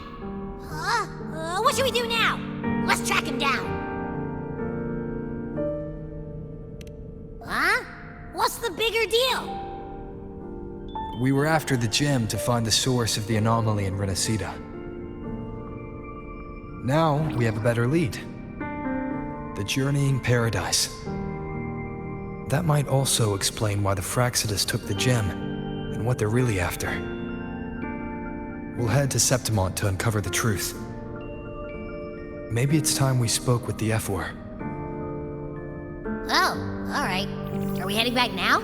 Huh? What should we do now? Let's track him down. Huh? What's the bigger deal? We were after the gem to find the source of the anomaly in Renacita. Now we have a better lead. The journeying paradise. That might also explain why the Fraxidus took the gem, and what they're really after. We'll head to Septimont to uncover the truth. Maybe it's time we spoke with the F-War. Oh, alright. Are we heading back now?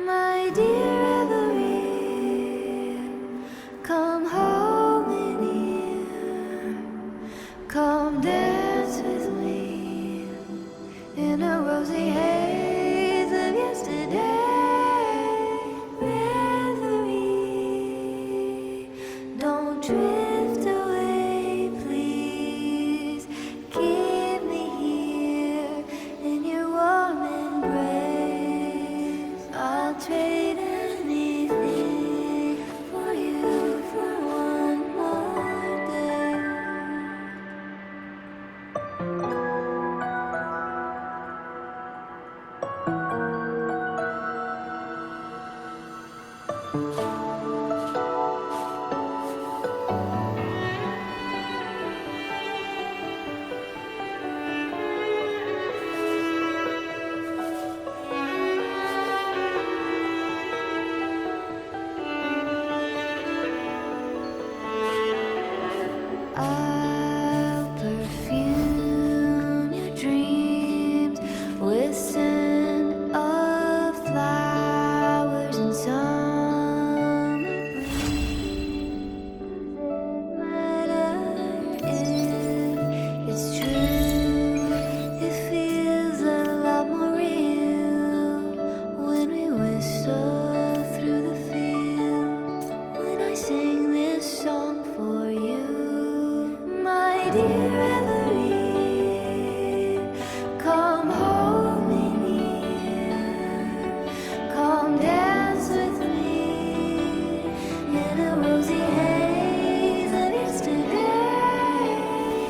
My dear Evelyn, come home in here. Come dance with me in a rosy haze of yesterday. Reverie, don't drift away, please. Keep me here in your warm embrace. I'll trade anything for you for one more day.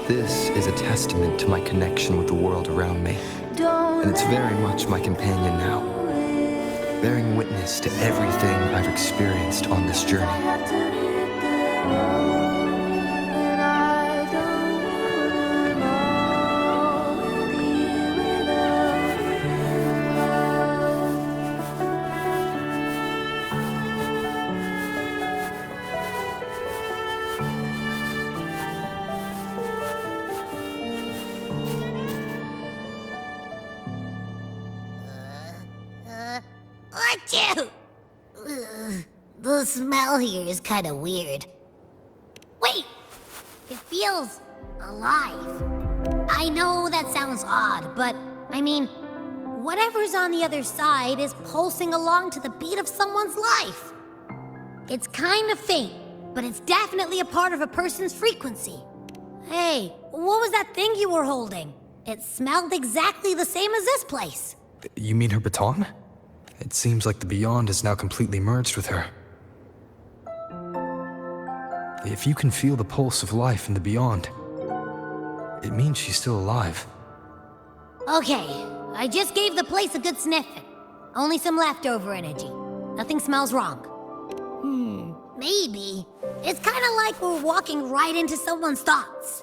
This is a testament to my connection with the world around me, and it's very much my companion now, bearing witness to everything I've experienced on this journey. Achoo! The smell here is kind of weird. Wait! It feels alive. I know that sounds odd, but I mean, whatever's on the other side is pulsing along to the beat of someone's life. It's kind of faint, but it's definitely a part of a person's frequency. Hey, what was that thing you were holding? It smelled exactly the same as this place. You mean her baton? It seems like the Beyond is now completely merged with her. If you can feel the pulse of life in the Beyond, it means she's still alive. Okay, I just gave the place a good sniffing. Only some leftover energy. Nothing smells wrong. Maybe. It's kind of like we're walking right into someone's thoughts.